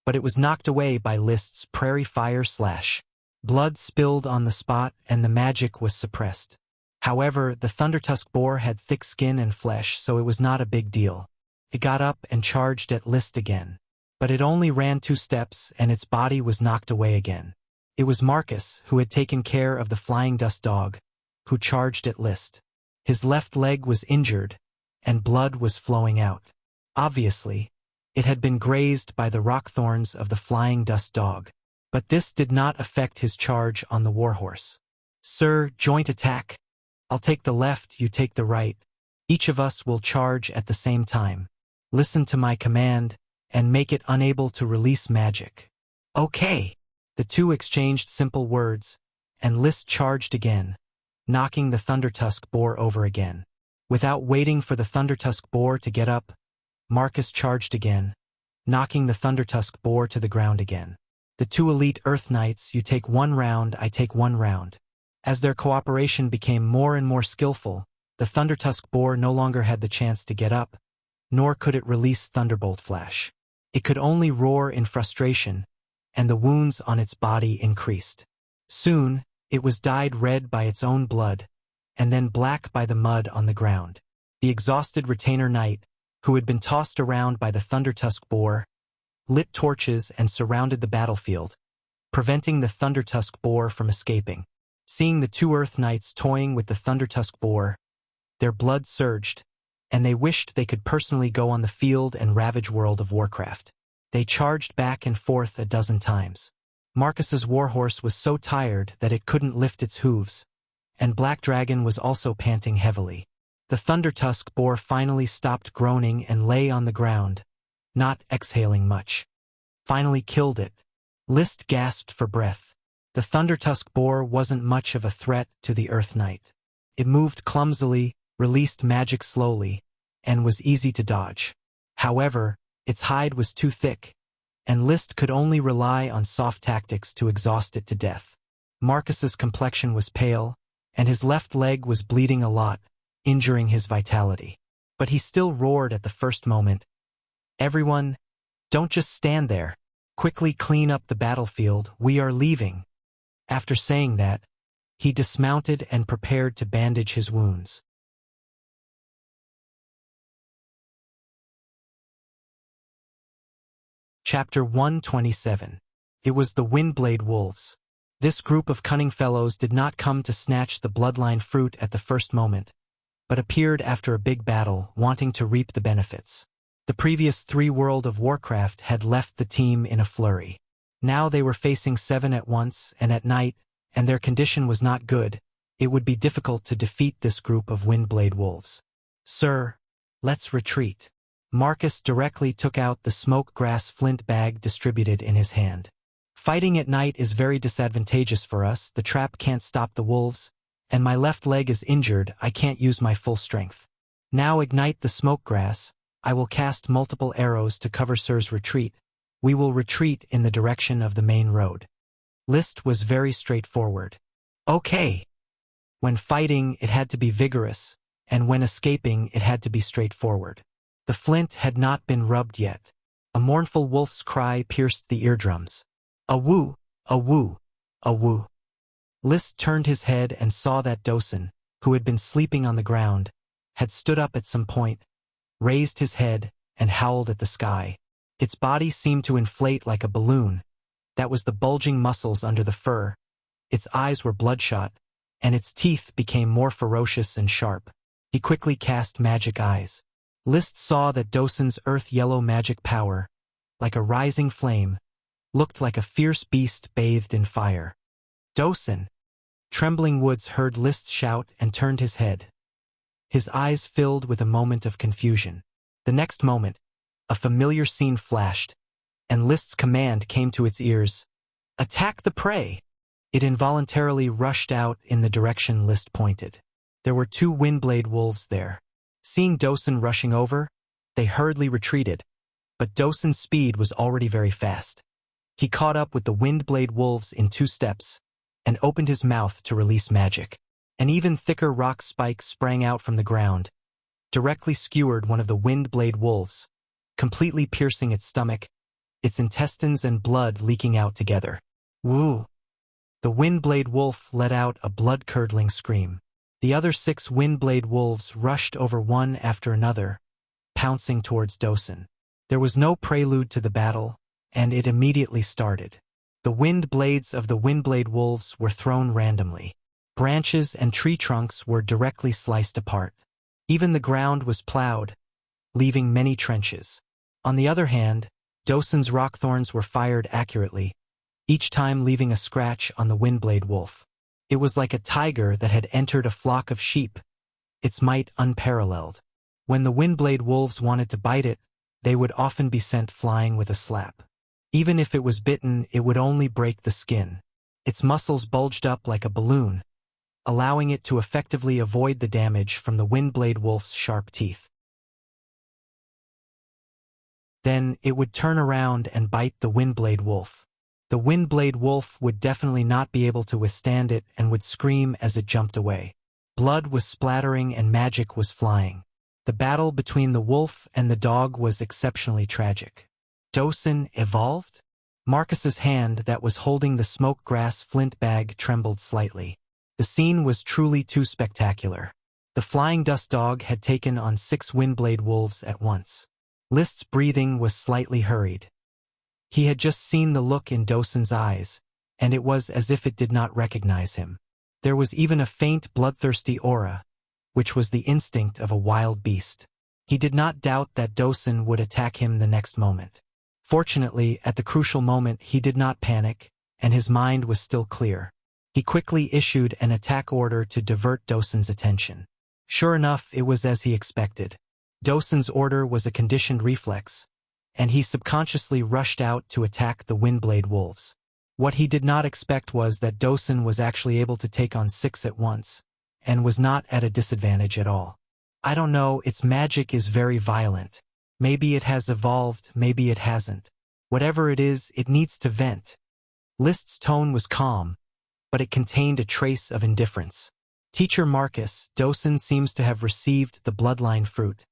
A: but it was knocked away by List's prairie fire slash. Blood spilled on the spot and the magic was suppressed. However, the Thundertusk boar had thick skin and flesh, so it was not a big deal. It got up and charged at List again. But it only ran 2 steps and its body was knocked away again. It was Marcus, who had taken care of the flying dust dog, who charged at List. His left leg was injured, and blood was flowing out. Obviously, it had been grazed by the rock thorns of the flying dust dog. But this did not affect his charge on the warhorse. Sir, joint attack. I'll take the left, you take the right. Each of us will charge at the same time. Listen to my command, and make it unable to release magic. Okay. The two exchanged simple words, and List charged again, knocking the Thundertusk boar over again. Without waiting for the Thundertusk boar to get up, Marcus charged again, knocking the Thundertusk boar to the ground again. The 2 elite Earth Knights, you take 1 round, I take 1 round. As their cooperation became more and more skillful, the Thundertusk boar no longer had the chance to get up, nor could it release Thunderbolt Flash. It could only roar in frustration, and the wounds on its body increased. Soon, it was dyed red by its own blood, and then black by the mud on the ground. The exhausted retainer knight, who had been tossed around by the Thundertusk boar, lit torches and surrounded the battlefield, preventing the Thundertusk boar from escaping. Seeing the 2 Earth Knights toying with the Thundertusk boar, their blood surged, and they wished they could personally go on the field and ravage World of Warcraft. They charged back and forth a dozen times. Marcus's warhorse was so tired that it couldn't lift its hooves, and Black Dragon was also panting heavily. The Thundertusk boar finally stopped groaning and lay on the ground, not exhaling much. Finally killed it. List gasped for breath. The Thundertusk boar wasn't much of a threat to the Earth Knight. It moved clumsily, released magic slowly, and was easy to dodge. However, its hide was too thick, and List could only rely on soft tactics to exhaust it to death. Marcus's complexion was pale, and his left leg was bleeding a lot, injuring his vitality. But he still roared at the first moment. Everyone, don't just stand there. Quickly clean up the battlefield, we are leaving. After saying that, he dismounted and prepared to bandage his wounds. Chapter 127. It was the Windblade Wolves. This group of cunning fellows did not come to snatch the bloodline fruit at the first moment, but appeared after a big battle, wanting to reap the benefits. The previous 3 World of Warcraft had left the team in a flurry. Now they were facing 7 at once and at night, and their condition was not good. It would be difficult to defeat this group of Windblade Wolves. Sir, let's retreat. Marcus directly took out the smoke grass flint bag distributed in his hand. Fighting at night is very disadvantageous for us, the trap can't stop the wolves, and my left leg is injured, I can't use my full strength. Now ignite the smoke grass, I will cast multiple arrows to cover Sir's retreat. We will retreat in the direction of the main road. List was very straightforward. Okay. When fighting, it had to be vigorous, and when escaping, it had to be straightforward. The flint had not been rubbed yet. A mournful wolf's cry pierced the eardrums. A woo, a woo, a woo. List turned his head and saw that Dosen, who had been sleeping on the ground, had stood up at some point, raised his head, and howled at the sky. Its body seemed to inflate like a balloon. That was the bulging muscles under the fur. Its eyes were bloodshot, and its teeth became more ferocious and sharp. He quickly cast magic eyes. List saw that Dosen's earth-yellow magic power, like a rising flame, looked like a fierce beast bathed in fire. Dosen! Trembling Woods heard List shout and turned his head. His eyes filled with a moment of confusion. The next moment, a familiar scene flashed, and List's command came to its ears. "Attack the prey!" It involuntarily rushed out in the direction List pointed. There were 2 Windblade wolves there. Seeing Dosen rushing over, they hurriedly retreated, but Dosen's speed was already very fast. He caught up with the Windblade wolves in 2 steps, and opened his mouth to release magic. An even thicker rock spike sprang out from the ground, directly skewered one of the Windblade wolves, completely piercing its stomach, its intestines and blood leaking out together. Woo! The Windblade wolf let out a blood-curdling scream. The other 6 Windblade wolves rushed over one after another, pouncing towards Dosen. There was no prelude to the battle, and it immediately started. The wind blades of the Windblade wolves were thrown randomly. Branches and tree trunks were directly sliced apart. Even the ground was plowed, leaving many trenches. On the other hand, Dosen's rockthorns were fired accurately, each time leaving a scratch on the Windblade wolf. It was like a tiger that had entered a flock of sheep, its might unparalleled. When the Windblade wolves wanted to bite it, they would often be sent flying with a slap. Even if it was bitten, it would only break the skin. Its muscles bulged up like a balloon, allowing it to effectively avoid the damage from the Windblade wolf's sharp teeth. Then it would turn around and bite the Windblade wolf. The Windblade wolf would definitely not be able to withstand it and would scream as it jumped away. Blood was splattering and magic was flying. The battle between the wolf and the dog was exceptionally tragic. Dosen evolved? Marcus's hand that was holding the smoke grass flint bag trembled slightly. The scene was truly too spectacular. The flying dust dog had taken on 6 Windblade wolves at once. List's breathing was slightly hurried. He had just seen the look in Dosen's eyes, and it was as if it did not recognize him. There was even a faint bloodthirsty aura, which was the instinct of a wild beast. He did not doubt that Dosen would attack him the next moment. Fortunately, at the crucial moment he did not panic, and his mind was still clear. He quickly issued an attack order to divert Dosen's attention. Sure enough, it was as he expected. Dosen's order was a conditioned reflex, and he subconsciously rushed out to attack the Windblade wolves. What he did not expect was that Dosen was actually able to take on 6 at once, and was not at a disadvantage at all. I don't know, its magic is very violent. Maybe it has evolved, maybe it hasn't. Whatever it is, it needs to vent. List's tone was calm, but it contained a trace of indifference. Teacher Marcus, Dosen seems to have received the bloodline fruit,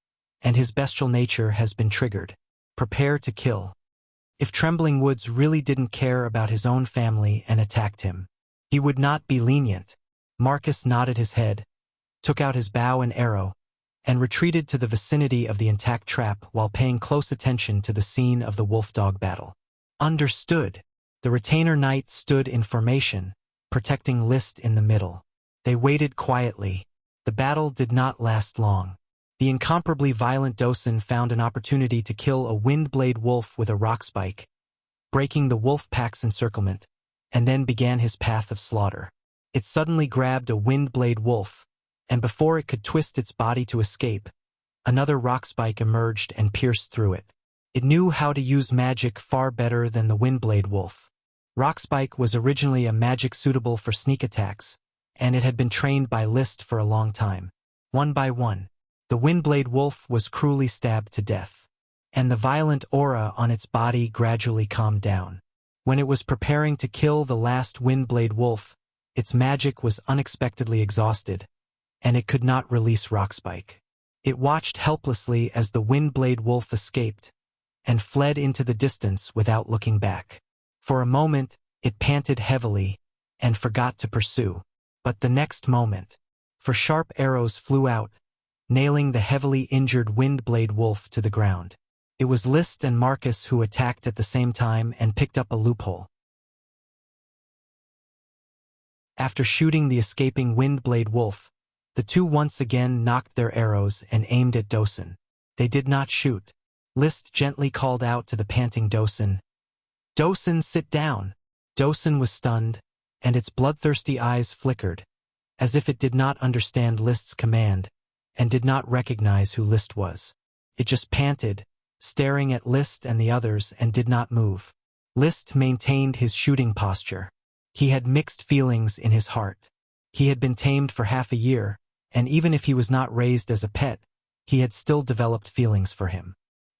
A: and his bestial nature has been triggered. Prepare to kill. If Trembling Woods really didn't care about his own family and attacked him, he would not be lenient. Marcus nodded his head, took out his bow and arrow, and retreated to the vicinity of the intact trap while paying close attention to the scene of the wolf-dog battle. Understood. The retainer knight stood in formation, protecting List in the middle. They waited quietly. The battle did not last long. The incomparably violent Dosen found an opportunity to kill a Windblade wolf with a rock spike, breaking the wolf pack's encirclement, and then began his path of slaughter. It suddenly grabbed a Windblade wolf, and before it could twist its body to escape, another rock spike emerged and pierced through it. It knew how to use magic far better than the Windblade wolf. Rockspike was originally a magic suitable for sneak attacks, and it had been trained by List for a long time. One by one, the Windblade wolf was cruelly stabbed to death, and the violent aura on its body gradually calmed down. When it was preparing to kill the last Windblade wolf, its magic was unexpectedly exhausted, and it could not release Rockspike. It watched helplessly as the Windblade wolf escaped, and fled into the distance without looking back. For a moment, it panted heavily, and forgot to pursue. But the next moment, for sharp arrows flew out, nailing the heavily injured Windblade wolf to the ground. It was List and Marcus who attacked at the same time and picked up a loophole. After shooting the escaping Windblade wolf, the two once again knocked their arrows and aimed at Dosen. They did not shoot. List gently called out to the panting Dosen, "Dosen, sit down." Dosen was stunned, and its bloodthirsty eyes flickered, as if it did not understand List's command, and did not recognize who List was. It just panted, staring at List and the others, and did not move. List maintained his shooting posture. He had mixed feelings in his heart. He had been tamed for half a year, and even if he was not raised as a pet, he had still developed feelings for him.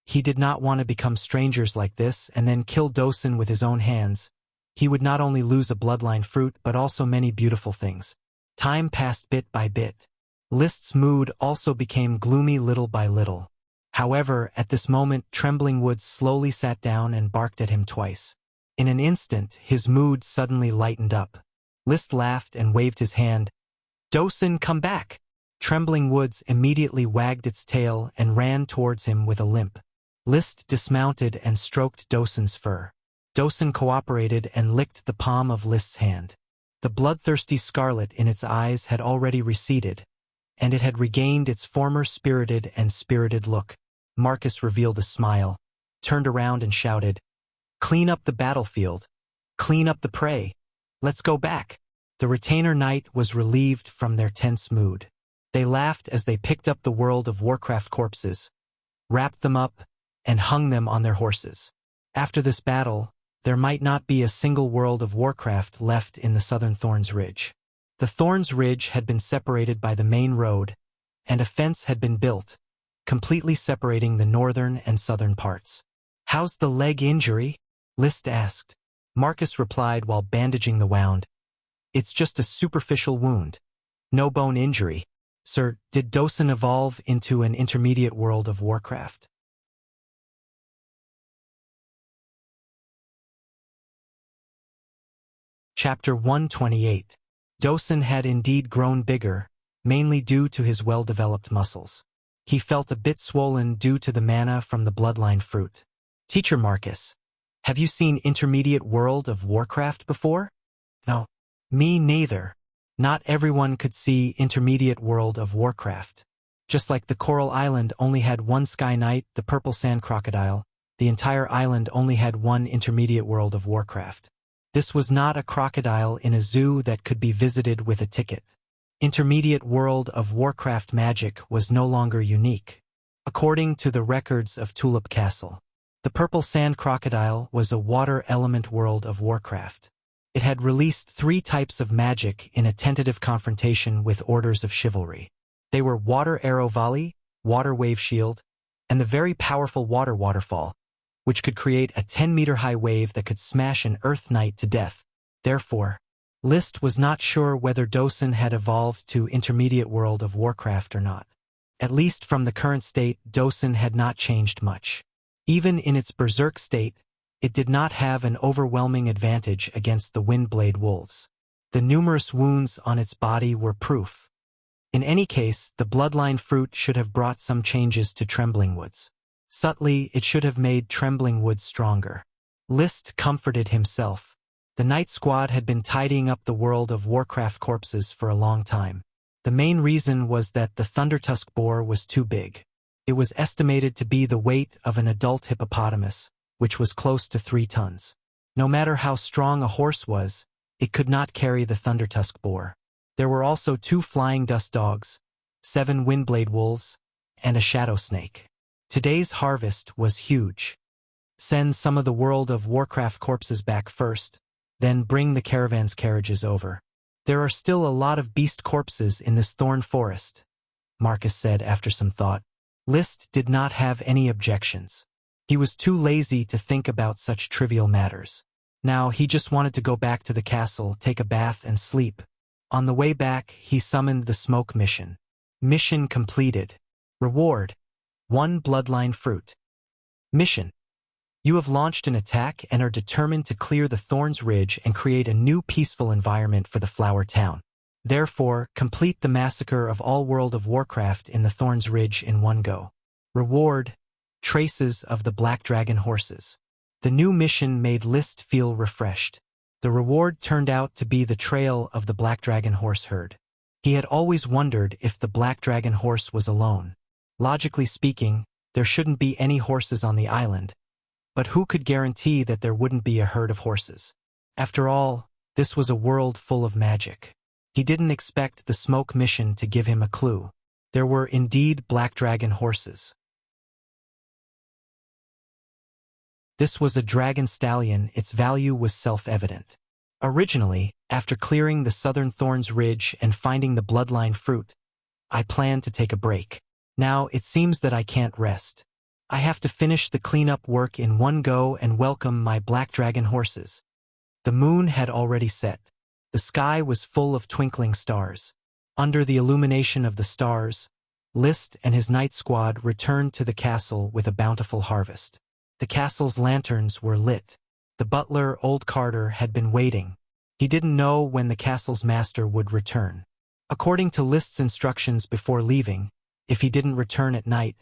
A: He did not want to become strangers like this and then kill Dosun with his own hands. He would not only lose a bloodline fruit but also many beautiful things. Time passed bit by bit. List's mood also became gloomy little by little. However, at this moment Trembling Woods slowly sat down and barked at him twice. In an instant, his mood suddenly lightened up. List laughed and waved his hand. "Dosun, come back!" Trembling Woods immediately wagged its tail and ran towards him with a limp. List dismounted and stroked Dosun's fur. Dosun cooperated and licked the palm of List's hand. The bloodthirsty scarlet in its eyes had already receded, and it had regained its former spirited look. Marcus revealed a smile, turned around and shouted, "Clean up the battlefield. Clean up the prey. Let's go back." The retainer knight was relieved from their tense mood. They laughed as they picked up the World of Warcraft corpses, wrapped them up, and hung them on their horses. After this battle, there might not be a single World of Warcraft left in the southern Thorns Ridge. The Thorns Ridge had been separated by the main road, and a fence had been built, completely separating the northern and southern parts. "How's the leg injury?" List asked. Marcus replied while bandaging the wound. "It's just a superficial wound. No bone injury." "Sir, did Dosun evolve into an intermediate World of Warcraft?" Chapter 128. Dosun had indeed grown bigger, mainly due to his well-developed muscles. He felt a bit swollen due to the mana from the bloodline fruit. "Teacher Marcus, have you seen Intermediate World of Warcraft before?" "No. Me neither. Not everyone could see Intermediate World of Warcraft. Just like the Coral Island only had one Sky Knight, the Purple Sand Crocodile, the entire island only had one Intermediate World of Warcraft. This was not a crocodile in a zoo that could be visited with a ticket. Intermediate World of Warcraft magic was no longer unique. According to the records of Tulip Castle, the Purple Sand Crocodile was a water element World of Warcraft. It had released 3 types of magic in a tentative confrontation with Orders of Chivalry. They were Water Arrow Volley, Water Wave Shield, and the very powerful Water Waterfall, which could create a 10-meter-high wave that could smash an Earth Knight to death. Therefore, List was not sure whether Dosun had evolved to Intermediate World of Warcraft or not. At least from the current state, Dosun had not changed much. Even in its berserk state, it did not have an overwhelming advantage against the Windblade wolves. The numerous wounds on its body were proof. In any case, the bloodline fruit should have brought some changes to Trembling Woods. Subtly, it should have made Trembling Woods stronger. List comforted himself. The Night Squad had been tidying up the World of Warcraft corpses for a long time. The main reason was that the Thundertusk boar was too big. It was estimated to be the weight of an adult hippopotamus, which was close to 3 tons. No matter how strong a horse was, it could not carry the Thundertusk boar. There were also 2 flying dust dogs, 7 Windblade wolves, and a shadow snake. Today's harvest was huge. Send some of the World of Warcraft corpses back first, then bring the caravan's carriages over. There are still a lot of beast corpses in this thorn forest, Marcus said after some thought. List did not have any objections. He was too lazy to think about such trivial matters. Now he just wanted to go back to the castle, take a bath, and sleep. On the way back, he summoned the smoke mission. Mission completed. Reward: 1 bloodline fruit. Mission: you have launched an attack and are determined to clear the Thorns Ridge and create a new peaceful environment for the Flower Town. Therefore, complete the massacre of all World of Warcraft in the Thorns Ridge in one go. Reward: traces of the Black Dragon horses. The new mission made List feel refreshed. The reward turned out to be the trail of the Black Dragon horse herd. He had always wondered if the Black Dragon horse was alone. Logically speaking, there shouldn't be any horses on the island, but who could guarantee that there wouldn't be a herd of horses? After all, This was a world full of magic. He didn't expect the smoke mission to give him a clue. There were indeed black dragon horses. This was a dragon stallion, its value was self-evident. Originally, after clearing the Southern Thorns Ridge and finding the bloodline fruit, I planned to take a break. Now it seems that I can't rest. I have to finish the cleanup work in one go and welcome my black dragon horses. The moon had already set. The sky was full of twinkling stars. Under the illumination of the stars, List and his night squad returned to the castle with a bountiful harvest. The castle's lanterns were lit. The butler, old Carter, had been waiting. He didn't know when the castle's master would return. According to List's instructions before leaving, if he didn't return at night,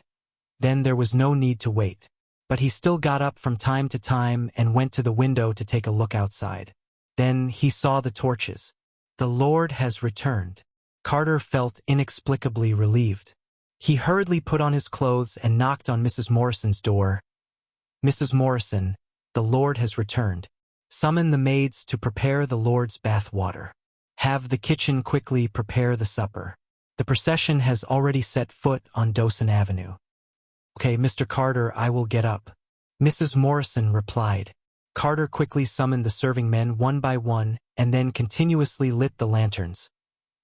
A: then there was no need to wait. But he still got up from time to time and went to the window to take a look outside. Then he saw the torches. The Lord has returned. Carter felt inexplicably relieved. He hurriedly put on his clothes and knocked on Mrs. Morrison's door. "Mrs. Morrison, the Lord has returned. Summon the maids to prepare the Lord's bath water. Have the kitchen quickly prepare the supper. The procession has already set foot on Dawson Avenue." "Okay, Mr. Carter, I will get up," Mrs. Morrison replied. Carter quickly summoned the serving men one by one and then continuously lit the lanterns,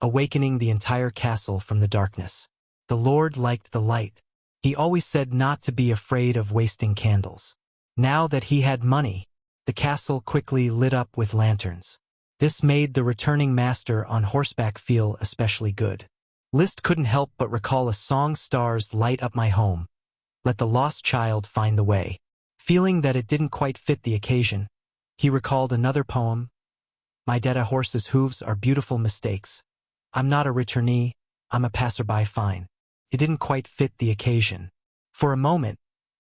A: awakening the entire castle from the darkness. The Lord liked the light. He always said not to be afraid of wasting candles. Now that he had money, the castle quickly lit up with lanterns. This made the returning master on horseback feel especially good. List couldn't help but recall a song, "Stars Light Up My Home. Let the Lost Child Find the Way." Feeling that it didn't quite fit the occasion, he recalled another poem, "My dead horse's hooves are beautiful mistakes. I'm not a returnee, I'm a passerby fine." It didn't quite fit the occasion. For a moment,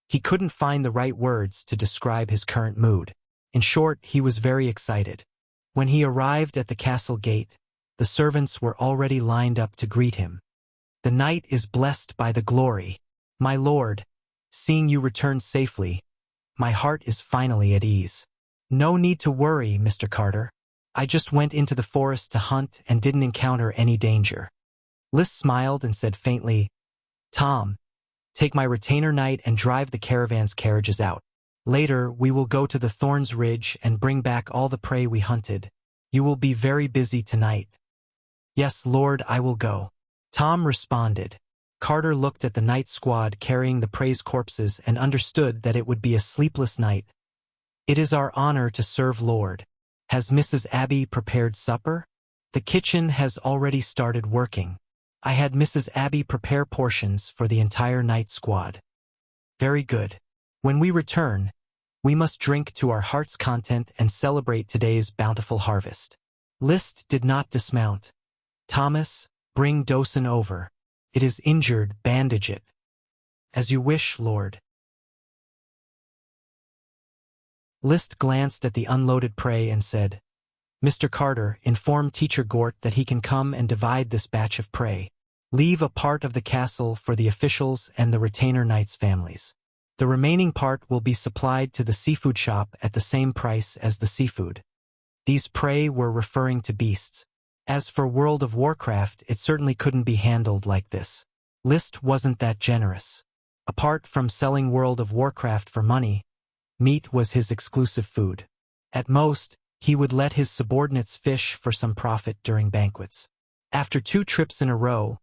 A: he couldn't find the right words to describe his current mood. In short, he was very excited. When he arrived at the castle gate, the servants were already lined up to greet him. "The night is blessed by the glory. My lord, seeing you return safely, my heart is finally at ease. No need to worry, Mr. Carter. I just went into the forest to hunt and didn't encounter any danger." List smiled and said faintly, "Tom, take my retainer knight and drive the caravan's carriages out. Later, we will go to the Thorns Ridge and bring back all the prey we hunted. You will be very busy tonight." "Yes, Lord, I will go," Tom responded. Carter looked at the night squad carrying the prey's corpses and understood that it would be a sleepless night. "It is our honor to serve, Lord. Has Mrs. Abby prepared supper?" "The kitchen has already started working. I had Mrs. Abby prepare portions for the entire night squad." "Very good. When we return, we must drink to our heart's content and celebrate today's bountiful harvest." List did not dismount. "Thomas, bring Dawson over. It is injured, bandage it." "As you wish, Lord." List glanced at the unloaded prey and said, "Mr. Carter, inform Teacher Gort that he can come and divide this batch of prey. Leave a part of the castle for the officials and the retainer knights' families. The remaining part will be supplied to the seafood shop at the same price as the seafood." These prey were referring to beasts. As for World of Warcraft, it certainly couldn't be handled like this. List wasn't that generous. Apart from selling World of Warcraft for money, meat was his exclusive food. At most, he would let his subordinates fish for some profit during banquets. After 2 trips in a row,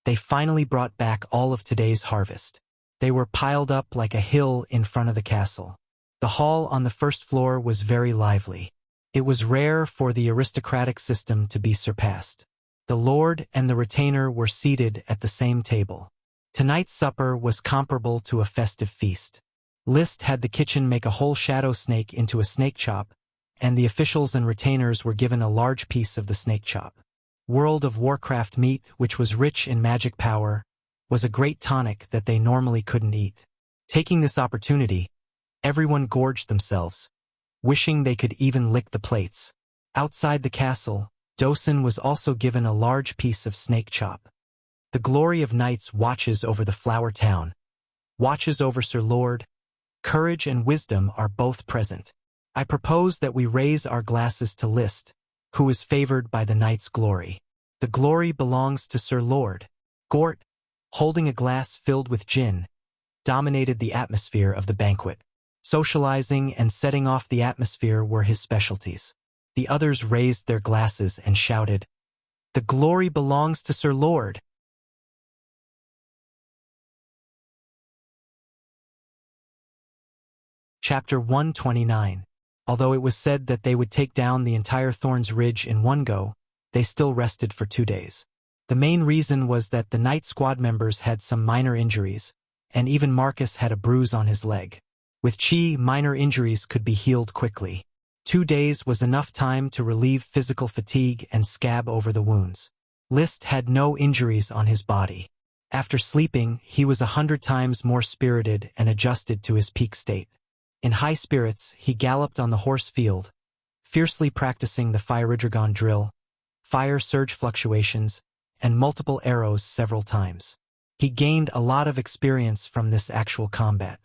A: they finally brought back all of today's harvest. They were piled up like a hill in front of the castle. The hall on the first floor was very lively. It was rare for the aristocratic system to be surpassed. The lord and the retainer were seated at the same table. Tonight's supper was comparable to a festive feast. List had the kitchen make a whole shadow snake into a snake chop, and the officials and retainers were given a large piece of the snake chop. World of Warcraft meat, which was rich in magic power, was a great tonic that they normally couldn't eat. Taking this opportunity, everyone gorged themselves, wishing they could even lick the plates. Outside the castle, Dawson was also given a large piece of snake chop. The glory of knights watches over the flower town. Watches over Sir Lord. Courage and wisdom are both present. I propose that we raise our glasses to List, who is favored by the night's glory. The glory belongs to Sir Lord. Gort, holding a glass filled with gin, dominated the atmosphere of the banquet. Socializing and setting off the atmosphere were his specialties. The others raised their glasses and shouted, "The glory belongs to Sir Lord." Chapter 129. Although it was said that they would take down the entire Thorn's Ridge in one go, they still rested for 2 days. The main reason was that the night squad members had some minor injuries, and even Marcus had a bruise on his leg. With Chi, minor injuries could be healed quickly. 2 days was enough time to relieve physical fatigue and scab over the wounds. List had no injuries on his body. After sleeping, he was 100 times more spirited and adjusted to his peak state. In high spirits, he galloped on the horse field, fiercely practicing the Fire-Dragon drill, fire surge fluctuations, and multiple arrows several times. He gained a lot of experience from this actual combat.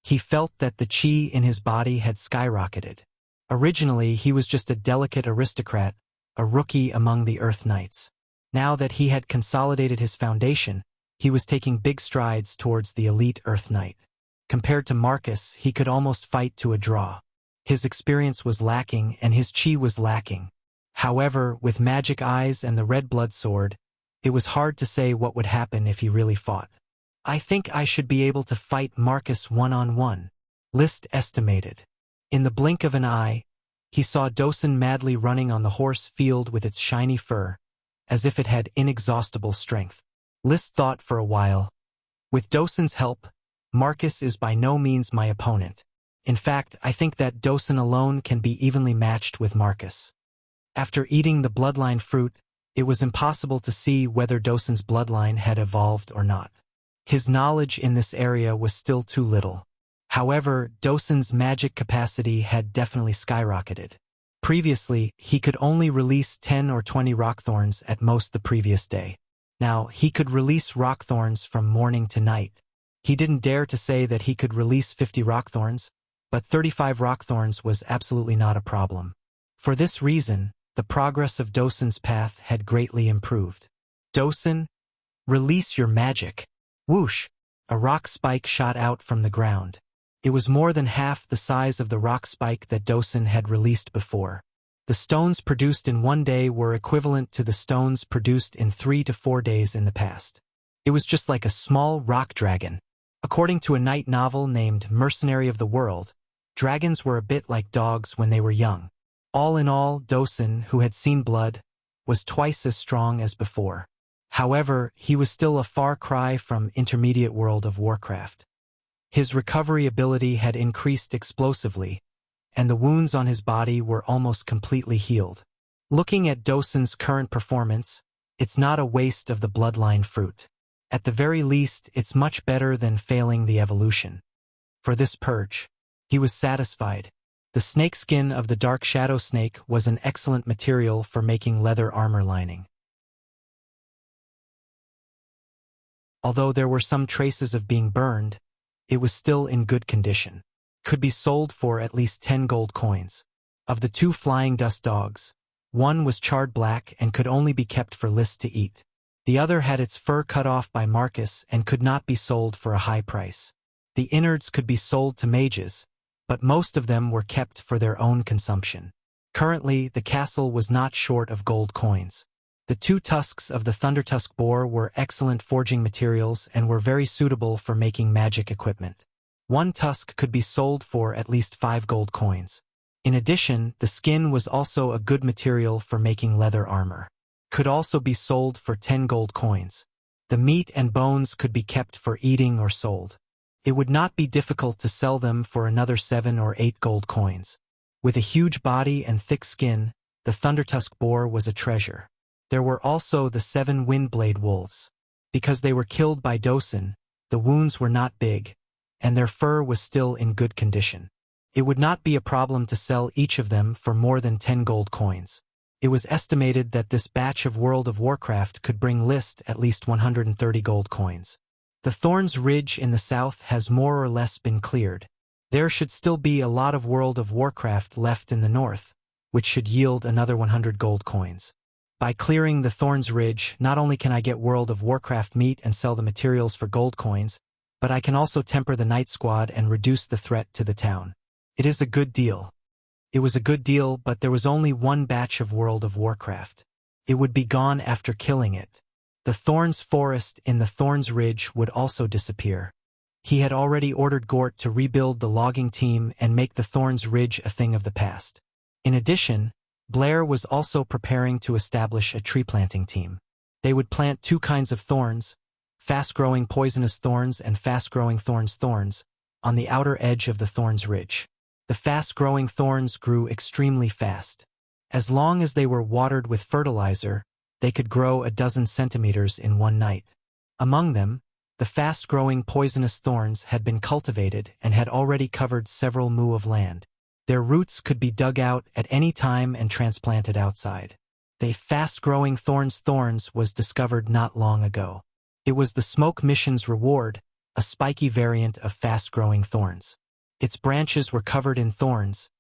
A: He felt that the chi in his body had skyrocketed. Originally, he was just a delicate aristocrat, a rookie among the Earth Knights. Now that he had consolidated his foundation, he was taking big strides towards the elite Earth Knight. Compared to Marcus, he could almost fight to a draw. His experience was lacking and his chi was lacking. However, with magic eyes and the red blood sword, it was hard to say what would happen if he really fought. "I think I should be able to fight Marcus one-on-one," List estimated. In the blink of an eye, he saw Dosen madly running on the horse field with its shiny fur, as if it had inexhaustible strength. List thought for a while. With Dosen's help, Marcus is by no means my opponent. In fact, I think that Dosen alone can be evenly matched with Marcus. After eating the bloodline fruit, it was impossible to see whether Dosen's bloodline had evolved or not. His knowledge in this area was still too little. However, Dosen's magic capacity had definitely skyrocketed. Previously, he could only release 10 or 20 rockthorns at most the previous day. Now, he could release rockthorns from morning to night. He didn't dare to say that he could release 50 rockthorns, but 35 rockthorns was absolutely not a problem. For this reason, the progress of Dosen's path had greatly improved. "Dosen, release your magic." Whoosh! A rock spike shot out from the ground. It was more than half the size of the rock spike that Dosen had released before. The stones produced in 1 day were equivalent to the stones produced in 3 to 4 days in the past. It was just like a small rock dragon. According to a knight novel named Mercenary of the World, dragons were a bit like dogs when they were young. All in all, Dosen, who had seen blood, was twice as strong as before. However, he was still a far cry from intermediate World of Warcraft. His recovery ability had increased explosively, and the wounds on his body were almost completely healed. Looking at Dosen's current performance, it's not a waste of the bloodline fruit. At the very least, it's much better than failing the evolution. For this purge, he was satisfied. The snakeskin of the dark shadow snake was an excellent material for making leather armor lining. Although there were some traces of being burned, it was still in good condition. Could be sold for at least 10 gold coins. Of the 2 flying dust dogs, one was charred black and could only be kept for List to eat. The other had its fur cut off by Marcus and could not be sold for a high price. The innards could be sold to mages, but most of them were kept for their own consumption. Currently, the castle was not short of gold coins. The 2 tusks of the Thundertusk boar were excellent forging materials and were very suitable for making magic equipment. 1 tusk could be sold for at least 5 gold coins. In addition, the skin was also a good material for making leather armor. Could also be sold for 10 gold coins. The meat and bones could be kept for eating or sold. It would not be difficult to sell them for another 7 or 8 gold coins. With a huge body and thick skin, the Thundertusk boar was a treasure. There were also the 7 Windblade wolves. Because they were killed by Dosen, the wounds were not big, and their fur was still in good condition. It would not be a problem to sell each of them for more than 10 gold coins. It was estimated that this batch of World of Warcraft could bring List at least 130 gold coins. The Thorn's Ridge in the south has more or less been cleared. There should still be a lot of World of Warcraft left in the north, which should yield another 100 gold coins. By clearing the Thorns Ridge, not only can I get World of Warcraft meat and sell the materials for gold coins, but I can also temper the Night Squad and reduce the threat to the town. It is a good deal. It was a good deal, but there was only one batch of World of Warcraft. It would be gone after killing it. The Thorns Forest in the Thorns Ridge would also disappear. He had already ordered Gort to rebuild the logging team and make the Thorns Ridge a thing of the past. In addition, Blair was also preparing to establish a tree planting team. They would plant two kinds of thorns, fast-growing poisonous thorns and fast-growing thorns, on the outer edge of the Thorns Ridge. The fast-growing thorns grew extremely fast. As long as they were watered with fertilizer, they could grow a dozen centimeters in one night. Among them, the fast-growing poisonous thorns had been cultivated and had already covered several mu of land. Their roots could be dug out at any time and transplanted outside. The fast-growing thorns was discovered not long ago. It was the Smoke Mission's reward, a spiky variant of fast-growing thorns. Its branches were covered in thorns,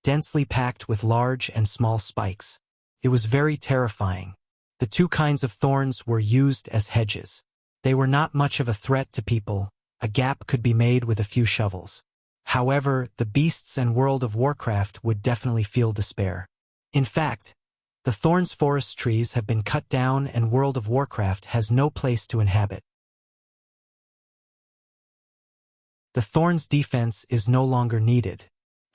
A: densely packed with large and small spikes. It was very terrifying. The two kinds of thorns were used as hedges. They were not much of a threat to people. A gap could be made with a few shovels. However, the beasts and World of Warcraft would definitely feel despair. In fact, the Thorns forest trees have been cut down and World of Warcraft has no place to inhabit. The Thorns defense is no longer needed.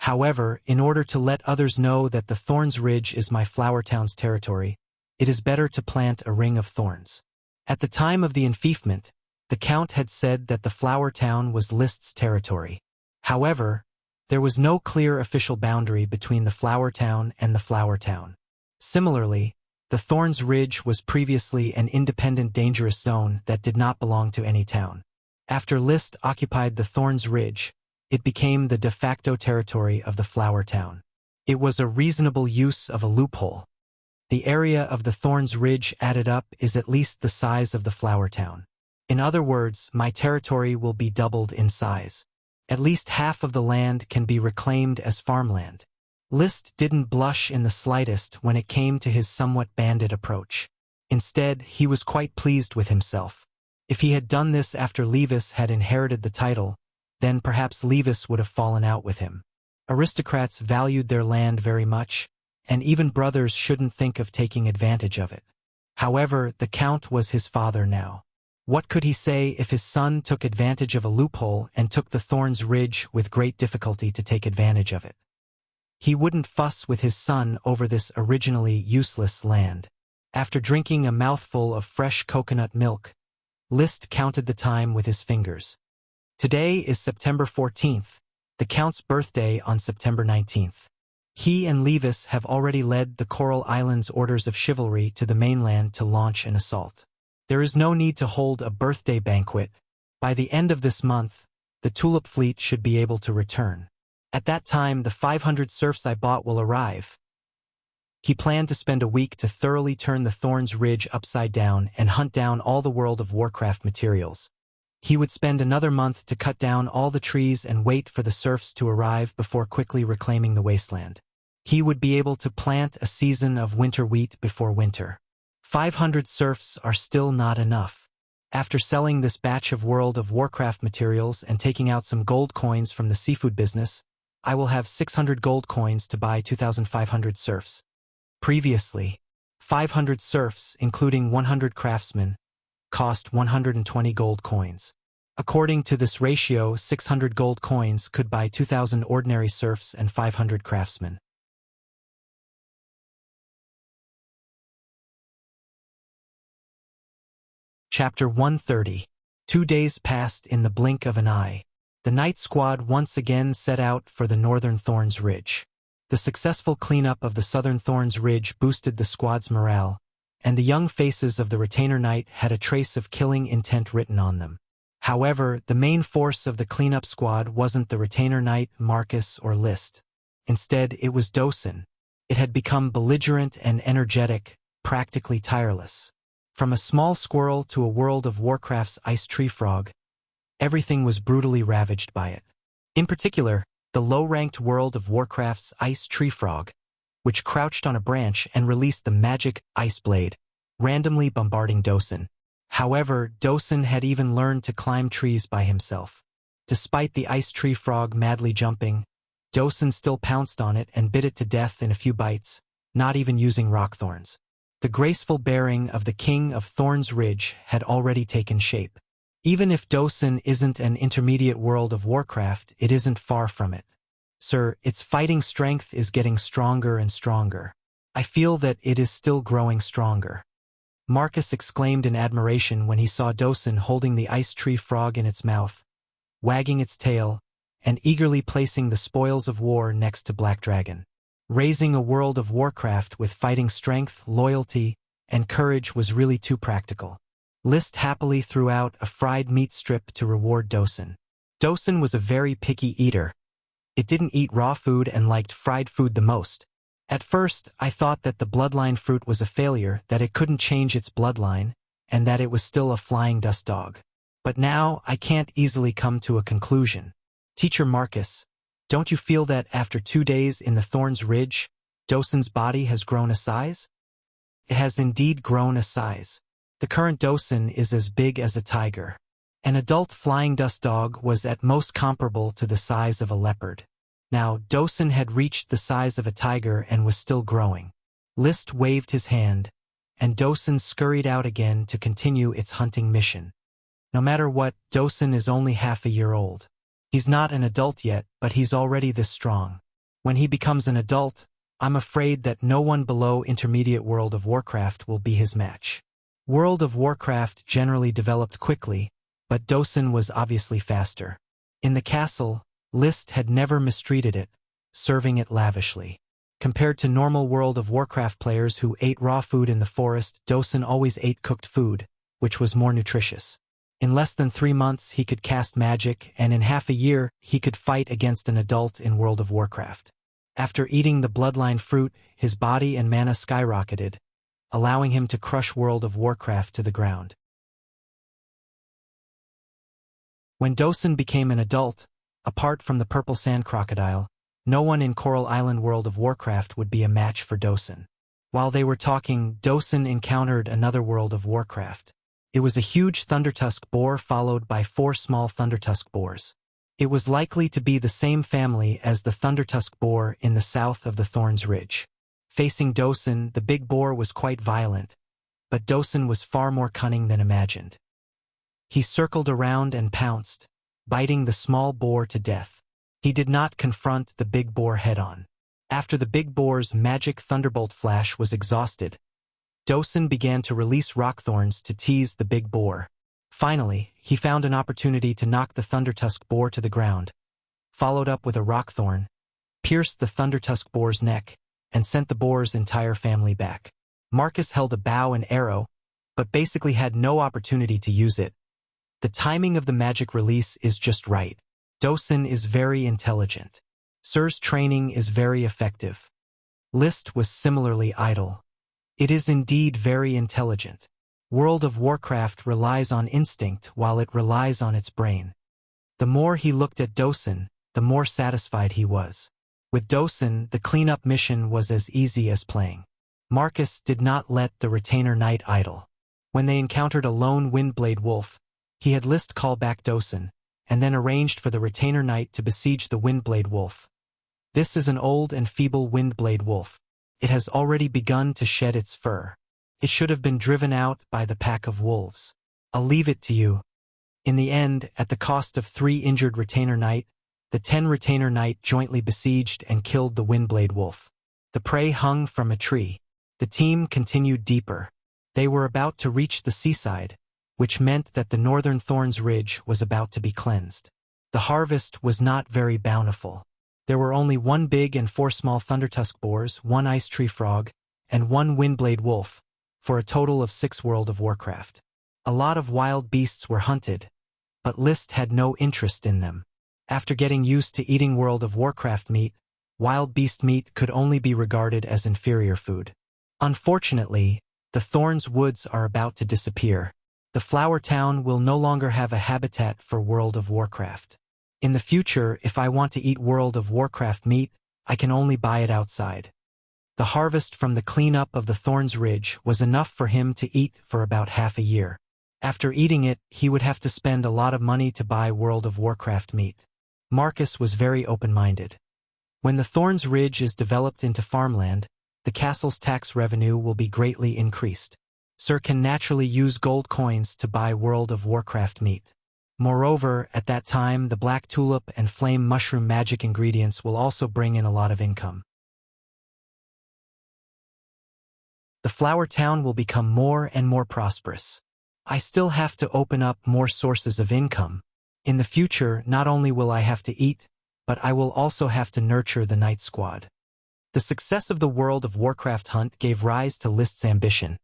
A: However, in order to let others know that the Thorns Ridge is my Flower Town's territory, it is better to plant a ring of thorns. At the time of the enfeoffment, the Count had said that the Flower Town was List's territory. However, there was no clear official boundary between the Flower Town and the Flower Town. Similarly, the Thorns Ridge was previously an independent dangerous zone that did not belong to any town. After List occupied the Thorns Ridge, it became the de facto territory of the Flower Town. It was a reasonable use of a loophole. The area of the Thorns Ridge added up is at least the size of the Flower Town. In other words, my territory will be doubled in size. At least half of the land can be reclaimed as farmland. List didn't blush in the slightest when it came to his somewhat bandit approach. Instead, he was quite pleased with himself. If he had done this after Levis had inherited the title, then perhaps Levis would have fallen out with him. Aristocrats valued their land very much, and even brothers shouldn't think of taking advantage of it. However, the Count was his father now. What could he say if his son took advantage of a loophole and took the Thorns Ridge with great difficulty to take advantage of it? He wouldn't fuss with his son over this originally useless land. After drinking a mouthful of fresh coconut milk, List counted the time with his fingers. Today is September 14th, the Count's birthday on September 19th. He and Levis have already led the Coral Islands Orders of Chivalry to the mainland to launch an assault. There is no need to hold a birthday banquet. By the end of this month, the Tulip Fleet should be able to return. At that time, the 500 serfs I bought will arrive. He planned to spend a week to thoroughly turn the Thorns Ridge upside down and hunt down all the World of Warcraft materials. He would spend another month to cut down all the trees and wait for the serfs to arrive before quickly reclaiming the wasteland. He would be able to plant a season of winter wheat before winter. 500 serfs are still not enough. After selling this batch of World of Warcraft materials and taking out some gold coins from the seafood business, I will have 600 gold coins to buy 2,500 serfs. Previously, 500 serfs, including 100 craftsmen, cost 120 gold coins. According to this ratio, 600 gold coins could buy 2,000 ordinary serfs and 500 craftsmen. Chapter 130. 2 days passed in the blink of an eye. The Night Squad once again set out for the northern Thorns Ridge. The successful cleanup of the southern Thorns Ridge boosted the squad's morale, and the young faces of the Retainer Knight had a trace of killing intent written on them. However, the main force of the cleanup squad wasn't the Retainer Knight, Marcus, or List. Instead, it was Dosen. It had become belligerent and energetic, practically tireless. From a small squirrel to a World of Warcraft's ice tree frog, everything was brutally ravaged by it. In particular, the low-ranked World of Warcraft's ice tree frog. which crouched on a branch and released the magic ice blade, randomly bombarding Dosen. However, Dosen had even learned to climb trees by himself. Despite the ice tree frog madly jumping, Dosen still pounced on it and bit it to death in a few bites, not even using rock thorns. The graceful bearing of the King of Thorns Ridge had already taken shape. Even if Dosen isn't an intermediate World of Warcraft, it isn't far from it. Sir, its fighting strength is getting stronger and stronger. I feel that it is still growing stronger. Marcus exclaimed in admiration when he saw Dosen holding the ice tree frog in its mouth, wagging its tail, and eagerly placing the spoils of war next to Black Dragon. Raising a World of Warcraft with fighting strength, loyalty, and courage was really too practical. List happily threw out a fried meat strip to reward Dosen. Dosen was a very picky eater. It didn't eat raw food and liked fried food the most. At first, I thought that the bloodline fruit was a failure, that it couldn't change its bloodline, and that it was still a flying dust dog. But now, I can't easily come to a conclusion. Teacher Marcus, don't you feel that after 2 days in the Thorns Ridge, Dosen's body has grown a size? It has indeed grown a size. The current Dosen is as big as a tiger. An adult flying dust dog was at most comparable to the size of a leopard. Now, Dosen had reached the size of a tiger and was still growing. List waved his hand, and Dosen scurried out again to continue its hunting mission. No matter what, Dosen is only half a year old. He's not an adult yet, but he's already this strong. When he becomes an adult, I'm afraid that no one below intermediate World of Warcraft will be his match. World of Warcraft generally developed quickly, but Dosen was obviously faster. In the castle, List had never mistreated it, serving it lavishly. Compared to normal World of Warcraft players who ate raw food in the forest, Dosen always ate cooked food, which was more nutritious. In less than 3 months he could cast magic, and in half a year he could fight against an adult in World of Warcraft. After eating the bloodline fruit, his body and mana skyrocketed, allowing him to crush World of Warcraft to the ground. When Dosen became an adult, apart from the purple sand crocodile, no one in Coral Island World of Warcraft would be a match for Dosen. While they were talking, Dosen encountered another World of Warcraft. It was a huge Thundertusk boar followed by 4 small Thundertusk boars. It was likely to be the same family as the Thundertusk boar in the south of the Thorns Ridge. Facing Dosen, the big boar was quite violent, but Dosen was far more cunning than imagined. He circled around and pounced, biting the small boar to death. He did not confront the big boar head-on. After the big boar's magic thunderbolt flash was exhausted, Dosen began to release rock thorns to tease the big boar. Finally, he found an opportunity to knock the Thundertusk boar to the ground, followed up with a rock thorn, pierced the Thundertusk boar's neck, and sent the boar's entire family back. Marcus held a bow and arrow, but basically had no opportunity to use it. The timing of the magic release is just right. Dosen is very intelligent. Sir's training is very effective. List was similarly idle. It is indeed very intelligent. World of Warcraft relies on instinct while it relies on its brain. The more he looked at Dosen, the more satisfied he was. With Dosen, the cleanup mission was as easy as playing. Marcus did not let the retainer knight idle. When they encountered a lone Windblade wolf, he had List call back Dosen, and then arranged for the retainer knight to besiege the Windblade wolf. This is an old and feeble Windblade wolf. It has already begun to shed its fur. It should have been driven out by the pack of wolves. I'll leave it to you. In the end, at the cost of 3 injured retainer knight, the 10 retainer knight jointly besieged and killed the Windblade wolf. The prey hung from a tree. The team continued deeper. They were about to reach the seaside, which meant that the northern Thorns Ridge was about to be cleansed. The harvest was not very bountiful. There were only 1 big and 4 small Thundertusk boars, 1 ice tree frog, and 1 Windblade wolf, for a total of 6 World of Warcraft. A lot of wild beasts were hunted, but List had no interest in them. After getting used to eating World of Warcraft meat, wild beast meat could only be regarded as inferior food. Unfortunately, the Thorns Woods are about to disappear. The Flower Town will no longer have a habitat for World of Warcraft. In the future, if I want to eat World of Warcraft meat, I can only buy it outside. The harvest from the cleanup of the Thorns Ridge was enough for him to eat for about half a year. After eating it, he would have to spend a lot of money to buy World of Warcraft meat. Marcus was very open-minded. When the Thorns Ridge is developed into farmland, the castle's tax revenue will be greatly increased. Sir can naturally use gold coins to buy World of Warcraft meat. Moreover, at that time, the black tulip and flame mushroom magic ingredients will also bring in a lot of income. The flower town will become more and more prosperous. I still have to open up more sources of income. In the future, not only will I have to eat, but I will also have to nurture the Night Squad. The success of the World of Warcraft hunt gave rise to List's ambition.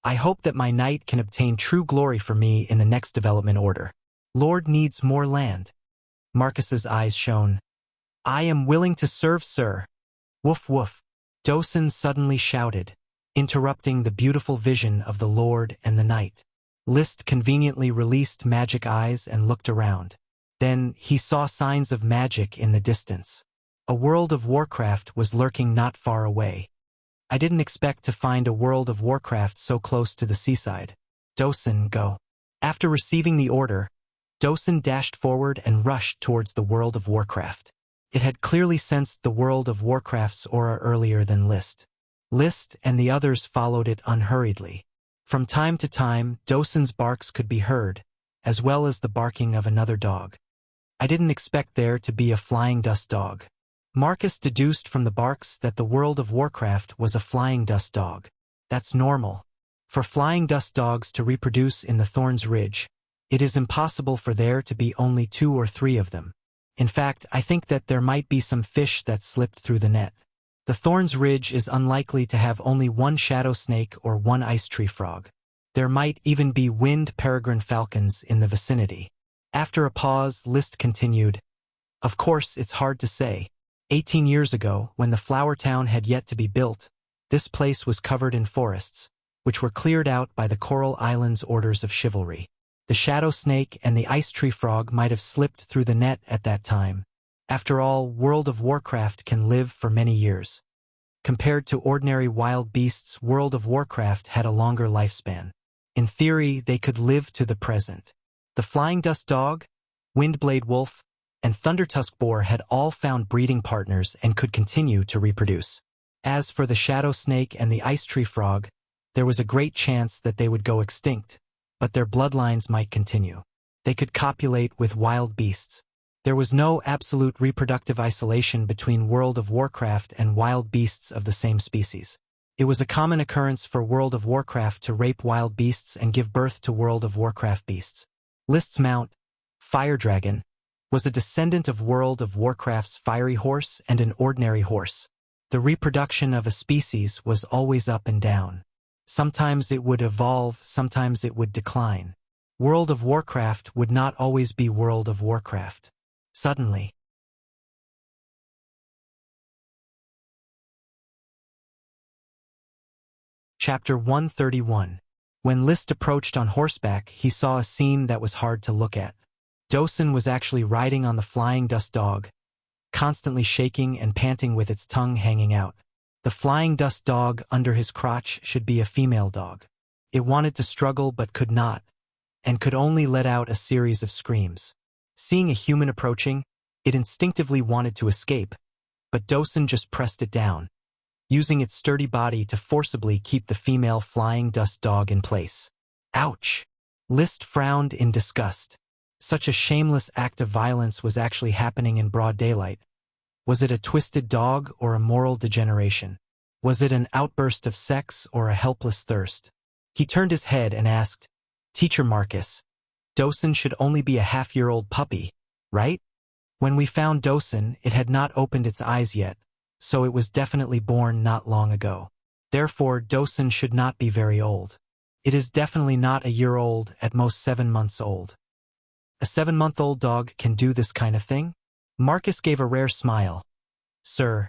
A: I hope that my knight can obtain true glory for me in the next development order. Lord needs more land. Marcus's eyes shone. I am willing to serve, sir. Woof woof. Dosen suddenly shouted, interrupting the beautiful vision of the Lord and the knight. List conveniently released magic eyes and looked around. Then he saw signs of magic in the distance. A World of Warcraft was lurking not far away. I didn't expect to find a World of Warcraft so close to the seaside. Dosen, go. After receiving the order, Dosen dashed forward and rushed towards the World of Warcraft. It had clearly sensed the World of Warcraft's aura earlier than List. List and the others followed it unhurriedly. From time to time, Dosen's barks could be heard, as well as the barking of another dog. I didn't expect there to be a flying dust dog. Marcus deduced from the barks that the World of Warcraft was a flying dust dog. That's normal. For flying dust dogs to reproduce in the Thorns Ridge, it is impossible for there to be only 2 or 3 of them. In fact, I think that there might be some fish that slipped through the net. The Thorns Ridge is unlikely to have only 1 shadow snake or 1 ice tree frog. There might even be winged peregrine falcons in the vicinity. After a pause, List continued, of course, it's hard to say. 18 years ago, when the flower town had yet to be built, this place was covered in forests, which were cleared out by the Coral Islands Orders of Chivalry. The shadow snake and the ice tree frog might have slipped through the net at that time. After all, World of Warcraft can live for many years. Compared to ordinary wild beasts, World of Warcraft had a longer lifespan. In theory, they could live to the present. The flying dust dog, windblade wolf, and thundertusk boar had all found breeding partners and could continue to reproduce. As for the shadow snake and the ice tree frog, there was a great chance that they would go extinct, but their bloodlines might continue. They could copulate with wild beasts. There was no absolute reproductive isolation between World of Warcraft and wild beasts of the same species. It was a common occurrence for World of Warcraft to rape wild beasts and give birth to World of Warcraft beasts. List's mount, Fire Dragon, was a descendant of World of Warcraft's fiery horse and an ordinary horse. The reproduction of a species was always up and down. Sometimes it would evolve, sometimes it would decline. World of Warcraft would not always be World of Warcraft. Suddenly, Chapter 131. When List approached on horseback, he saw a scene that was hard to look at. Dosen was actually riding on the flying dust dog, constantly shaking and panting with its tongue hanging out. The flying dust dog under his crotch should be a female dog. It wanted to struggle but could not, and could only let out a series of screams. Seeing a human approaching, it instinctively wanted to escape, but Dosen just pressed it down, using its sturdy body to forcibly keep the female flying dust dog in place. Ouch! List frowned in disgust. Such a shameless act of violence was actually happening in broad daylight. Was it a twisted dog or a moral degeneration? Was it an outburst of sex or a helpless thirst? He turned his head and asked, Teacher Marcus, Dosen should only be a half-year-old puppy, right? When we found Dosen, it had not opened its eyes yet, so it was definitely born not long ago. Therefore, Dosen should not be very old. It is definitely not a year old, at most 7 months old. A 7-month-old dog can do this kind of thing? Marcus gave a rare smile. Sir,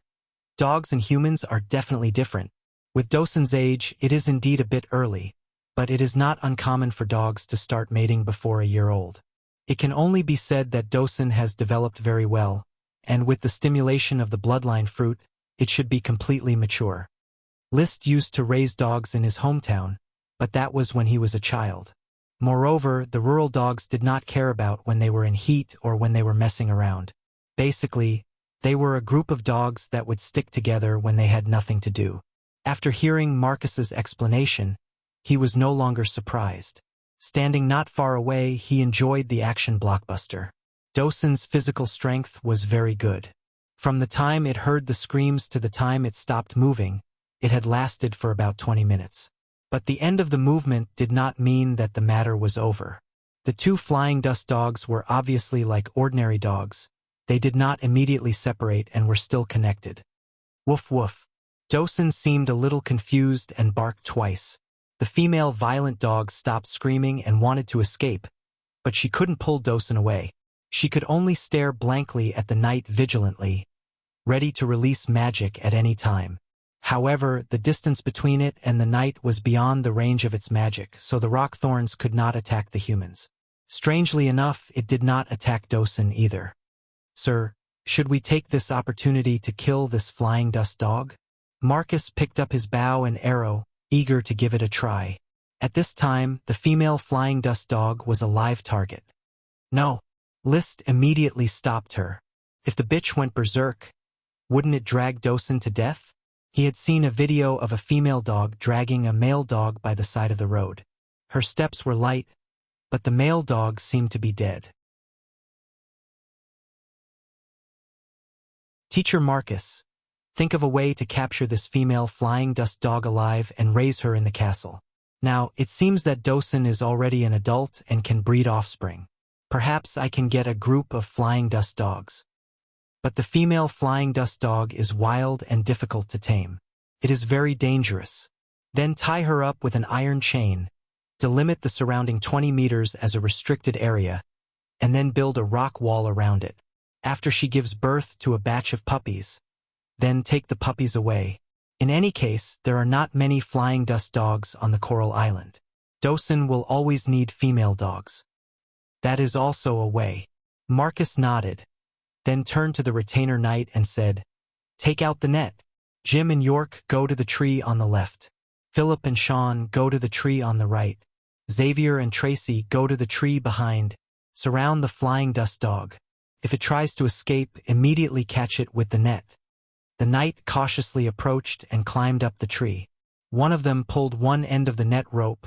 A: dogs and humans are definitely different. With Dosen's age, it is indeed a bit early, but it is not uncommon for dogs to start mating before a year old. It can only be said that Dosen has developed very well, and with the stimulation of the bloodline fruit, it should be completely mature. List used to raise dogs in his hometown, but that was when he was a child. Moreover, the rural dogs did not care about when they were in heat or when they were messing around. Basically, they were a group of dogs that would stick together when they had nothing to do. After hearing Marcus's explanation, he was no longer surprised. Standing not far away, he enjoyed the action blockbuster. Dosen's physical strength was very good. From the time it heard the screams to the time it stopped moving, it had lasted for about 20 minutes. But the end of the movement did not mean that the matter was over. The two flying dust dogs were obviously like ordinary dogs. They did not immediately separate and were still connected. Woof woof. Dosen seemed a little confused and barked twice. The female violent dog stopped screaming and wanted to escape, but she couldn't pull Dosen away. She could only stare blankly at the knight vigilantly, ready to release magic at any time. However, the distance between it and the knight was beyond the range of its magic, so the rock thorns could not attack the humans. Strangely enough, it did not attack Dosen either. "Sir, should we take this opportunity to kill this flying dust dog?" Marcus picked up his bow and arrow, eager to give it a try. At this time, the female flying dust dog was a live target. "No." List immediately stopped her. If the bitch went berserk, wouldn't it drag Dosen to death? He had seen a video of a female dog dragging a male dog by the side of the road. Her steps were light, but the male dog seemed to be dead. "Teacher Marcus, think of a way to capture this female flying dust dog alive and raise her in the castle. Now, it seems that Dosen is already an adult and can breed offspring. Perhaps I can get a group of flying dust dogs. But the female flying dust dog is wild and difficult to tame. It is very dangerous. Then tie her up with an iron chain, delimit the surrounding 20 meters as a restricted area, and then build a rock wall around it. After she gives birth to a batch of puppies, then take the puppies away. In any case, there are not many flying dust dogs on the Coral Island. Dosen will always need female dogs. That is also a way." Marcus nodded, then turned to the retainer knight and said, "Take out the net. Jim and York, go to the tree on the left. Philip and Sean, go to the tree on the right. Xavier and Tracy, go to the tree behind. Surround the flying dust dog. If it tries to escape, immediately catch it with the net." The knight cautiously approached and climbed up the tree. One of them pulled one end of the net rope,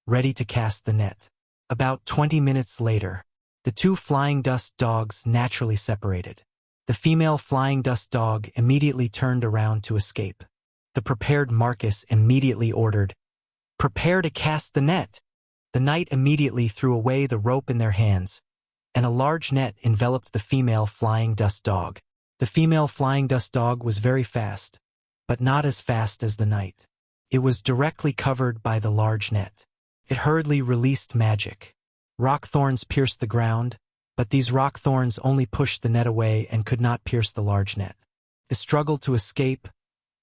A: ready to cast the net. About 20 minutes later, the two flying dust dogs naturally separated. The female flying dust dog immediately turned around to escape. The prepared Marcus immediately ordered, "Prepare to cast the net." The knight immediately threw away the rope in their hands, and a large net enveloped the female flying dust dog. The female flying dust dog was very fast, but not as fast as the knight. It was directly covered by the large net. It hurriedly released magic. Rock thorns pierced the ground, but these rock thorns only pushed the net away and could not pierce the large net. It struggled to escape,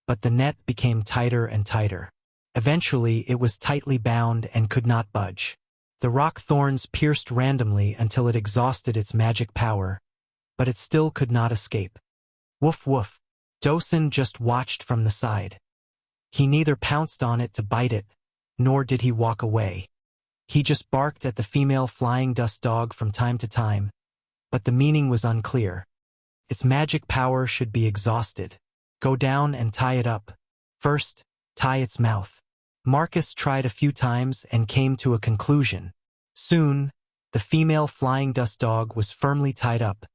A: but the net became tighter and tighter. Eventually, it was tightly bound and could not budge. The rock thorns pierced randomly until it exhausted its magic power, but it still could not escape. Woof woof. Dosen just watched from the side. He neither pounced on it to bite it, nor did he walk away. He just barked at the female flying dust dog from time to time, but the meaning was unclear. Its magic power should be exhausted. Go down and tie it up. First, tie its mouth. Marcus tried a few times and came to a conclusion. Soon, the female flying dust dog was firmly tied up,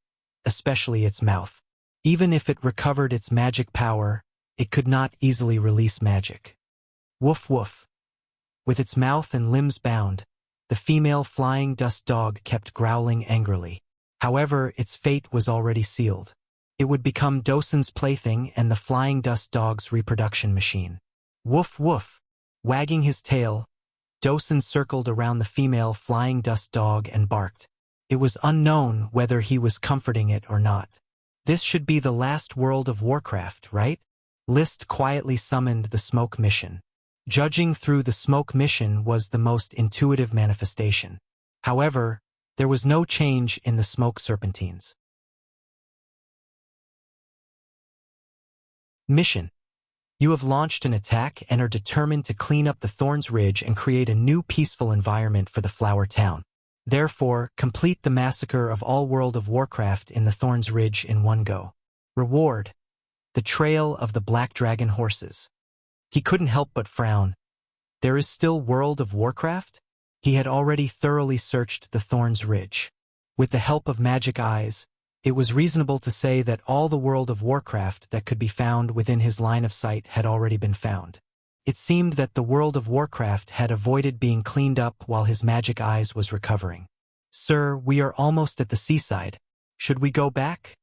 A: especially its mouth. Even if it recovered its magic power, it could not easily release magic. Woof woof. With its mouth and limbs bound, the female flying dust dog kept growling angrily. However, its fate was already sealed. It would become Dosen's plaything and the flying dust dog's reproduction machine. Woof woof. Wagging his tail, Dosen circled around the female flying dust dog and barked. It was unknown whether he was comforting it or not. This should be the last world of Warcraft, right? List quietly summoned the smoke mission. Judging through the smoke mission was the most intuitive manifestation. However, there was no change in the smoke serpentines. Mission. You have launched an attack and are determined to clean up the Thorns Ridge and create a new peaceful environment for the Flower Town. Therefore, complete the massacre of all World of Warcraft in the Thorns Ridge in one go. Reward: the Trail of the Black Dragon Horses. He couldn't help but frown. There is still World of Warcraft? He had already thoroughly searched the Thorns Ridge. With the help of magic eyes, it was reasonable to say that all the World of Warcraft that could be found within his line of sight had already been found. It seemed that the World of Warcraft had avoided being cleaned up while his magic eyes was recovering. "Sir, we are almost at the seaside. Should we go back?"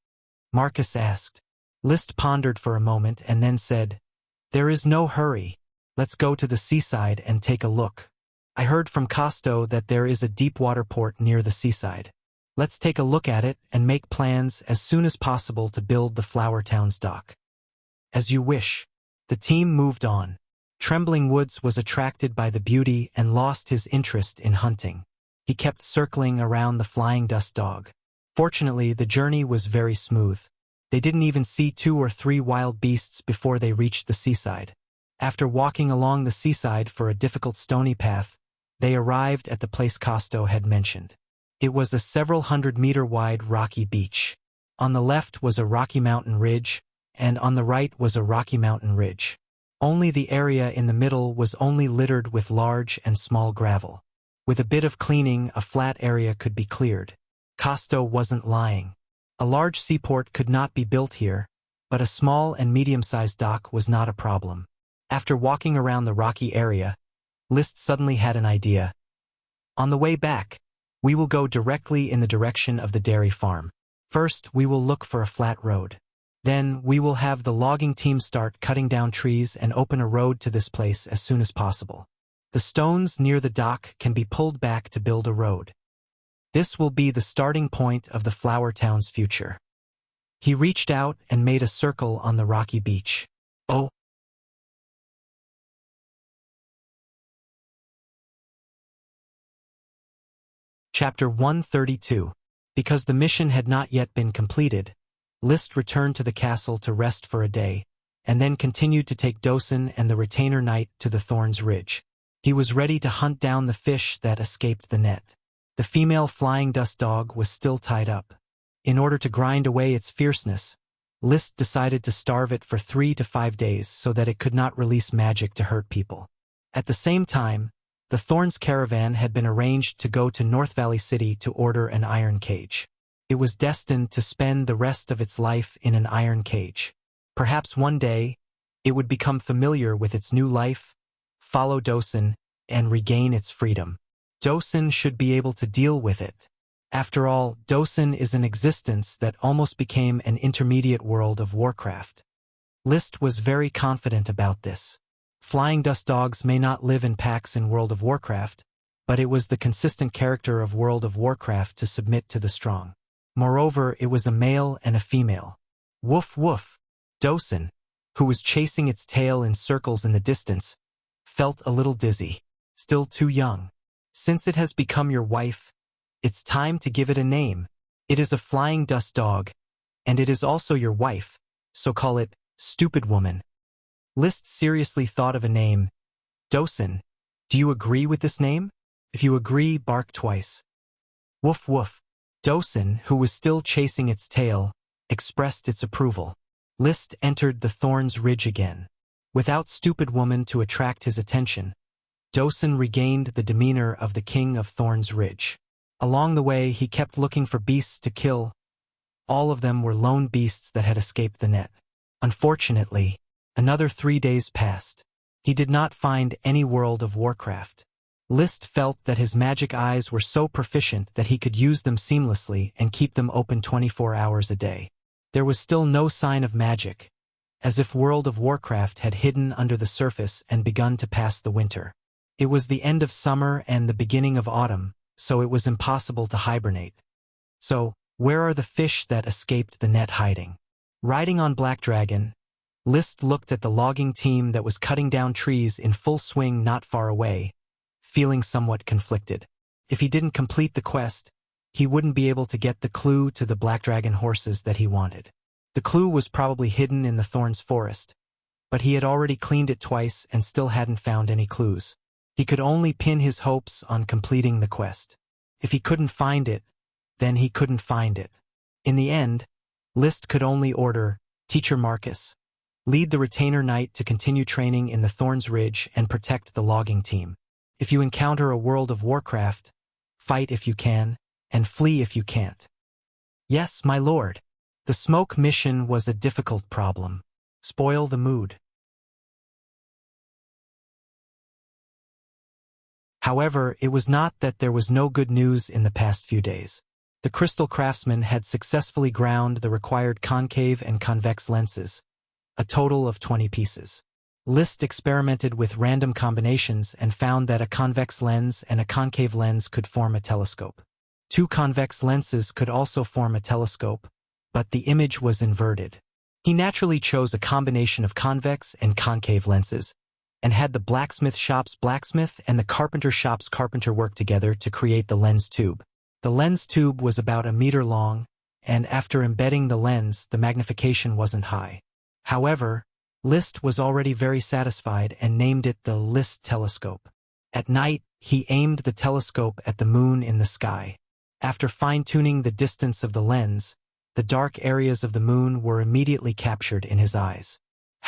A: Marcus asked. List pondered for a moment and then said, "There is no hurry. Let's go to the seaside and take a look. I heard from Costo that there is a deep-water port near the seaside. Let's take a look at it and make plans as soon as possible to build the Flower Town's dock." "As you wish." The team moved on. Trembling Woods was attracted by the beauty and lost his interest in hunting. He kept circling around the flying dust dog. Fortunately, the journey was very smooth. They didn't even see 2 or 3 wild beasts before they reached the seaside. After walking along the seaside for a difficult stony path, they arrived at the place Costo had mentioned. It was a several hundred-meter wide rocky beach. On the left was a rocky mountain ridge, and on the right was a rocky mountain ridge. Only the area in the middle was only littered with large and small gravel. With a bit of cleaning, a flat area could be cleared. Costo wasn't lying. A large seaport could not be built here, but a small and medium-sized dock was not a problem. After walking around the rocky area, List suddenly had an idea. "On the way back, we will go directly in the direction of the dairy farm. First, we will look for a flat road. Then, we will have the logging team start cutting down trees and open a road to this place as soon as possible. The stones near the dock can be pulled back to build a road. This will be the starting point of the Flower Town's future." He reached out and made a circle on the rocky beach. "Oh!" Chapter 132. Because the mission had not yet been completed, List returned to the castle to rest for a day, and then continued to take Dosen and the retainer knight to the Thorns Ridge. He was ready to hunt down the fish that escaped the net. The female flying dust dog was still tied up. In order to grind away its fierceness, List decided to starve it for 3 to 5 days so that it could not release magic to hurt people. At the same time, the Thorns caravan had been arranged to go to North Valley City to order an iron cage. It was destined to spend the rest of its life in an iron cage. Perhaps one day, it would become familiar with its new life, follow Dosen, and regain its freedom. Dosen should be able to deal with it. After all, Dosen is an existence that almost became an intermediate World of Warcraft. List was very confident about this. Flying dust dogs may not live in packs in World of Warcraft, but it was the consistent character of World of Warcraft to submit to the strong. Moreover, it was a male and a female. Woof woof. Dosen, who was chasing its tail in circles in the distance, felt a little dizzy. Still too young. "Since it has become your wife, it's time to give it a name. It is a flying dust dog, and it is also your wife, so call it Stupid Woman." List seriously thought of a name. "Dosen, do you agree with this name? If you agree, bark twice." Woof woof. Dosen, who was still chasing its tail, expressed its approval. List entered the Thorns Ridge again. Without Stupid Woman to attract his attention, Dosen regained the demeanor of the King of Thorns Ridge. Along the way, he kept looking for beasts to kill. All of them were lone beasts that had escaped the net. Unfortunately, another 3 days passed. He did not find any World of Warcraft. List felt that his magic eyes were so proficient that he could use them seamlessly and keep them open 24 hours a day. There was still no sign of magic, as if World of Warcraft had hidden under the surface and begun to pass the winter. It was the end of summer and the beginning of autumn, so it was impossible to hibernate. So, where are the fish that escaped the net hiding? Riding on Black Dragon, List looked at the logging team that was cutting down trees in full swing not far away, feeling somewhat conflicted. If he didn't complete the quest, he wouldn't be able to get the clue to the Black Dragon horses that he wanted. The clue was probably hidden in the Thorns forest, but he had already cleaned it twice and still hadn't found any clues. He could only pin his hopes on completing the quest. If he couldn't find it, then he couldn't find it. In the end, List could only order, Teacher Marcus, lead the retainer knight to continue training in the Thorns Ridge and protect the logging team. If you encounter a World of Warcraft, fight if you can, and flee if you can't. Yes, my lord. The smoke mission was a difficult problem. Spoil the mood. However, it was not that there was no good news in the past few days. The crystal craftsman had successfully ground the required concave and convex lenses, a total of 20 pieces. List experimented with random combinations and found that a convex lens and a concave lens could form a telescope. Two convex lenses could also form a telescope, but the image was inverted. He naturally chose a combination of convex and concave lenses, and had the blacksmith shop's blacksmith and the carpenter shop's carpenter work together to create the lens tube. The lens tube was about 1 meter long, and after embedding the lens, the magnification wasn't high. However, List was already very satisfied and named it the List telescope. At night, he aimed the telescope at the moon in the sky. After fine-tuning the distance of the lens, the dark areas of the moon were immediately captured in his eyes.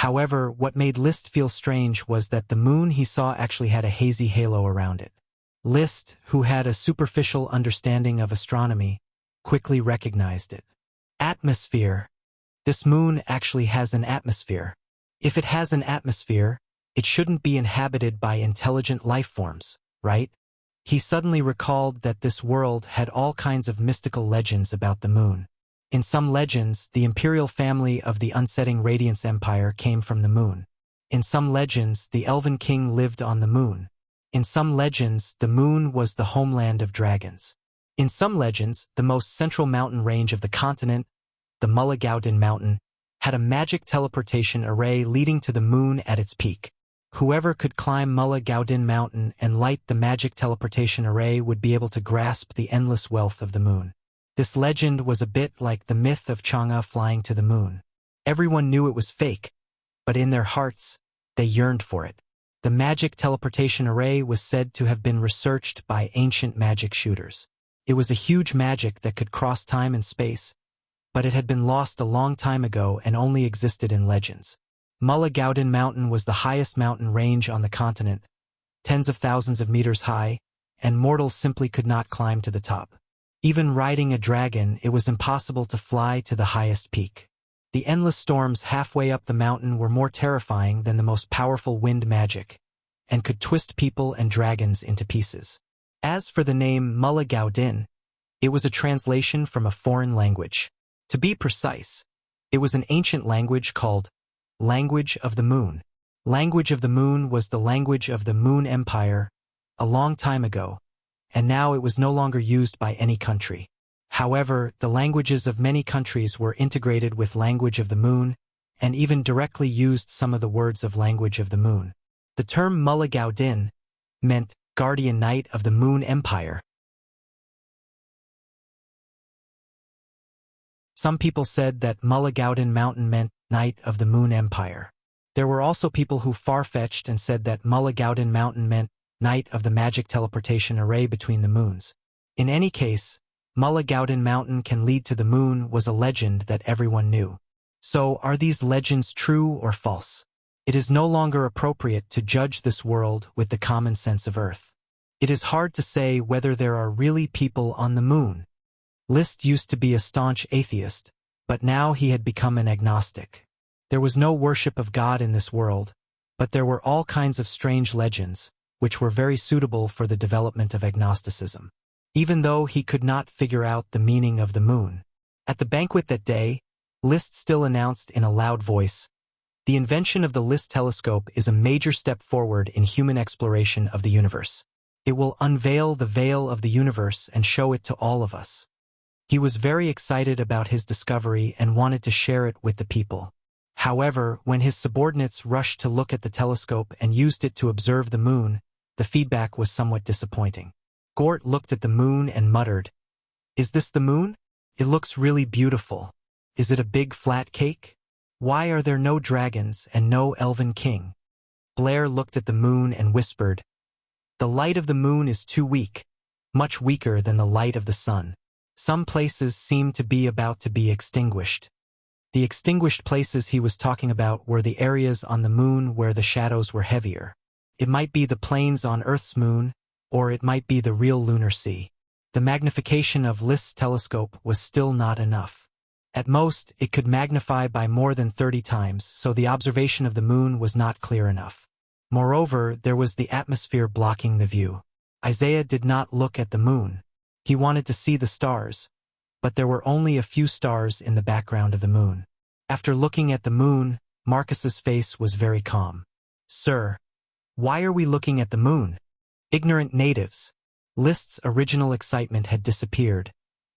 A: However, what made List feel strange was that the moon he saw actually had a hazy halo around it. List, who had a superficial understanding of astronomy, quickly recognized it. Atmosphere. This moon actually has an atmosphere. If it has an atmosphere, it shouldn't be inhabited by intelligent life forms, right? He suddenly recalled that this world had all kinds of mystical legends about the moon. In some legends, the imperial family of the unsetting Radiance Empire came from the moon. In some legends, the Elven King lived on the moon. In some legends, the moon was the homeland of dragons. In some legends, the most central mountain range of the continent, the Mulligaudin Mountain, had a magic teleportation array leading to the moon at its peak. Whoever could climb Mulligaudin Mountain and light the magic teleportation array would be able to grasp the endless wealth of the moon. This legend was a bit like the myth of Chang'e flying to the moon. Everyone knew it was fake, but in their hearts, they yearned for it. The magic teleportation array was said to have been researched by ancient magic shooters. It was a huge magic that could cross time and space, but it had been lost a long time ago and only existed in legends. Mulligaudin Mountain was the highest mountain range on the continent, tens of thousands of meters high, and mortals simply could not climb to the top. Even riding a dragon, it was impossible to fly to the highest peak. The endless storms halfway up the mountain were more terrifying than the most powerful wind magic, and could twist people and dragons into pieces. As for the name Mulligaudin, it was a translation from a foreign language. To be precise, it was an ancient language called Language of the Moon. Language of the Moon was the language of the Moon Empire a long time ago, and now it was no longer used by any country. However, the languages of many countries were integrated with Language of the Moon, and even directly used some of the words of Language of the Moon. The term Mulligaudin meant Guardian Knight of the Moon Empire. Some people said that Mulligaudin Mountain meant Knight of the Moon Empire. There were also people who far-fetched and said that Mulligaudin Mountain meant Knight of the Magic Teleportation Array between the moons. In any case, Mulligaudin Mountain can lead to the moon was a legend that everyone knew. So, are these legends true or false? It is no longer appropriate to judge this world with the common sense of Earth. It is hard to say whether there are really people on the moon. List used to be a staunch atheist, but now he had become an agnostic. There was no worship of God in this world, but there were all kinds of strange legends, which were very suitable for the development of agnosticism. Even though he could not figure out the meaning of the moon. At the banquet that day, List still announced in a loud voice, "The invention of the List telescope is a major step forward in human exploration of the universe. It will unveil the veil of the universe and show it to all of us." He was very excited about his discovery and wanted to share it with the people. However, when his subordinates rushed to look at the telescope and used it to observe the moon, the feedback was somewhat disappointing. Gort looked at the moon and muttered, "Is this the moon? It looks really beautiful. Is it a big flat cake?" Why are there no dragons and no elven king? Blair looked at the moon and whispered, The light of the moon is too weak, much weaker than the light of the sun. Some places seem to be about to be extinguished. The extinguished places he was talking about were the areas on the moon where the shadows were heavier. It might be the plains on Earth's moon, or it might be the real lunar sea. The magnification of List's telescope was still not enough. At most, it could magnify by more than 30 times, so the observation of the moon was not clear enough. Moreover, there was the atmosphere blocking the view. Isaiah did not look at the moon. He wanted to see the stars, but there were only a few stars in the background of the moon. After looking at the moon, Marcus's face was very calm. Sir, why are we looking at the moon? Ignorant natives. List's original excitement had disappeared,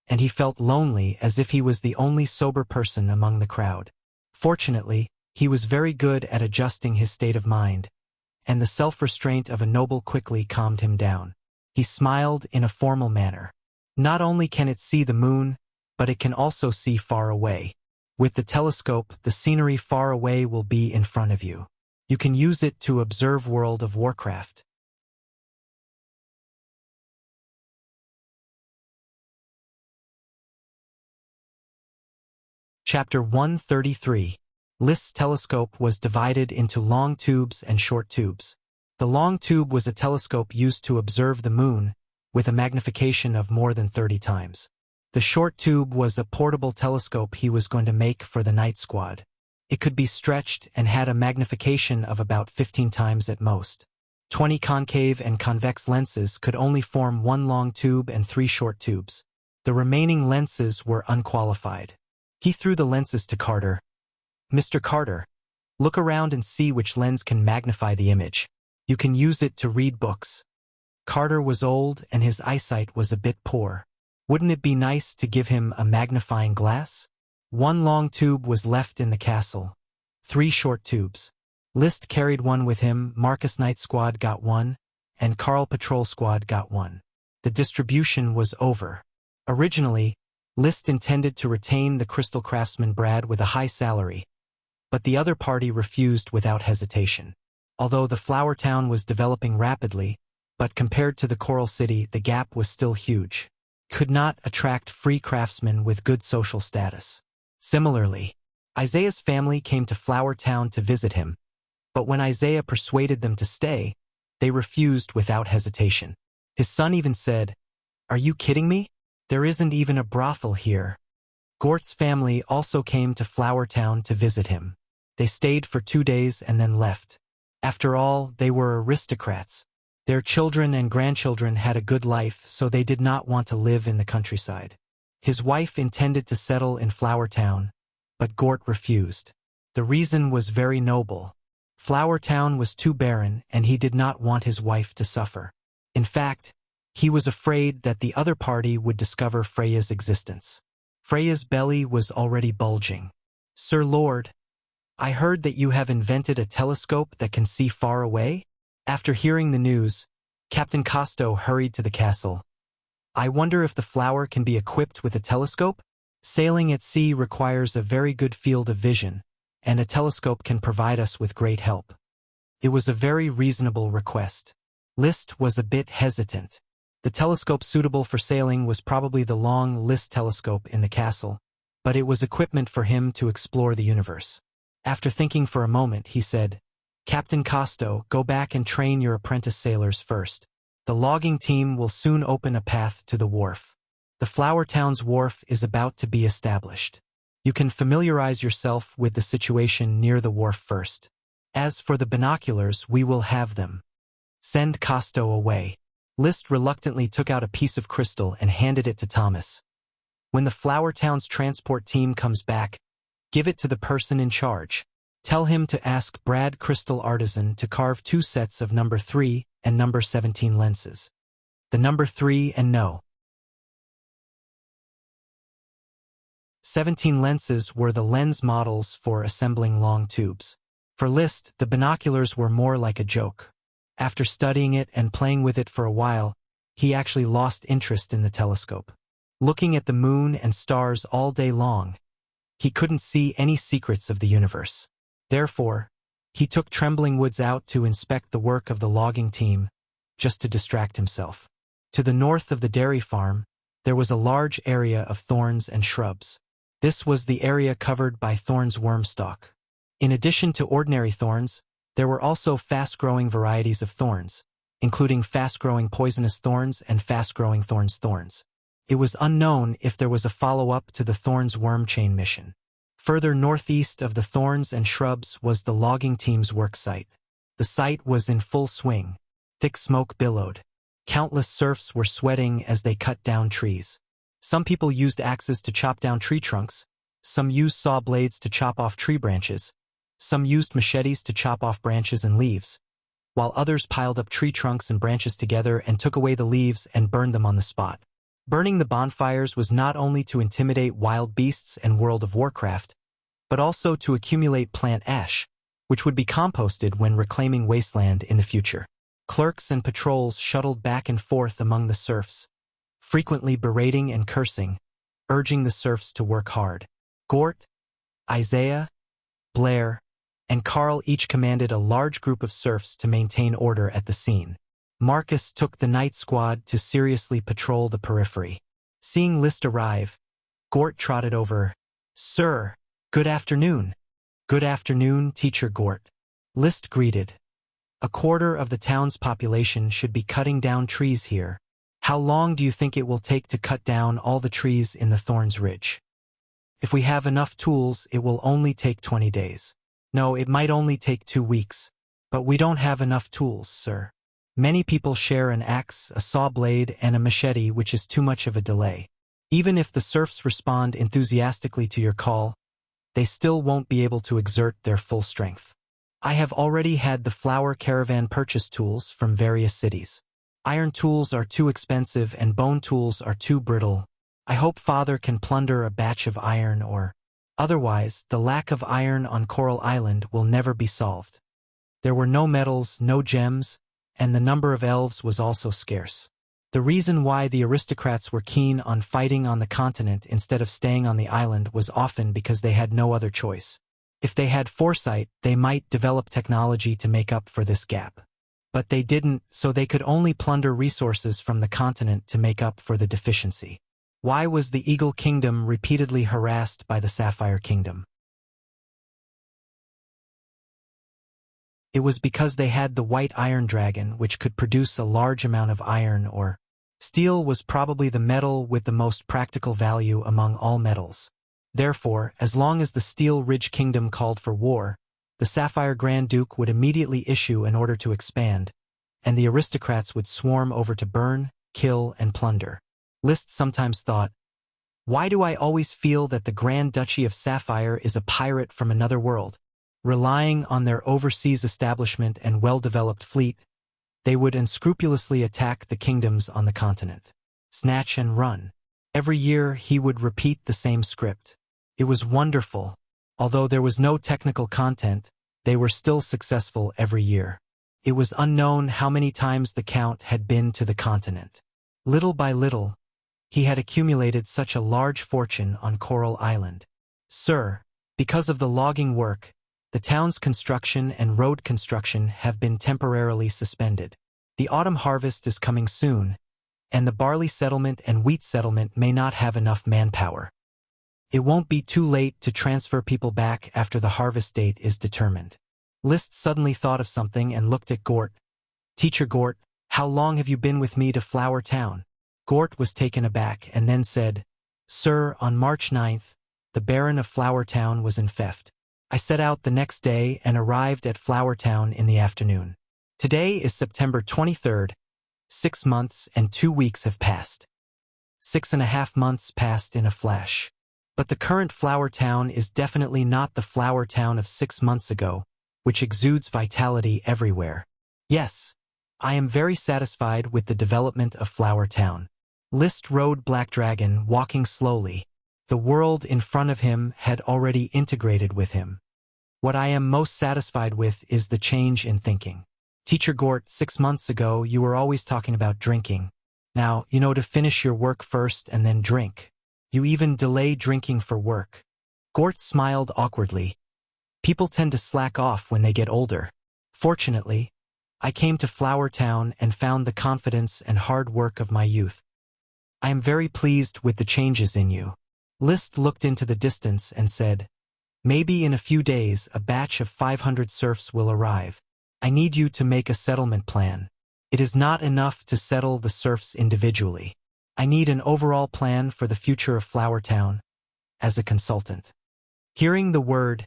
A: and he felt lonely as if he was the only sober person among the crowd. Fortunately, he was very good at adjusting his state of mind, and the self-restraint of a noble quickly calmed him down. He smiled in a formal manner. Not only can it see the moon, but it can also see far away. With the telescope, the scenery far away will be in front of you. You can use it to observe World of Warcraft. Chapter 133. List's telescope was divided into long tubes and short tubes. The long tube was a telescope used to observe the moon, with a magnification of more than 30 times. The short tube was a portable telescope he was going to make for the night squad. It could be stretched and had a magnification of about 15 times at most. 20 concave and convex lenses could only form one long tube and 3 short tubes. The remaining lenses were unqualified. He threw the lenses to Carter. Mr. Carter, look around and see which lens can magnify the image. You can use it to read books. Carter was old and his eyesight was a bit poor. Wouldn't it be nice to give him a magnifying glass? One long tube was left in the castle. 3 short tubes. List carried one with him, Marcus Night Squad got one, and Carl Patrol Squad got one. The distribution was over. Originally, List intended to retain the crystal craftsman Brad with a high salary, but the other party refused without hesitation. Although the Flower Town was developing rapidly, but compared to the Coral City, the gap was still huge. Could not attract free craftsmen with good social status. Similarly, Isaiah's family came to Flower Town to visit him, but when Isaiah persuaded them to stay, they refused without hesitation. His son even said, "Are you kidding me? There isn't even a brothel here." Gort's family also came to Flower Town to visit him. They stayed for 2 days and then left. After all, they were aristocrats. Their children and grandchildren had a good life, so they did not want to live in the countryside. His wife intended to settle in Flower Town, but Gort refused. The reason was very noble. Flower Town was too barren, and he did not want his wife to suffer. In fact, he was afraid that the other party would discover Freya's existence. Freya's belly was already bulging. "Sir Lord, I heard that you have invented a telescope that can see far away?" After hearing the news, Captain Costo hurried to the castle. "I wonder if the flower can be equipped with a telescope? Sailing at sea requires a very good field of vision, and a telescope can provide us with great help." It was a very reasonable request. List was a bit hesitant. The telescope suitable for sailing was probably the long List telescope in the castle, but it was equipment for him to explore the universe. After thinking for a moment, he said, "Captain Costo, go back and train your apprentice sailors first. The logging team will soon open a path to the wharf. The Flower Town's wharf is about to be established. You can familiarize yourself with the situation near the wharf first. As for the binoculars, we will have them. Send Costo away." List reluctantly took out a piece of crystal and handed it to Thomas. "When the Flower Town's transport team comes back, give it to the person in charge. Tell him to ask Brad Crystal Artisan to carve 2 sets of number 3 and number 17 lenses. The number 3 and no. 17 lenses were the lens models for assembling long tubes. For List, the binoculars were more like a joke. After studying it and playing with it for a while, he actually lost interest in the telescope. Looking at the moon and stars all day long, He couldn't see any secrets of the universe. Therefore, he took Trembling Woods out to inspect the work of the logging team, just to distract himself. To the north of the dairy farm, there was a large area of thorns and shrubs. This was the area covered by Thorn's wormstalk. In addition to ordinary thorns, there were also fast-growing varieties of thorns, including fast-growing poisonous thorns and fast-growing thorns. It was unknown if there was a follow-up to the Thorns worm chain mission. Further northeast of the thorns and shrubs was the logging team's work site. The site was in full swing. Thick smoke billowed. Countless serfs were sweating as they cut down trees. Some people used axes to chop down tree trunks, some used saw blades to chop off tree branches, some used machetes to chop off branches and leaves, while others piled up tree trunks and branches together and took away the leaves and burned them on the spot. Burning the bonfires was not only to intimidate wild beasts and World of Warcraft, but also to accumulate plant ash, which would be composted when reclaiming wasteland in the future. Clerks and patrols shuttled back and forth among the serfs, frequently berating and cursing, urging the serfs to work hard. Gort, Isaiah, Blair, and Carl each commanded a large group of serfs to maintain order at the scene. Marcus took the night squad to seriously patrol the periphery. Seeing List arrive, Gort trotted over. "Sir, good afternoon." "Good afternoon, Teacher Gort." List greeted. "A quarter of the town's population should be cutting down trees here. How long do you think it will take to cut down all the trees in the Thorns Ridge?" "If we have enough tools, it will only take 20 days. No, it might only take 2 weeks. But we don't have enough tools, sir. Many people share an axe, a saw blade, and a machete, which is too much of a delay. Even if the serfs respond enthusiastically to your call, they still won't be able to exert their full strength. I have already had the flour caravan purchase tools from various cities. Iron tools are too expensive and bone tools are too brittle. I hope Father can plunder a batch of iron or... Otherwise, the lack of iron on Coral Island will never be solved. There were no metals, no gems, and the number of elves was also scarce. The reason why the aristocrats were keen on fighting on the continent instead of staying on the island was often because they had no other choice. If they had foresight, they might develop technology to make up for this gap. But they didn't, so they could only plunder resources from the continent to make up for the deficiency. Why was the Eagle Kingdom repeatedly harassed by the Sapphire Kingdom? It was because they had the White Iron Dragon, which could produce a large amount of iron or steel was probably the metal with the most practical value among all metals. Therefore, as long as the Steel Ridge Kingdom called for war, the Sapphire Grand Duke would immediately issue an order to expand, and the aristocrats would swarm over to burn, kill, and plunder. List sometimes thought, why do I always feel that the Grand Duchy of Sapphire is a pirate from another world? Relying on their overseas establishment and well-developed fleet, they would unscrupulously attack the kingdoms on the continent. Snatch and run. Every year he would repeat the same script. It was wonderful. Although there was no technical content, they were still successful every year. It was unknown how many times the Count had been to the continent. Little by little, he had accumulated such a large fortune on Coral Island. Sir, because of the logging work, the town's construction and road construction have been temporarily suspended. The autumn harvest is coming soon, and the barley settlement and wheat settlement may not have enough manpower. It won't be too late to transfer people back after the harvest date is determined. List suddenly thought of something and looked at Gort. Teacher Gort, how long have you been with me to Flower Town? Gort was taken aback and then said, Sir, on March 9th, the Baron of Flower Town was in theft. I set out the next day and arrived at Flower Town in the afternoon. Today is September 23rd. 6 months and 2 weeks have passed. 6.5 months passed in a flash. But the current Flower Town is definitely not the Flower Town of 6 months ago, which exudes vitality everywhere. Yes, I am very satisfied with the development of Flower Town. List rode Black Dragon, walking slowly. The world in front of him had already integrated with him. What I am most satisfied with is the change in thinking. Teacher Gort, 6 months ago, you were always talking about drinking. Now, to finish your work first and then drink. You even delay drinking for work. Gort smiled awkwardly. People tend to slack off when they get older. Fortunately, I came to Flower Town and found the confidence and hard work of my youth. I am very pleased with the changes in you. List looked into the distance and said, maybe in a few days a batch of 500 serfs will arrive. I need you to make a settlement plan. It is not enough to settle the serfs individually. I need an overall plan for the future of Flower Town, as a consultant. Hearing the word,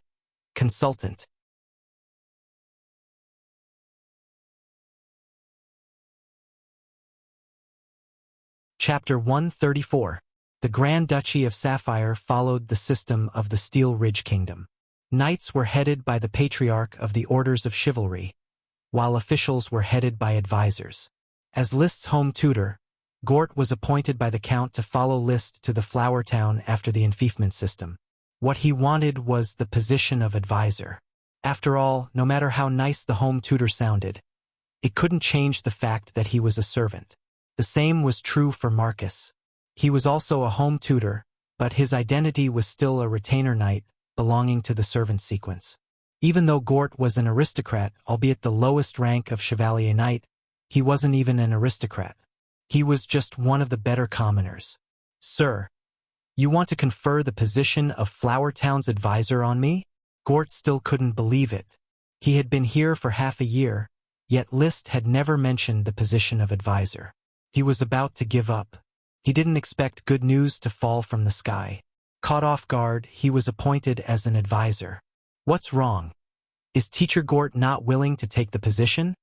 A: consultant. Chapter 134. The Grand Duchy of Sapphire followed the system of the Steel Ridge Kingdom. Knights were headed by the Patriarch of the Orders of Chivalry, while officials were headed by advisors. As List's home tutor, Gort was appointed by the Count to follow List to the Flower Town after the enfeoffment system. What he wanted was the position of advisor. After all, no matter how nice the home tutor sounded, it couldn't change the fact that he was a servant. The same was true for Marcus. He was also a home tutor, but his identity was still a retainer knight, belonging to the servant sequence. Even though Gort was an aristocrat, albeit the lowest rank of Chevalier Knight, he wasn't even an aristocrat. He was just one of the better commoners. Sir, you want to confer the position of Flower Town's advisor on me? Gort still couldn't believe it. He had been here for half a year, yet List had never mentioned the position of advisor. He was about to give up. He didn't expect good news to fall from the sky. Caught off guard, he was appointed as an advisor. What's wrong? Is Teacher Gort not willing to take the position?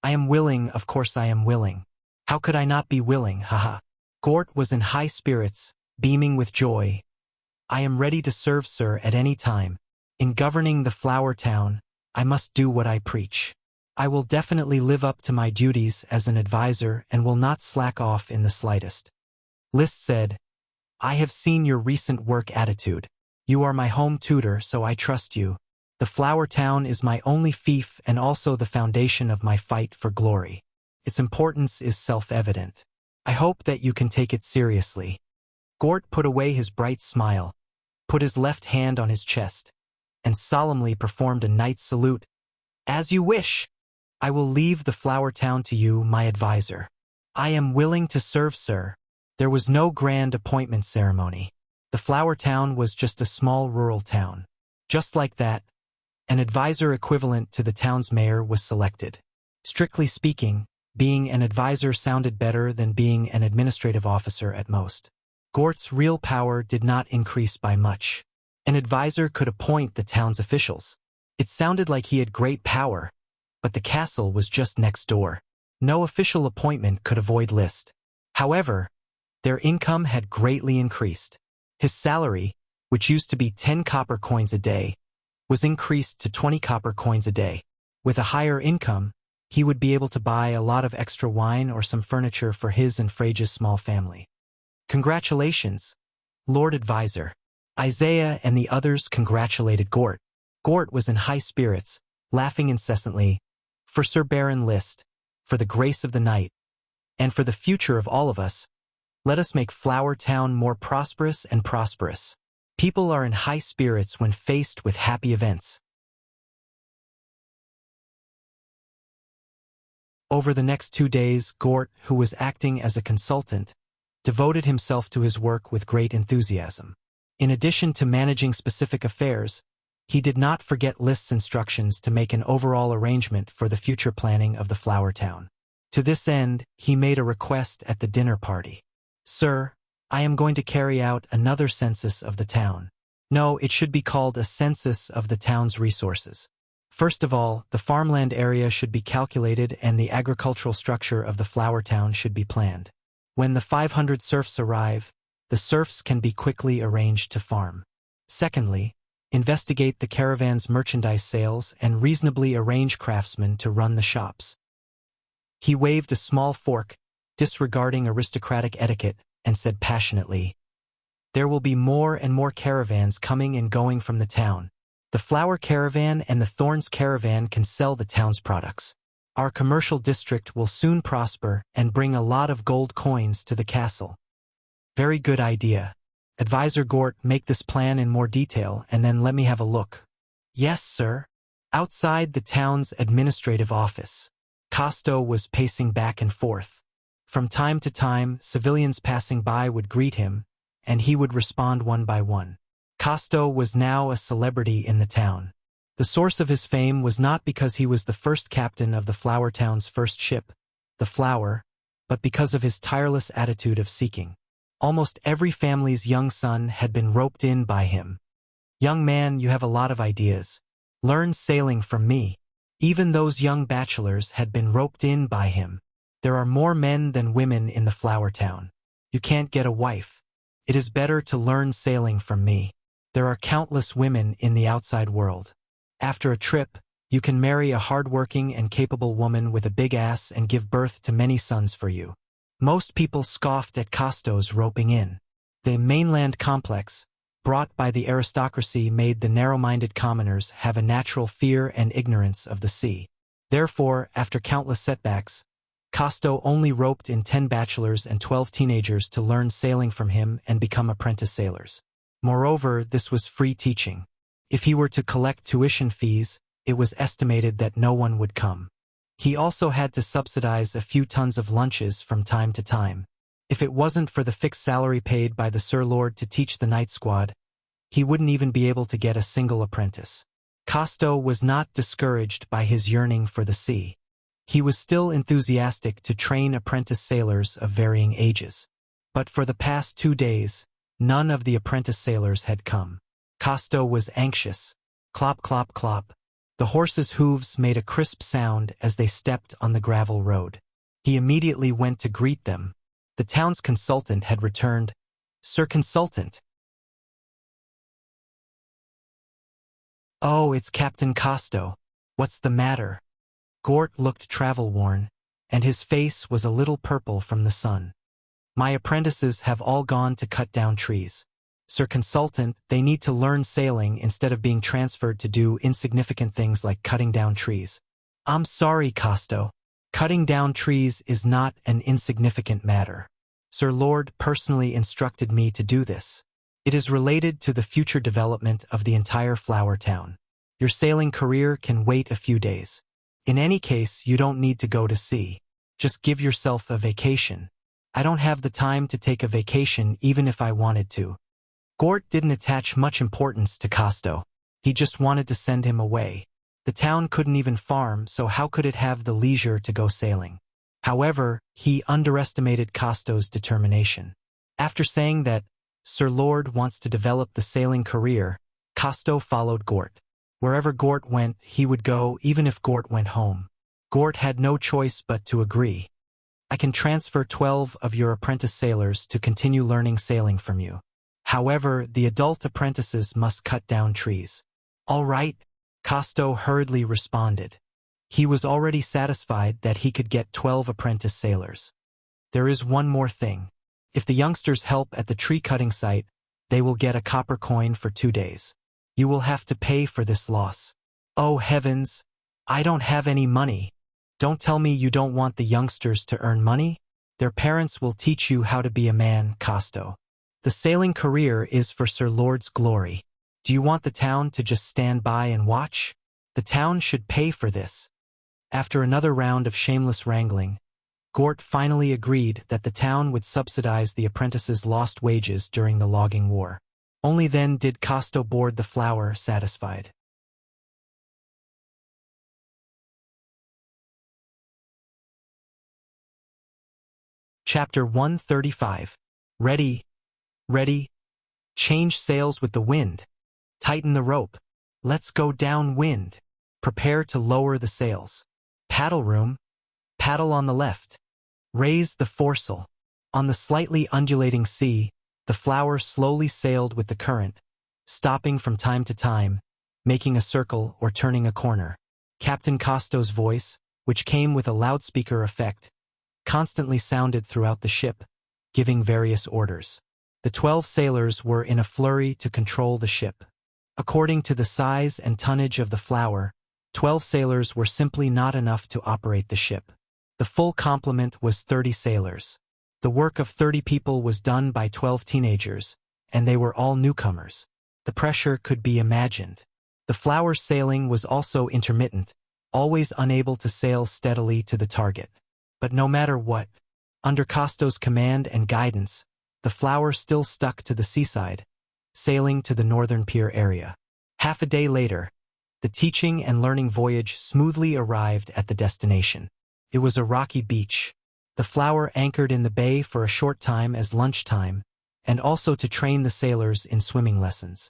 A: I am willing, of course I am willing. How could I not be willing, haha. Gort was in high spirits, beaming with joy. I am ready to serve, sir, at any time. In governing the Flower Town, I must do what I preach. I will definitely live up to my duties as an advisor and will not slack off in the slightest. List said, I have seen your recent work attitude. You are my home tutor, so I trust you. The Flower Town is my only fief and also the foundation of my fight for glory. Its importance is self-evident. I hope that you can take it seriously. Gort put away his bright smile, put his left hand on his chest, and solemnly performed a knight's salute. As you wish. I will leave the Flower Town to you, my advisor. I am willing to serve, sir. There was no grand appointment ceremony. The Flower Town was just a small rural town. Just like that, an advisor equivalent to the town's mayor was selected. Strictly speaking, being an advisor sounded better than being an administrative officer at most. Gort's real power did not increase by much. An advisor could appoint the town's officials. It sounded like he had great power, but the castle was just next door. No official appointment could avoid List. However, their income had greatly increased. His salary, which used to be 10 copper coins a day, was increased to 20 copper coins a day. With a higher income, he would be able to buy a lot of extra wine or some furniture for his and Freja's small family. Congratulations, Lord Advisor. Isaiah and the others congratulated Gort. Gort was in high spirits, laughing incessantly, for Sir Baron List, for the grace of the night, and for the future of all of us. Let us make Flower Town more prosperous and prosperous. People are in high spirits when faced with happy events. Over the next 2 days, Gort, who was acting as a consultant, devoted himself to his work with great enthusiasm. In addition to managing specific affairs, he did not forget List's instructions to make an overall arrangement for the future planning of the Flower Town. To this end, he made a request at the dinner party. Sir, I am going to carry out another census of the town. No, it should be called a census of the town's resources. First of all, the farmland area should be calculated and the agricultural structure of the Flower Town should be planned. When the 500 serfs arrive, the serfs can be quickly arranged to farm. Secondly, investigate the caravan's merchandise sales and reasonably arrange craftsmen to run the shops. He waved a small fork, disregarding aristocratic etiquette, and said passionately, There will be more and more caravans coming and going from the town. The flower caravan and the thorns caravan can sell the town's products. Our commercial district will soon prosper and bring a lot of gold coins to the castle. Very good idea. Advisor Gort, make this plan in more detail and then let me have a look. Yes, sir. Outside the town's administrative office, Costo was pacing back and forth. From time to time, civilians passing by would greet him, and he would respond one by one. Costo was now a celebrity in the town. The source of his fame was not because he was the first captain of the Flower Town's first ship, the Flower, but because of his tireless attitude of seeking. Almost every family's young son had been roped in by him. Young man, you have a lot of ideas. Learn sailing from me. Even those young bachelors had been roped in by him. There are more men than women in the Flower Town. You can't get a wife. It is better to learn sailing from me. There are countless women in the outside world. After a trip, you can marry a hard-working and capable woman with a big ass and give birth to many sons for you. Most people scoffed at Costo's roping in. The mainland complex, brought by the aristocracy, made the narrow-minded commoners have a natural fear and ignorance of the sea. Therefore, after countless setbacks, Costo only roped in 10 bachelors and 12 teenagers to learn sailing from him and become apprentice sailors. Moreover, this was free teaching. If he were to collect tuition fees, it was estimated that no one would come. He also had to subsidize a few tons of lunches from time to time. If it wasn't for the fixed salary paid by the Sir Lord to teach the night squad, he wouldn't even be able to get a single apprentice. Costo was not discouraged by his yearning for the sea. He was still enthusiastic to train apprentice sailors of varying ages. But for the past 2 days, none of the apprentice sailors had come. Costo was anxious. Clop, clop, clop. The horses' hooves made a crisp sound as they stepped on the gravel road. He immediately went to greet them. The town's consultant had returned. Sir Consultant. Oh, it's Captain Costo. What's the matter? Gort looked travel-worn, and his face was a little purple from the sun. My apprentices have all gone to cut down trees. Sir Consultant, they need to learn sailing instead of being transferred to do insignificant things like cutting down trees. I'm sorry, Costo. Cutting down trees is not an insignificant matter. Sir Lord personally instructed me to do this. It is related to the future development of the entire Flower Town. Your sailing career can wait a few days. In any case, you don't need to go to sea. Just give yourself a vacation. I don't have the time to take a vacation even if I wanted to. Gort didn't attach much importance to Costo. He just wanted to send him away. The town couldn't even farm, so how could it have the leisure to go sailing? However, he underestimated Costo's determination. After saying that Sir Lord wants to develop the sailing career, Costo followed Gort. Wherever Gort went, he would go, even if Gort went home. Gort had no choice but to agree. I can transfer 12 of your apprentice sailors to continue learning sailing from you. However, the adult apprentices must cut down trees. All right, Costo hurriedly responded. He was already satisfied that he could get 12 apprentice sailors. There is one more thing. If the youngsters help at the tree-cutting site, they will get a copper coin for 2 days. You will have to pay for this loss. Oh heavens, I don't have any money. Don't tell me you don't want the youngsters to earn money. Their parents will teach you how to be a man, Costo. The sailing career is for Sir Lord's glory. Do you want the town to just stand by and watch? The town should pay for this. After another round of shameless wrangling, Gort finally agreed that the town would subsidize the apprentices' lost wages during the logging war. Only then did Costo board the Flower satisfied. Chapter 135. Ready. Ready. Change sails with the wind. Tighten the rope. Let's go downwind. Prepare to lower the sails. Paddle room. Paddle on the left. Raise the foresail. On the slightly undulating sea, the Flower slowly sailed with the current, stopping from time to time, making a circle or turning a corner. Captain Costo's voice, which came with a loudspeaker effect, constantly sounded throughout the ship, giving various orders. The 12 sailors were in a flurry to control the ship. According to the size and tonnage of the Flower, 12 sailors were simply not enough to operate the ship. The full complement was 30 sailors. The work of 30 people was done by 12 teenagers, and they were all newcomers. The pressure could be imagined. The Flower's sailing was also intermittent, always unable to sail steadily to the target. But no matter what, under Costo's command and guidance, the Flower still stuck to the seaside, sailing to the northern pier area. Half a day later, the teaching and learning voyage smoothly arrived at the destination. It was a rocky beach. The Flower anchored in the bay for a short time as lunchtime, and also to train the sailors in swimming lessons.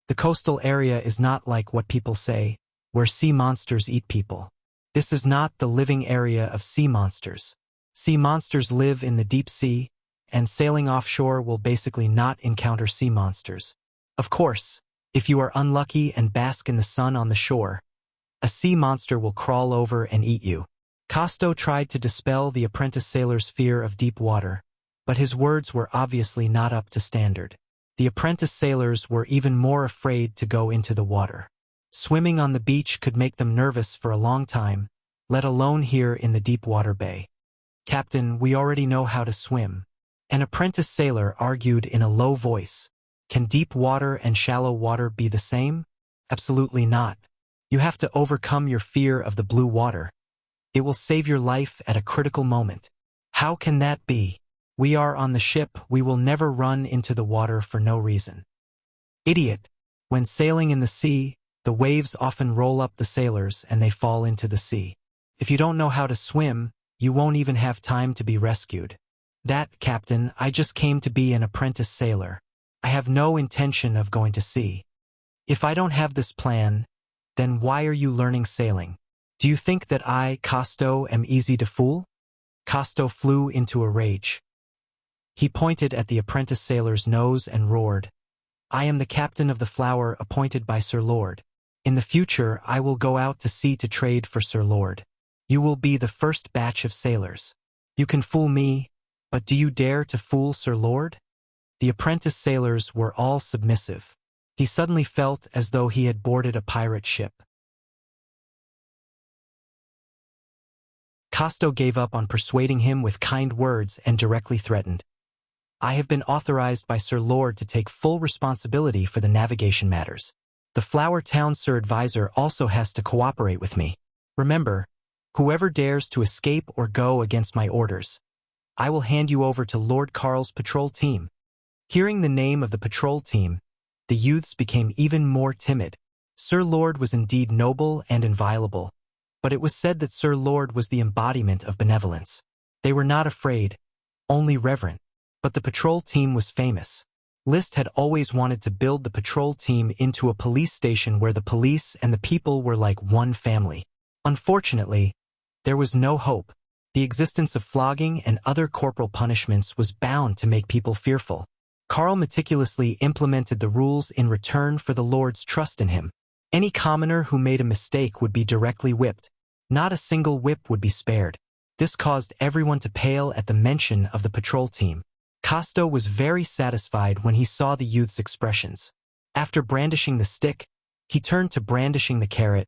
A: The coastal area is not like what people say, where sea monsters eat people. This is not the living area of sea monsters. Sea monsters live in the deep sea, and sailing offshore will basically not encounter sea monsters. Of course, if you are unlucky and bask in the sun on the shore, a sea monster will crawl over and eat you. Costo tried to dispel the apprentice sailor's fear of deep water, but his words were obviously not up to standard. The apprentice sailors were even more afraid to go into the water. Swimming on the beach could make them nervous for a long time, let alone here in the deep water bay. "Captain, we already know how to swim." An apprentice sailor argued in a low voice. "Can deep water and shallow water be the same? Absolutely not. You have to overcome your fear of the blue water. It will save your life at a critical moment." "How can that be? We are on the ship, we will never run into the water for no reason." "Idiot. When sailing in the sea, the waves often roll up the sailors and they fall into the sea. If you don't know how to swim, you won't even have time to be rescued." "That, Captain, I just came to be an apprentice sailor. I have no intention of going to sea." "If I don't have this plan, then why are you learning sailing? Do you think that I, Costo, am easy to fool?" Costo flew into a rage. He pointed at the apprentice sailor's nose and roared, "I am the captain of the Flower appointed by Sir Lord. In the future, I will go out to sea to trade for Sir Lord. You will be the first batch of sailors. You can fool me, but do you dare to fool Sir Lord?" The apprentice sailors were all submissive. He suddenly felt as though he had boarded a pirate ship. Costo gave up on persuading him with kind words and directly threatened, "I have been authorized by Sir Lord to take full responsibility for the navigation matters. The Flower Town Sir Advisor also has to cooperate with me. Remember, whoever dares to escape or go against my orders, I will hand you over to Lord Carl's patrol team." Hearing the name of the patrol team, the youths became even more timid. Sir Lord was indeed noble and inviolable, but it was said that Sir Lord was the embodiment of benevolence. They were not afraid, only reverent. But the patrol team was famous. Liszt had always wanted to build the patrol team into a police station where the police and the people were like one family. Unfortunately, there was no hope. The existence of flogging and other corporal punishments was bound to make people fearful. Carl meticulously implemented the rules in return for the Lord's trust in him. Any commoner who made a mistake would be directly whipped. Not a single whip would be spared. This caused everyone to pale at the mention of the patrol team. Costo was very satisfied when he saw the youth's expressions. After brandishing the stick, he turned to brandishing the carrot.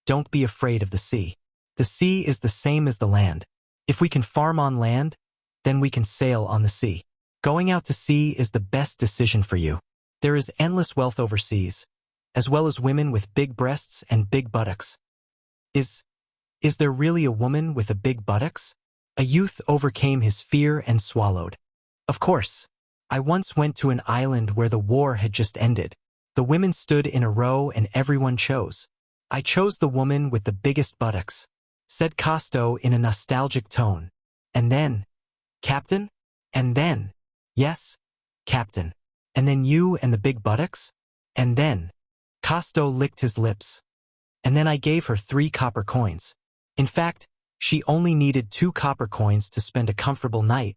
A: "Don't be afraid of the sea. The sea is the same as the land. If we can farm on land, then we can sail on the sea. Going out to sea is the best decision for you. There is endless wealth overseas, as well as women with big breasts and big buttocks." Is there really a woman with a big buttocks? A youth overcame his fear and swallowed. "Of course. I once went to an island where the war had just ended. The women stood in a row and everyone chose. I chose the woman with the biggest buttocks," said Costo in a nostalgic tone. "And then, Captain? And then?" "Yes, Captain. And then you and the big buttocks? And then?" Costo licked his lips. "And then I gave her 3 copper coins. In fact, she only needed 2 copper coins to spend a comfortable night,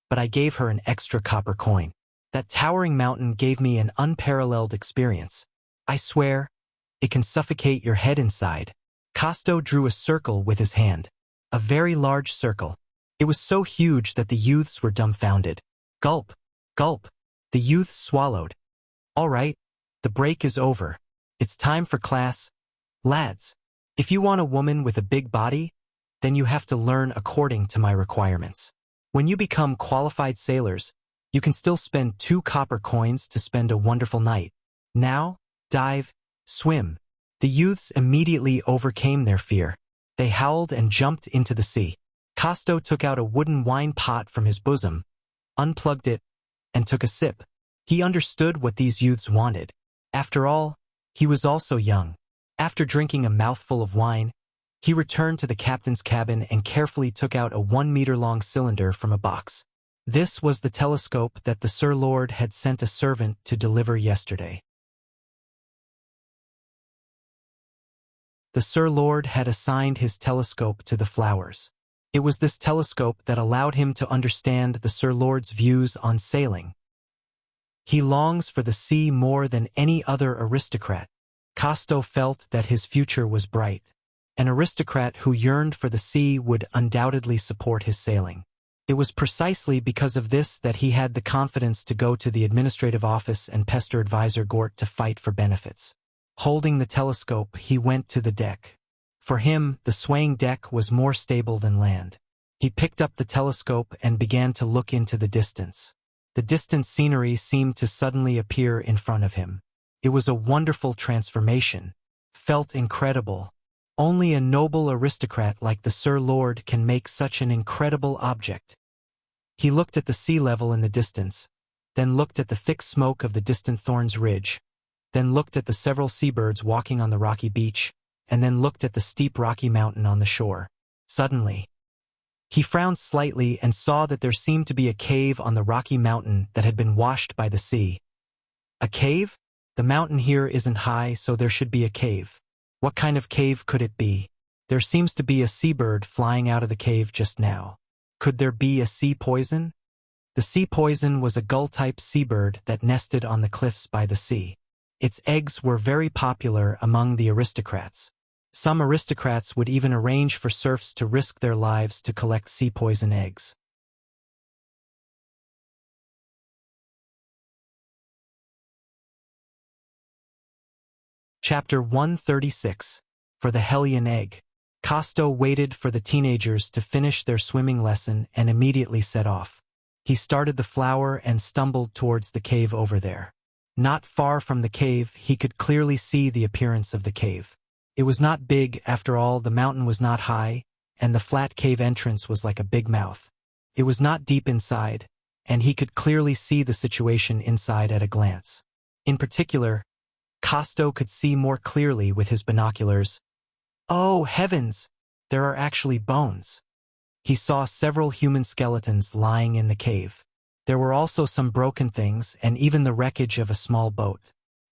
A: but I gave her an extra copper coin. That towering mountain gave me an unparalleled experience. I swear, it can suffocate your head inside." Costo drew a circle with his hand. A very large circle. It was so huge that the youths were dumbfounded. Gulp, gulp. The youths swallowed. "All right, the break is over. It's time for class. Lads, if you want a woman with a big body, then you have to learn according to my requirements. When you become qualified sailors, You can still spend 2 copper coins to spend a wonderful night. Now, dive, swim. The youths immediately overcame their fear. They howled and jumped into the sea. Costo took out a wooden wine pot from his bosom, unplugged it, and took a sip. He understood what these youths wanted. After all, he was also young. After drinking a mouthful of wine, he returned to the captain's cabin and carefully took out a 1-meter-long cylinder from a box. This was the telescope that the Sir Lord had sent a servant to deliver yesterday. The Sir Lord had assigned his telescope to the flowers. It was this telescope that allowed him to understand the Sir Lord's views on sailing. He longs for the sea more than any other aristocrat. Costo felt that his future was bright. An aristocrat who yearned for the sea would undoubtedly support his sailing. It was precisely because of this that he had the confidence to go to the administrative office and pester advisor Gort to fight for benefits. Holding the telescope, he went to the deck. For him, the swaying deck was more stable than land. He picked up the telescope and began to look into the distance. The distant scenery seemed to suddenly appear in front of him. It was a wonderful transformation. Felt incredible. Only a noble aristocrat like the Sir Lord can make such an incredible object. He looked at the sea level in the distance, then looked at the thick smoke of the distant Thorns Ridge, then looked at the several seabirds walking on the rocky beach, and then looked at the steep rocky mountain on the shore. Suddenly, he frowned slightly and saw that there seemed to be a cave on the rocky mountain that had been washed by the sea. A cave? The mountain here isn't high, so there should be a cave. What kind of cave could it be? There seems to be a seabird flying out of the cave just now. Could there be a sea poison? The sea poison was a gull-type seabird that nested on the cliffs by the sea. Its eggs were very popular among the aristocrats. Some aristocrats would even arrange for serfs to risk their lives to collect sea poison eggs. Chapter 136. For the Hellion Egg. Costo waited for the teenagers to finish their swimming lesson and immediately set off. He started the flower and stumbled towards the cave over there. Not far from the cave, he could clearly see the appearance of the cave. It was not big, after all, the mountain was not high, and the flat cave entrance was like a big mouth. It was not deep inside, and he could clearly see the situation inside at a glance. In particular, Costo could see more clearly with his binoculars. Oh, heavens! There are actually bones. He saw several human skeletons lying in the cave. There were also some broken things and even the wreckage of a small boat.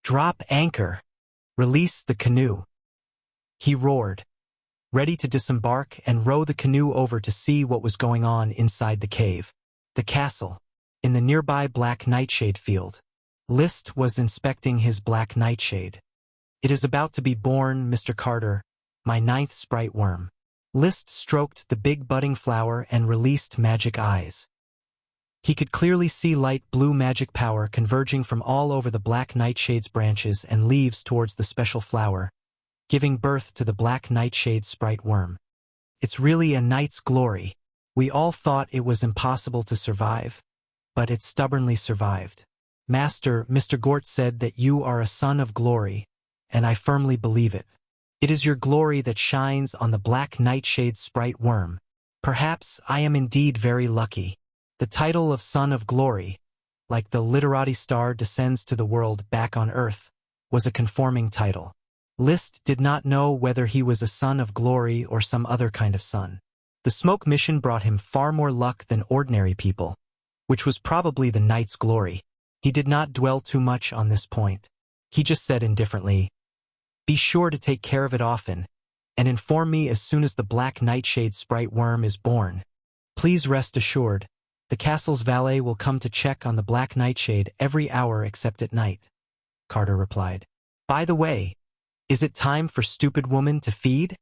A: Drop anchor! Release the canoe! He roared, ready to disembark and row the canoe over to see what was going on inside the cave. The castle, in the nearby black nightshade field. Liszt was inspecting his black nightshade. It is about to be born, Mr. Carter, my 9th sprite worm. Liszt stroked the big budding flower and released magic eyes. He could clearly see light blue magic power converging from all over the black nightshade's branches and leaves towards the special flower, giving birth to the black nightshade sprite worm. It's really a night's glory. We all thought it was impossible to survive, but it stubbornly survived. Master, Mr. Gort said that you are a son of glory, and I firmly believe it. It is your glory that shines on the black nightshade sprite worm. Perhaps I am indeed very lucky. The title of Son of Glory, like the literati star descends to the world back on Earth, was a conforming title. Liszt did not know whether he was a son of glory or some other kind of son. The smoke mission brought him far more luck than ordinary people, which was probably the knight's glory. He did not dwell too much on this point. He just said indifferently, "Be sure to take care of it often, and inform me as soon as the black nightshade sprite worm is born. Please rest assured, the castle's valet will come to check on the black nightshade every hour except at night," Carter replied. "By the way, is it time for stupid woman to feed?"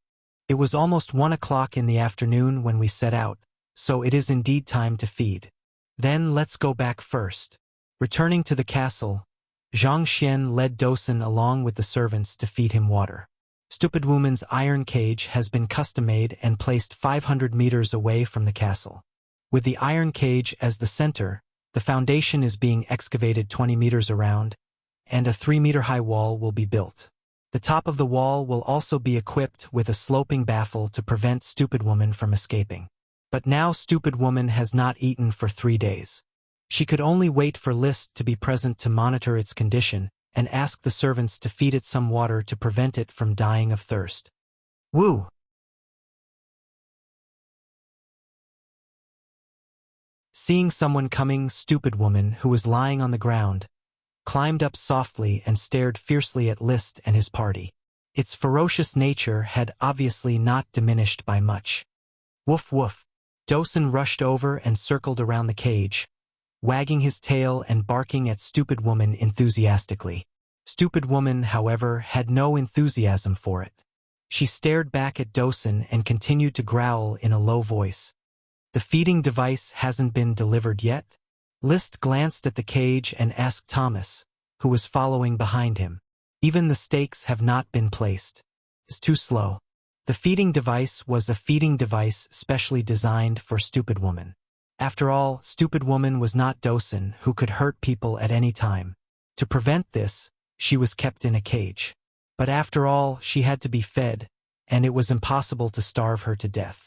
A: It was almost 1 o'clock in the afternoon when we set out, so it is indeed time to feed. Then let's go back first. Returning to the castle, Zhang Xian led Dosen along with the servants to feed him water. Stupid woman's iron cage has been custom-made and placed 500 meters away from the castle. With the iron cage as the center, The foundation is being excavated 20 meters around, and a 3-meter-high wall will be built. The top of the wall will also be equipped with a sloping baffle to prevent Stupid Woman from escaping. But now Stupid Woman has not eaten for 3 days. She could only wait for List to be present to monitor its condition and ask the servants to feed it some water to prevent it from dying of thirst. Woo! Seeing someone coming, Stupid Woman, who was lying on the ground, climbed up softly and stared fiercely at List and his party. Its ferocious nature had obviously not diminished by much. Woof woof. Dosen rushed over and circled around the cage, wagging his tail and barking at Stupid Woman enthusiastically. Stupid Woman, however, had no enthusiasm for it. She stared back at Dosen and continued to growl in a low voice. The feeding device hasn't been delivered yet? List glanced at the cage and asked Thomas, who was following behind him. Even the stakes have not been placed. It's too slow. The feeding device was a feeding device specially designed for Stupid Woman. After all, Stupid Woman was not Dosen, who could hurt people at any time. To prevent this, she was kept in a cage. But after all, she had to be fed, and it was impossible to starve her to death.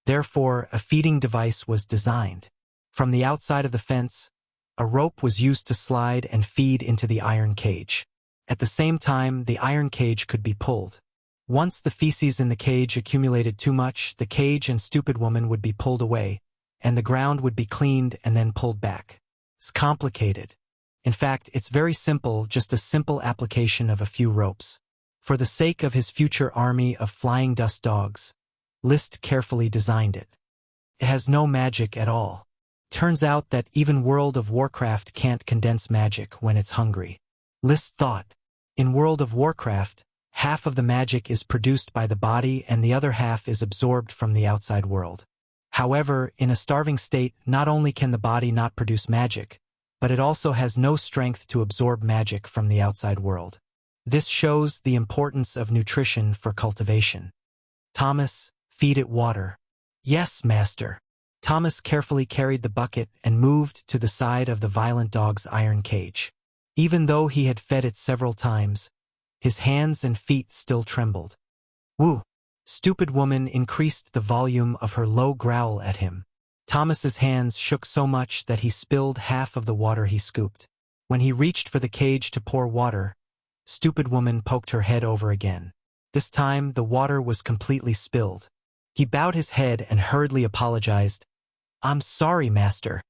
A: Therefore, a feeding device was designed. From the outside of the fence, a rope was used to slide and feed into the iron cage. At the same time, the iron cage could be pulled. Once the feces in the cage accumulated too much, the cage and Stupid Woman would be pulled away, and the ground would be cleaned and then pulled back. It's complicated. In fact, it's very simple, just a simple application of a few ropes. For the sake of his future army of flying dust dogs, List carefully designed it. It has no magic at all. Turns out that even World of Warcraft can't condense magic when it's hungry. List thought. In World of Warcraft, half of the magic is produced by the body and the other half is absorbed from the outside world. However, in a starving state, not only can the body not produce magic, but it also has no strength to absorb magic from the outside world. This shows the importance of nutrition for cultivation. Thomas, feed it water. Yes, master. Thomas carefully carried the bucket and moved to the side of the violent dog's iron cage. Even though he had fed it several times, his hands and feet still trembled. Woo! Stupid Woman increased the volume of her low growl at him. Thomas's hands shook so much that he spilled half of the water he scooped. When he reached for the cage to pour water, Stupid Woman poked her head over again. This time, the water was completely spilled. He bowed his head and hurriedly apologized. I'm sorry, master.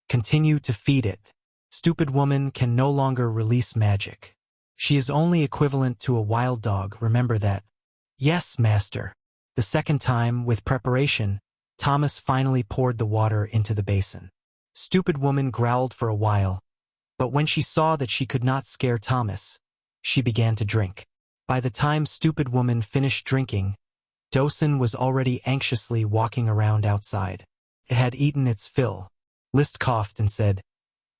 A: Continue to feed it. Stupid Woman can no longer release magic. She is only equivalent to a wild dog, remember that. Yes, master. The second time, with preparation, Thomas finally poured the water into the basin. Stupid Woman growled for a while, but when she saw that she could not scare Thomas, she began to drink. By the time Stupid Woman finished drinking, Dosen was already anxiously walking around outside. It had eaten its fill. List coughed and said,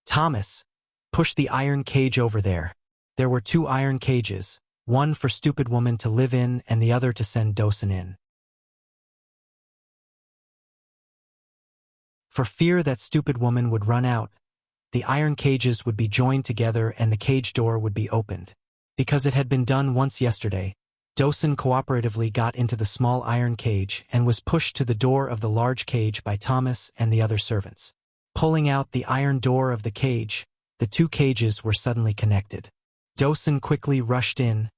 A: Thomas, push the iron cage over there. There were 2 iron cages, one for Stupid Woman to live in and the other to send Dosen in. For fear that Stupid Woman would run out, the iron cages would be joined together and the cage door would be opened. Because it had been done once yesterday, Dosen cooperatively got into the small iron cage and was pushed to the door of the large cage by Thomas and the other servants. Pulling out the iron door of the cage, the 2 cages were suddenly connected. Dosen quickly rushed in,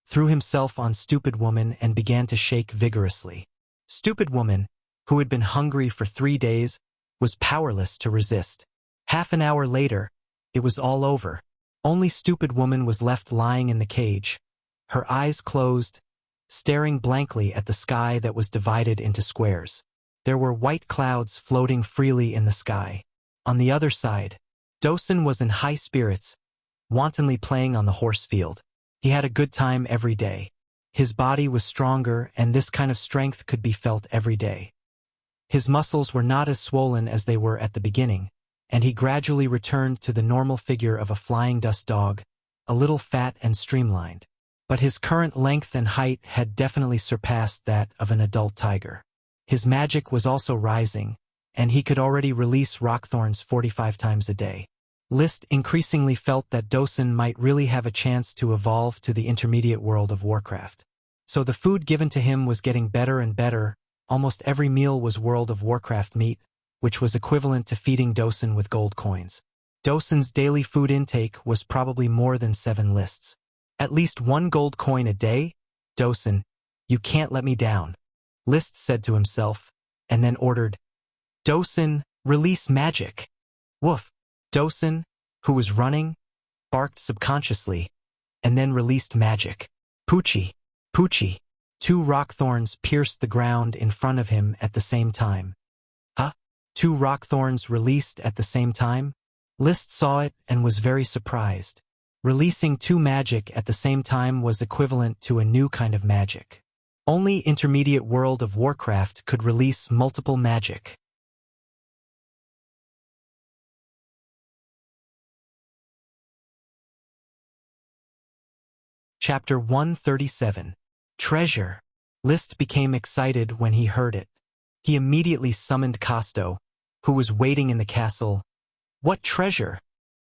A: threw himself on Stupid Woman and began to shake vigorously. Stupid Woman, who had been hungry for 3 days, was powerless to resist. Half an hour later, it was all over. Only Stupid Woman was left lying in the cage, her eyes closed, staring blankly at the sky that was divided into squares. There were white clouds floating freely in the sky. On the other side, Dosen was in high spirits, wantonly playing on the horse field. He had a good time every day. His body was stronger, and this kind of strength could be felt every day. His muscles were not as swollen as they were at the beginning, and he gradually returned to the normal figure of a flying dust dog, a little fat and streamlined. But his current length and height had definitely surpassed that of an adult tiger. His magic was also rising, and he could already release rock thorns 45 times a day. List increasingly felt that Dosen might really have a chance to evolve to the intermediate world of Warcraft. So the food given to him was getting better and better. Almost every meal was World of Warcraft meat, which was equivalent to feeding Dosen with gold coins. Dosen's daily food intake was probably more than 7 lists. At least 1 gold coin a day? Dosen, you can't let me down. List said to himself, and then ordered, Dosen, release magic. Woof. Dosen, who was running, barked subconsciously, and then released magic. Poochie, Poochie. 2 rock thorns pierced the ground in front of him at the same time. Huh? 2 rock thorns released at the same time? List saw it and was very surprised. Releasing 2 magic at the same time was equivalent to a new kind of magic. Only intermediate World of Warcraft could release multiple magic. Chapter 137. Treasure. List became excited when he heard it. He immediately summoned Casto, who was waiting in the castle. What treasure?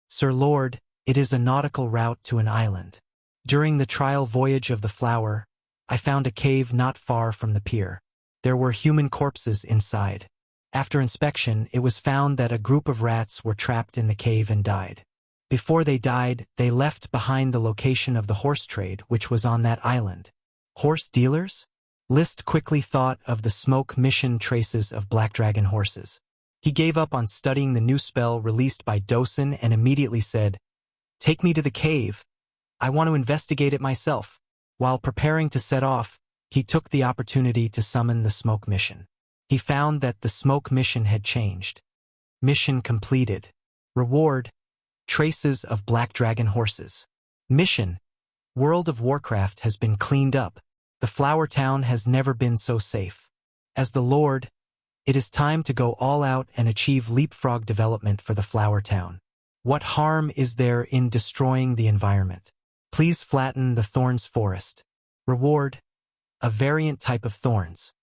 A: Sir Lord, it is a nautical route to an island. During the trial voyage of the flower, I found a cave not far from the pier. There were human corpses inside. After inspection, it was found that a group of rats were trapped in the cave and died. Before they died, they left behind the location of the horse trade which was on that island. Horse dealers? List quickly thought of the smoke mission traces of Black Dragon horses. He gave up on studying the new spell released by Dosen and immediately said, Take me to the cave. I want to investigate it myself. While preparing to set off, he took the opportunity to summon the smoke mission. He found that the smoke mission had changed. Mission completed. Reward: traces of Black Dragon horses. Mission: World of Warcraft has been cleaned up. The Flower Town has never been so safe. As the Lord, it is time to go all out and achieve leapfrog development for the Flower Town. What harm is there in destroying the environment? Please flatten the thorns forest. Reward: a variant type of thorns.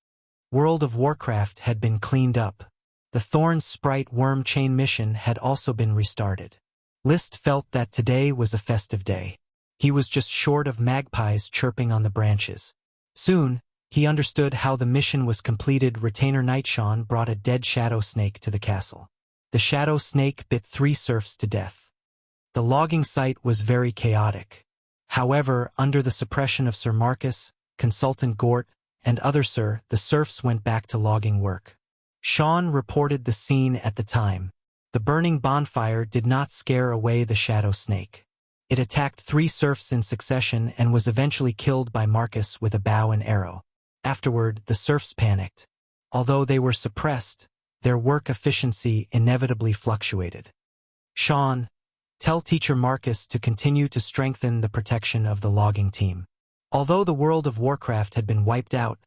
A: World of Warcraft had been cleaned up. The Thorns Sprite Worm Chain mission had also been restarted. List felt that today was a festive day. He was just short of magpies chirping on the branches. Soon, he understood how the mission was completed. Retainer Nightshawn brought a dead shadow snake to the castle. The shadow snake bit 3 serfs to death. The logging site was very chaotic. However, under the suppression of Sir Marcus, Consultant Gort, and other the serfs went back to logging work. Sean reported the scene at the time. The burning bonfire did not scare away the shadow snake. It attacked 3 serfs in succession and was eventually killed by Marcus with a bow and arrow. Afterward, the serfs panicked. Although they were suppressed, their work efficiency inevitably fluctuated. Sean, tell Teacher Marcus to continue to strengthen the protection of the logging team. Although the World of Warcraft had been wiped out,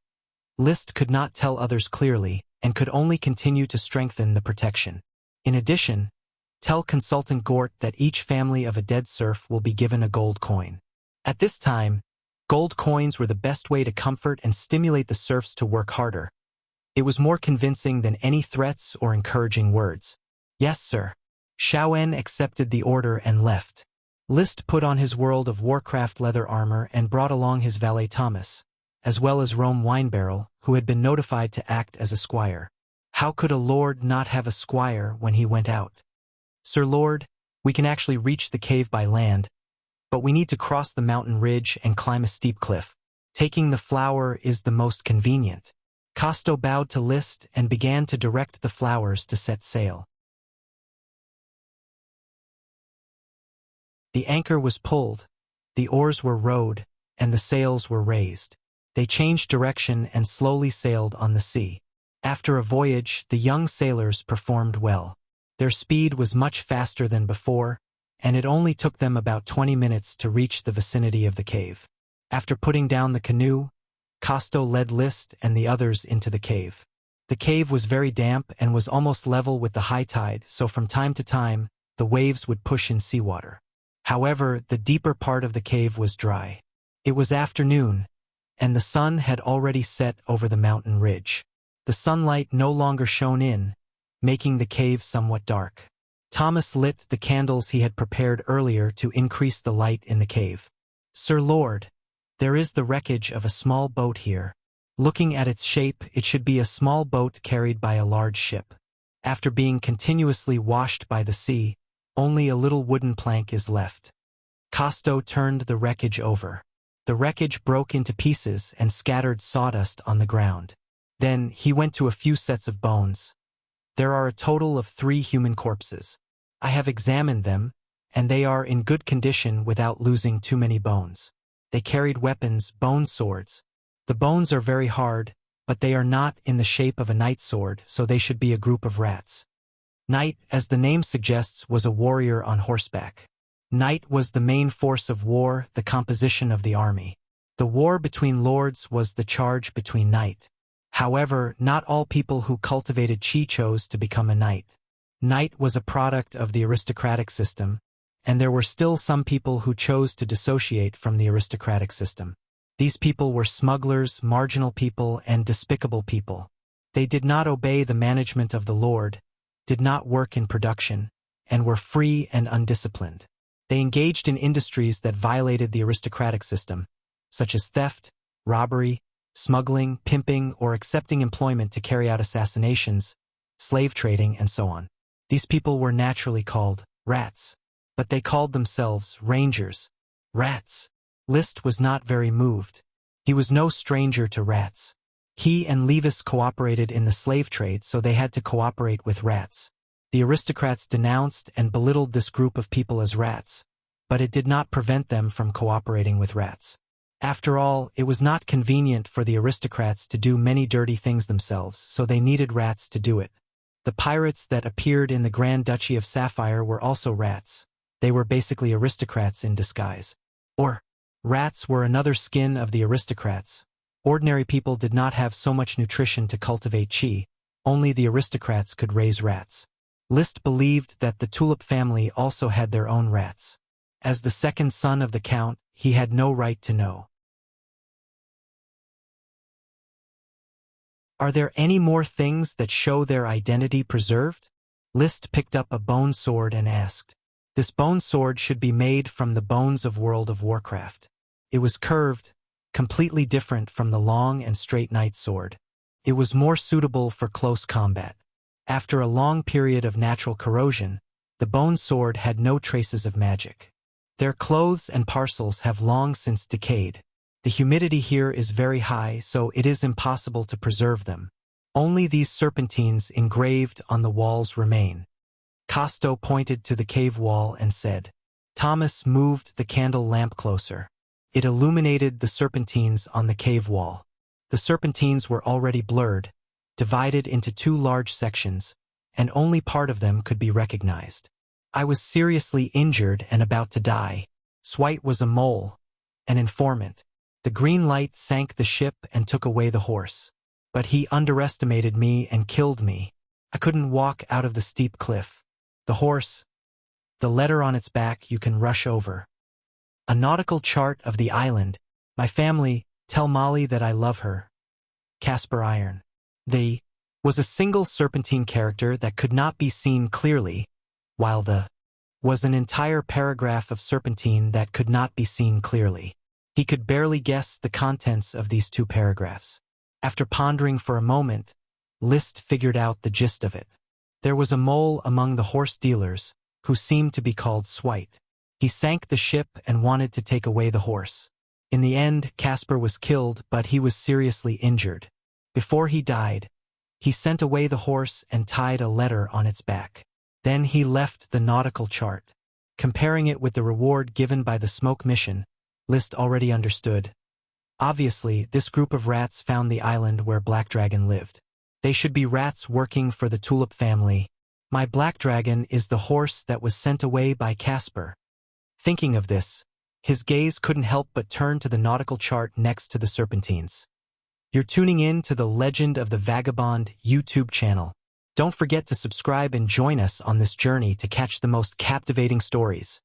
A: List could not tell others clearly and could only continue to strengthen the protection. In addition, tell Consultant Gort that each family of a dead serf will be given a gold coin. At this time, gold coins were the best way to comfort and stimulate the serfs to work harder. It was more convincing than any threats or encouraging words. Yes, sir. Xiaoen accepted the order and left. List put on his World of Warcraft leather armor and brought along his valet Thomas, as well as Rome Winebarrel, who had been notified to act as a squire. How could a lord not have a squire when he went out? Sir Lord, we can actually reach the cave by land, but we need to cross the mountain ridge and climb a steep cliff. Taking the flower is the most convenient. Casto bowed to List and began to direct the flowers to set sail. The anchor was pulled, the oars were rowed, and the sails were raised. They changed direction and slowly sailed on the sea. After a voyage, the young sailors performed well. Their speed was much faster than before, and it only took them about 20 minutes to reach the vicinity of the cave. After putting down the canoe, Casto led List and the others into the cave. The cave was very damp and was almost level with the high tide, so from time to time, the waves would push in seawater. However, the deeper part of the cave was dry. It was afternoon, and the sun had already set over the mountain ridge. The sunlight no longer shone in, making the cave somewhat dark. Thomas lit the candles he had prepared earlier to increase the light in the cave. "Sir Lord, there is the wreckage of a small boat here. Looking at its shape, it should be a small boat carried by a large ship. After being continuously washed by the sea, only a little wooden plank is left." Costo turned the wreckage over. The wreckage broke into pieces and scattered sawdust on the ground. Then he went to a few sets of bones. "There are a total of 3 human corpses. I have examined them, and they are in good condition without losing too many bones. They carried weapons, bone swords. The bones are very hard, but they are not in the shape of a knight sword, so they should be a group of rats." Knight, as the name suggests, was a warrior on horseback. Knight was the main force of war, the composition of the army. The war between lords was the charge between knight. However, not all people who cultivated chi chose to become a knight. Knight was a product of the aristocratic system, and there were still some people who chose to dissociate from the aristocratic system. These people were smugglers, marginal people, and despicable people. They did not obey the management of the lord, did not work in production, and were free and undisciplined. They engaged in industries that violated the aristocratic system, such as theft, robbery, smuggling, pimping, or accepting employment to carry out assassinations, slave trading, and so on. These people were naturally called rats, but they called themselves rangers. Rats. Liszt was not very moved. He was no stranger to rats. He and Levis cooperated in the slave trade, so they had to cooperate with rats. The aristocrats denounced and belittled this group of people as rats, but it did not prevent them from cooperating with rats. After all, it was not convenient for the aristocrats to do many dirty things themselves, so they needed rats to do it. The pirates that appeared in the Grand Duchy of Sapphire were also rats. They were basically aristocrats in disguise. Or, rats were another skin of the aristocrats. Ordinary people did not have so much nutrition to cultivate chi, only the aristocrats could raise rats. Liszt believed that the Tulip family also had their own rats. As the second son of the Count, he had no right to know. Are there any more things that show their identity preserved? Liszt picked up a bone sword and asked. This bone sword should be made from the bones of World of Warcraft. It was curved, completely different from the long and straight knight sword. It was more suitable for close combat. After a long period of natural corrosion, the bone sword had no traces of magic. Their clothes and parcels have long since decayed. The humidity here is very high, so it is impossible to preserve them. Only these serpentines engraved on the walls remain. Costo pointed to the cave wall and said. Thomas moved the candle lamp closer. It illuminated the serpentines on the cave wall. The serpentines were already blurred, divided into 2 large sections, and only part of them could be recognized. I was seriously injured and about to die. Swite was a mole, an informant. The green light sank the ship and took away the horse. But he underestimated me and killed me. I couldn't walk out of the steep cliff. The horse, the letter on its back you can rush over. A nautical chart of the island. My family, tell Molly that I love her. Casper Iron. The was a single serpentine character that could not be seen clearly, while the was an entire paragraph of serpentine that could not be seen clearly. He could barely guess the contents of these 2 paragraphs. After pondering for a moment, Liszt figured out the gist of it. There was a mole among the horse dealers, who seemed to be called Swite. He sank the ship and wanted to take away the horse. In the end, Casper was killed, but he was seriously injured. Before he died, he sent away the horse and tied a letter on its back. Then he left the nautical chart. Comparing it with the reward given by the smoke mission, Liszt already understood. Obviously, this group of rats found the island where Black Dragon lived. They should be rats working for the Tulip family. My Black Dragon is the horse that was sent away by Casper. Thinking of this, his gaze couldn't help but turn to the nautical chart next to the serpentines. You're tuning in to the Legend of the Vagabond YouTube channel. Don't forget to subscribe and join us on this journey to catch the most captivating stories.